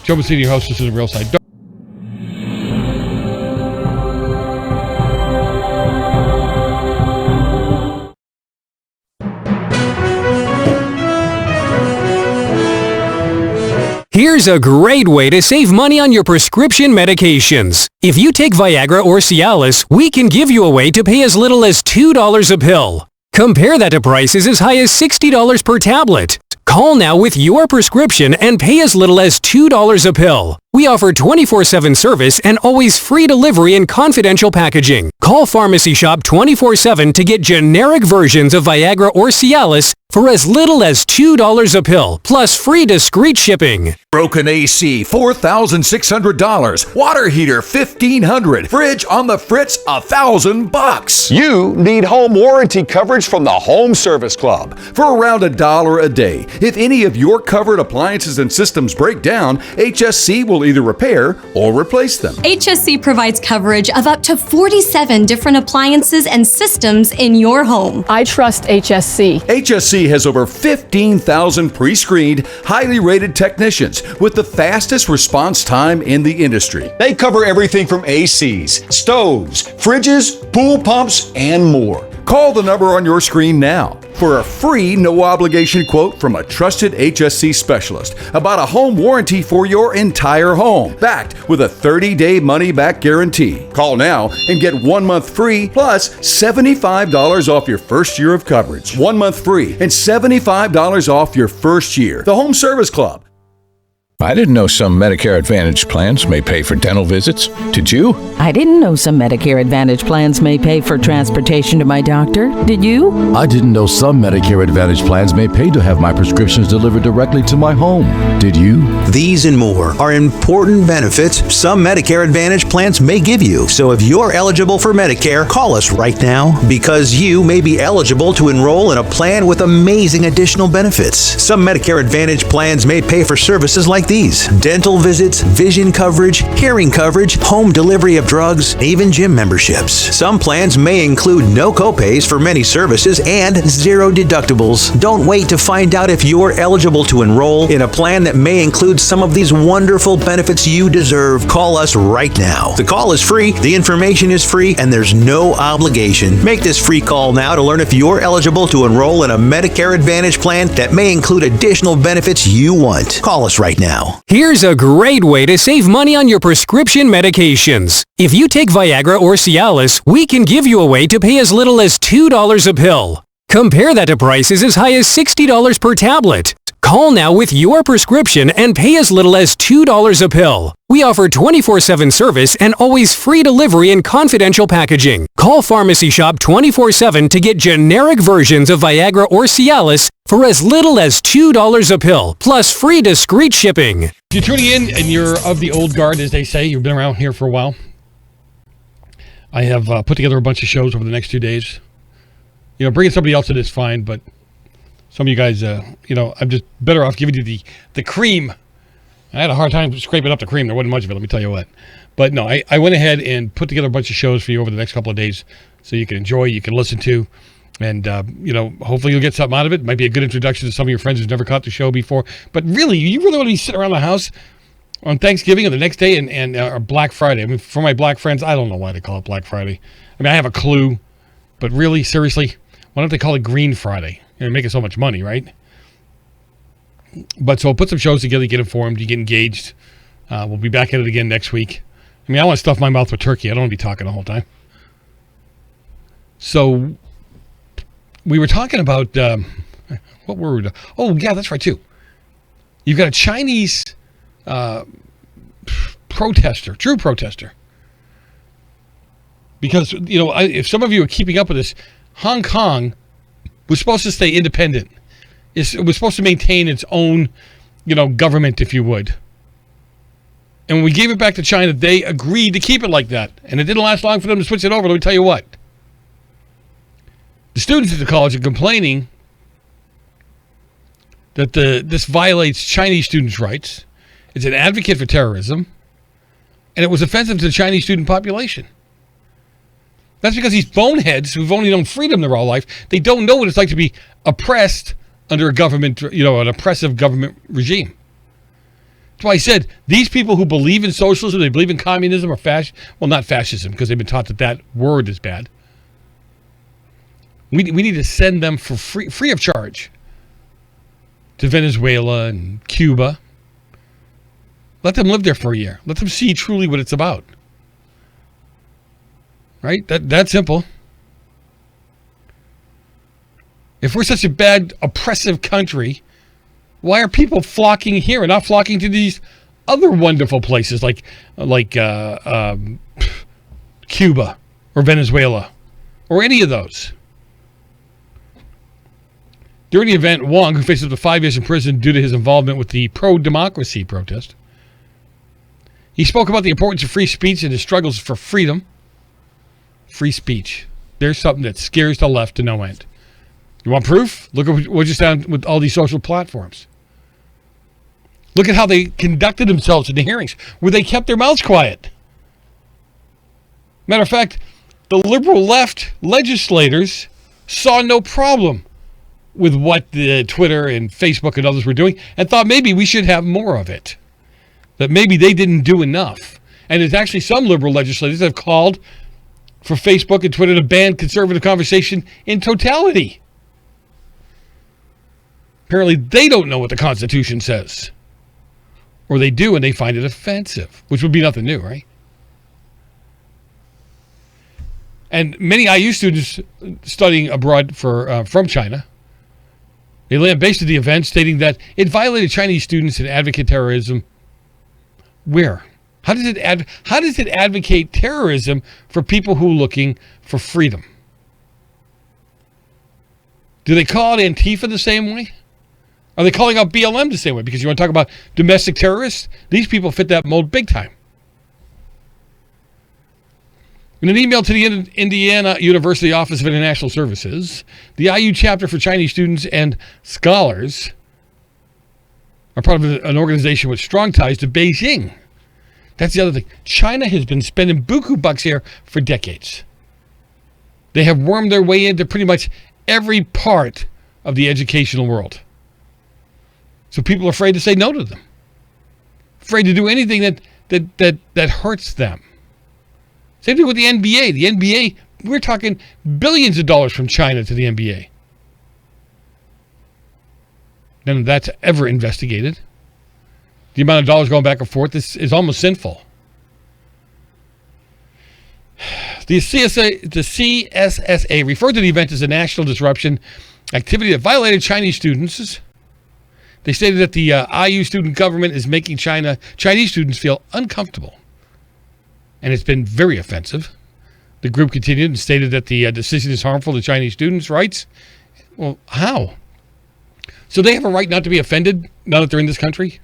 Joe Messina, your host, this is The Real Side. Here's a great way to save money on your prescription medications. If you take Viagra or Cialis, we can give you a way to pay as little as $2 a pill. Compare that to prices as high as $60 per tablet. Call now with your prescription and pay as little as $2 a pill. We offer 24/7 service and always free delivery and confidential packaging. Call Pharmacy Shop 24/7 to get generic versions of Viagra or Cialis for as little as $2 a pill, plus free discreet shipping. Broken AC, $4,600. Water heater, $1,500. Fridge on the fritz, $1,000. You need home warranty coverage from the Home Service Club for around $1 a day. If any of your covered appliances and systems break down, HSC will either repair or replace them. HSC provides coverage of up to 47 different appliances and systems in your home. I trust HSC. HSC has over 15,000 pre-screened, highly rated technicians with the fastest response time in the industry. They cover everything from ACs, stoves, fridges, pool pumps, and more. Call the number on your screen now for a free no-obligation quote from a trusted HSC specialist about a home warranty for your entire home, backed with a 30-day money-back guarantee. Call now and get 1 month free plus $75 off your first year of coverage. 1 month free and $75 off your first year. The Home Service Club. I didn't know some Medicare Advantage plans may pay for dental visits. Did you? I didn't know some Medicare Advantage plans may pay for transportation to my doctor. Did you? I didn't know some Medicare Advantage plans may pay to have my prescriptions delivered directly to my home. Did you? These and more are important benefits some Medicare Advantage plans may give you. So if you're eligible for Medicare, call us right now because you may be eligible to enroll in a plan with amazing additional benefits. Some Medicare Advantage plans may pay for services like these: dental visits, vision coverage, hearing coverage, home delivery of drugs, even gym memberships. Some plans may include no copays for many services and zero deductibles. Don't wait to find out if you're eligible to enroll in a plan that may include some of these wonderful benefits you deserve. Call us right now. The call is free, the information is free, and there's no obligation. Make this free call now to learn if you're eligible to enroll in a Medicare Advantage plan that may include additional benefits you want. Call us right now. Here's a great way to save money on your prescription medications. If you take Viagra or Cialis, we can give you a way to pay as little as $2 a pill. Compare that to prices as high as $60 per tablet. Call now with your prescription and pay as little as $2 a pill. We offer 24/7 service and always free delivery and confidential packaging. Call Pharmacy Shop 24/7 to get generic versions of Viagra or Cialis for as little as $2 a pill, plus free discreet shipping. If you're tuning in and you're of the old guard, as they say, you've been around here for a while, I have put together a bunch of shows over the next 2 days. You know, bringing somebody else in is fine, but some of you guys, I'm just better off giving you the cream. I had a hard time scraping up the cream. There wasn't much of it, let me tell you what. But no, I went ahead and put together a bunch of shows for you over the next couple of days so you can enjoy, you can listen to, and, hopefully you'll get something out of it. It might be a good introduction to some of your friends who've never caught the show before. But really, you really want to be sitting around the house on Thanksgiving or the next day and Black Friday. I mean, for my black friends, I don't know why they call it Black Friday. I mean, I have a clue. But really, seriously, why don't they call it Green Friday? You're making so much money, right? But so put some shows together, you get informed, you get engaged. We'll be back at it again next week. I mean, I want to stuff my mouth with turkey. I don't want to be talking the whole time. So we were talking about, what were we? Oh, yeah, that's right, too. You've got a Chinese protester, true protester. Because, if some of you are keeping up with this, Hong Kong was supposed to stay independent. It was supposed to maintain its own, government, if you would. And when we gave it back to China, they agreed to keep it like that. And it didn't last long for them to switch it over. Let me tell you what. The students at the college are complaining that this violates Chinese students' rights. It's an advocate for terrorism. And it was offensive to the Chinese student population. That's because these boneheads who've only known freedom their whole life, they don't know what it's like to be oppressed under a government, an oppressive government regime. That's why I said these people who believe in socialism, they believe in communism or not fascism, because they've been taught that word is bad. We need to send them for free of charge to Venezuela and Cuba. Let them live there for a year. Let them see truly what it's about. Right? That's simple. If we're such a bad, oppressive country, why are people flocking here and not flocking to these other wonderful places like Cuba or Venezuela or any of those? During the event, Wong, who faces up to 5 years in prison due to his involvement with the pro-democracy protest, he spoke about the importance of free speech and his struggles for freedom. Free speech. There's something that scares the left to no end. You want proof? Look at what just happened with all these social platforms. Look at how they conducted themselves in the hearings, where they kept their mouths quiet. Matter of fact, the liberal left legislators saw no problem with what the Twitter and Facebook and others were doing and thought maybe we should have more of it. That maybe they didn't do enough. And there's actually some liberal legislators that have called for Facebook and Twitter to ban conservative conversation in totality. Apparently they don't know what the Constitution says. Or they do and they find it offensive, which would be nothing new, right? And many IU students studying abroad from China, they lambasted the event, stating that it violated Chinese students and advocate terrorism. Where? How does it advocate terrorism for people who are looking for freedom? Do they call it Antifa the same way? Are they calling out BLM the same way? Because you want to talk about domestic terrorists? These people fit that mold big time. In an email to the Indiana University Office of International Services, the IU chapter for Chinese students and scholars are part of an organization with strong ties to Beijing. That's the other thing. China has been spending buku bucks here for decades. They have wormed their way into pretty much every part of the educational world. So people are afraid to say no to them. Afraid to do anything that hurts them. Same thing with the NBA. The NBA, we're talking billions of dollars from China to the NBA. None of that's ever investigated. The amount of dollars going back and forth is almost sinful. The CSSA referred to the event as a national disruption activity that violated Chinese students. They stated that the IU student government is making Chinese students feel uncomfortable. And it's been very offensive. The group continued and stated that the decision is harmful to Chinese students' rights. Well, how? So they have a right not to be offended now that they're in this country?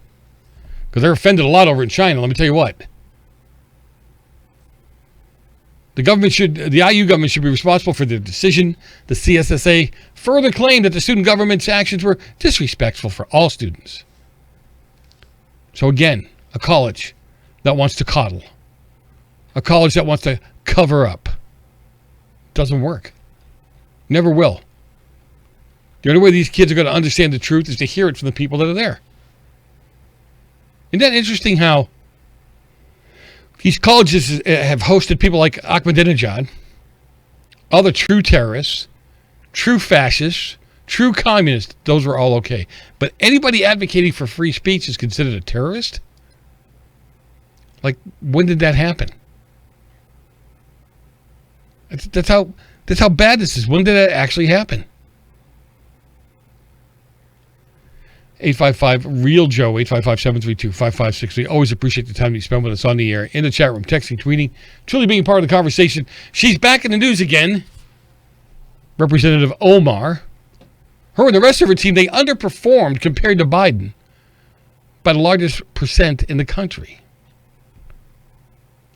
Because they're offended a lot over in China, let me tell you what. The IU government should be responsible for their decision. The CSSA further claimed that the student government's actions were disrespectful for all students. So again, a college that wants to coddle. A college that wants to cover up. Doesn't work. Never will. The only way these kids are going to understand the truth is to hear it from the people that are there. Isn't that interesting how these colleges have hosted people like Ahmadinejad, other true terrorists, true fascists, true communists? Those were all okay. But anybody advocating for free speech is considered a terrorist? Like, when did that happen? That's how bad this is. When did that actually happen? 855-REAL-JOE, 855-732-5563. Always appreciate the time you spend with us on the air, in the chat room, texting, tweeting, truly being part of the conversation. She's back in the news again. Representative Omar. Her and the rest of her team, they underperformed compared to Biden by the largest percent in the country.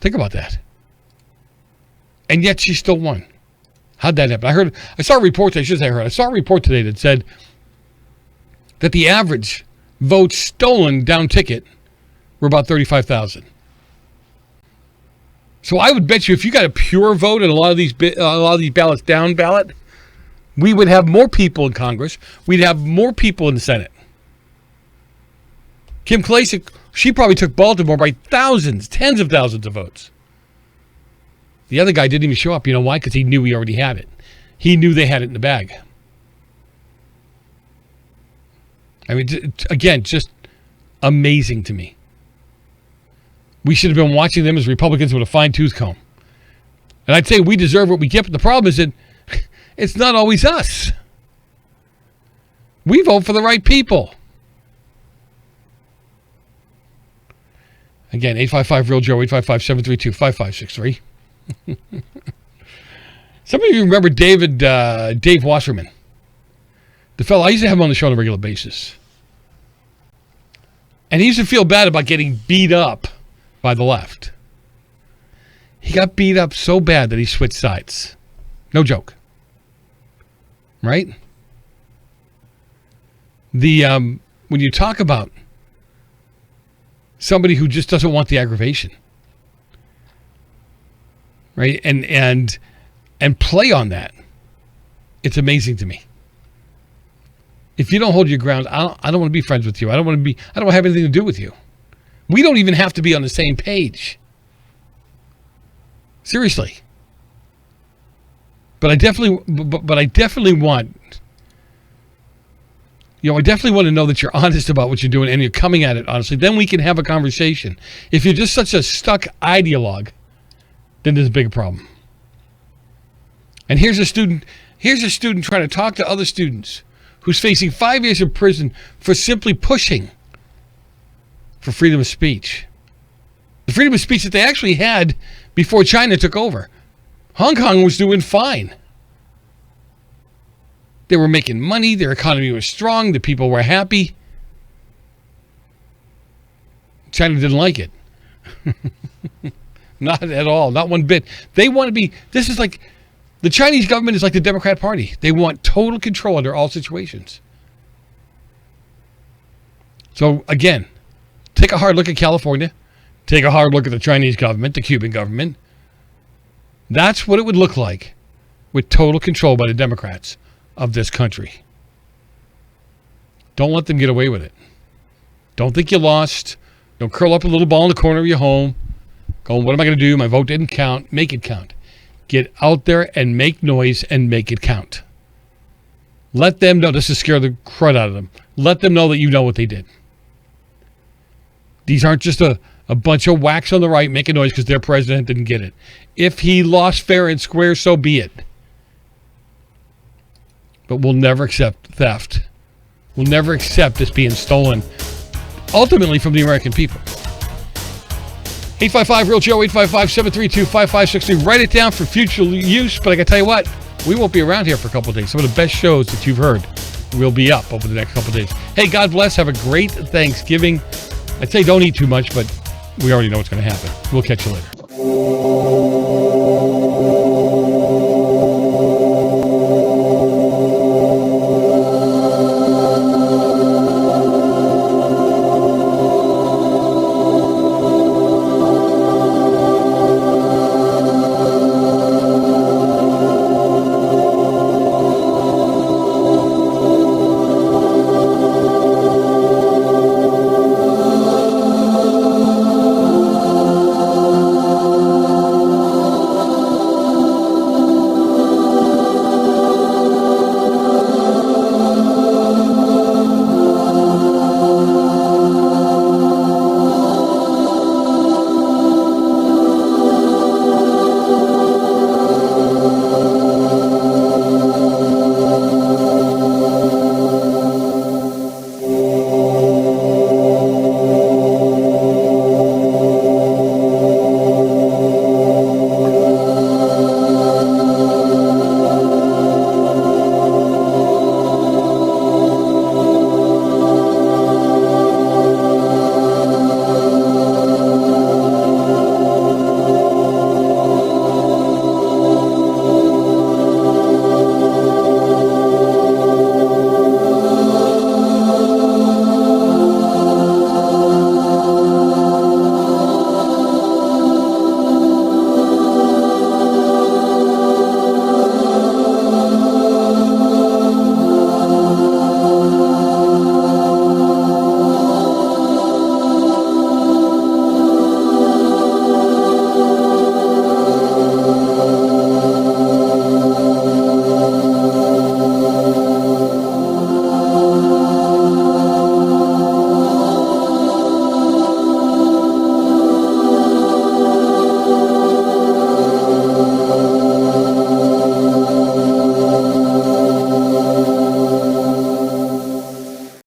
Think about that. And yet she still won. How'd that happen? I saw a report today that said that the average votes stolen down ticket were about 35,000. So I would bet you if you got a pure vote and a lot of these ballots down ballot, we would have more people in Congress. We'd have more people in the Senate. Kim Klacik, she probably took Baltimore by thousands, tens of thousands of votes. The other guy didn't even show up. You know why? Because he knew he already had it. He knew they had it in the bag. I mean, again, just amazing to me. We should have been watching them as Republicans with a fine-tooth comb. And I'd say we deserve what we get, but the problem is that it's not always us. We vote for the right people. Again, 855-REAL-JOE, 855-732-5563. Some of you remember Dave Wasserman. The fellow, I used to have him on the show on a regular basis. And he used to feel bad about getting beat up by the left. He got beat up so bad that he switched sides. No joke. Right? When you talk about somebody who just doesn't want the aggravation, right? And play on that, it's amazing to me. If you don't hold your ground, I don't want to be friends with you. I don't want to have anything to do with you. We don't even have to be on the same page. Seriously. But I definitely want, I definitely want to know that you're honest about what you're doing and you're coming at it honestly. Then we can have a conversation. If you're just such a stuck ideologue, then there's a big problem. And here's a student trying to talk to other students who's facing 5 years in prison for simply pushing for freedom of speech. The freedom of speech that they actually had before China took over. Hong Kong was doing fine. They were making money, their economy was strong, the people were happy. China didn't like it. Not at all, not one bit. They want to be, this is like, the Chinese government is like the Democrat Party. They want total control under all situations. So again, take a hard look at California. Take a hard look at the Chinese government, the Cuban government. That's what it would look like with total control by the Democrats of this country. Don't let them get away with it. Don't think you lost. Don't curl up a little ball in the corner of your home. Going, what am I going to do? My vote didn't count. Make it count. Get out there and make noise and make it count. Let them know. This is scare the crud out of them. Let them know that you know what they did. These aren't just a bunch of whacks on the right making noise because their president didn't get it. If he lost fair and square, so be it. But we'll never accept theft. We'll never accept this being stolen, ultimately from the American people. 855-REAL-JOE, 855-732-5563. Write it down for future use, but I can tell you what, we won't be around here for a couple of days. Some of the best shows that you've heard will be up over the next couple of days. Hey, God bless. Have a great Thanksgiving. I'd say don't eat too much, but we already know what's going to happen. We'll catch you later.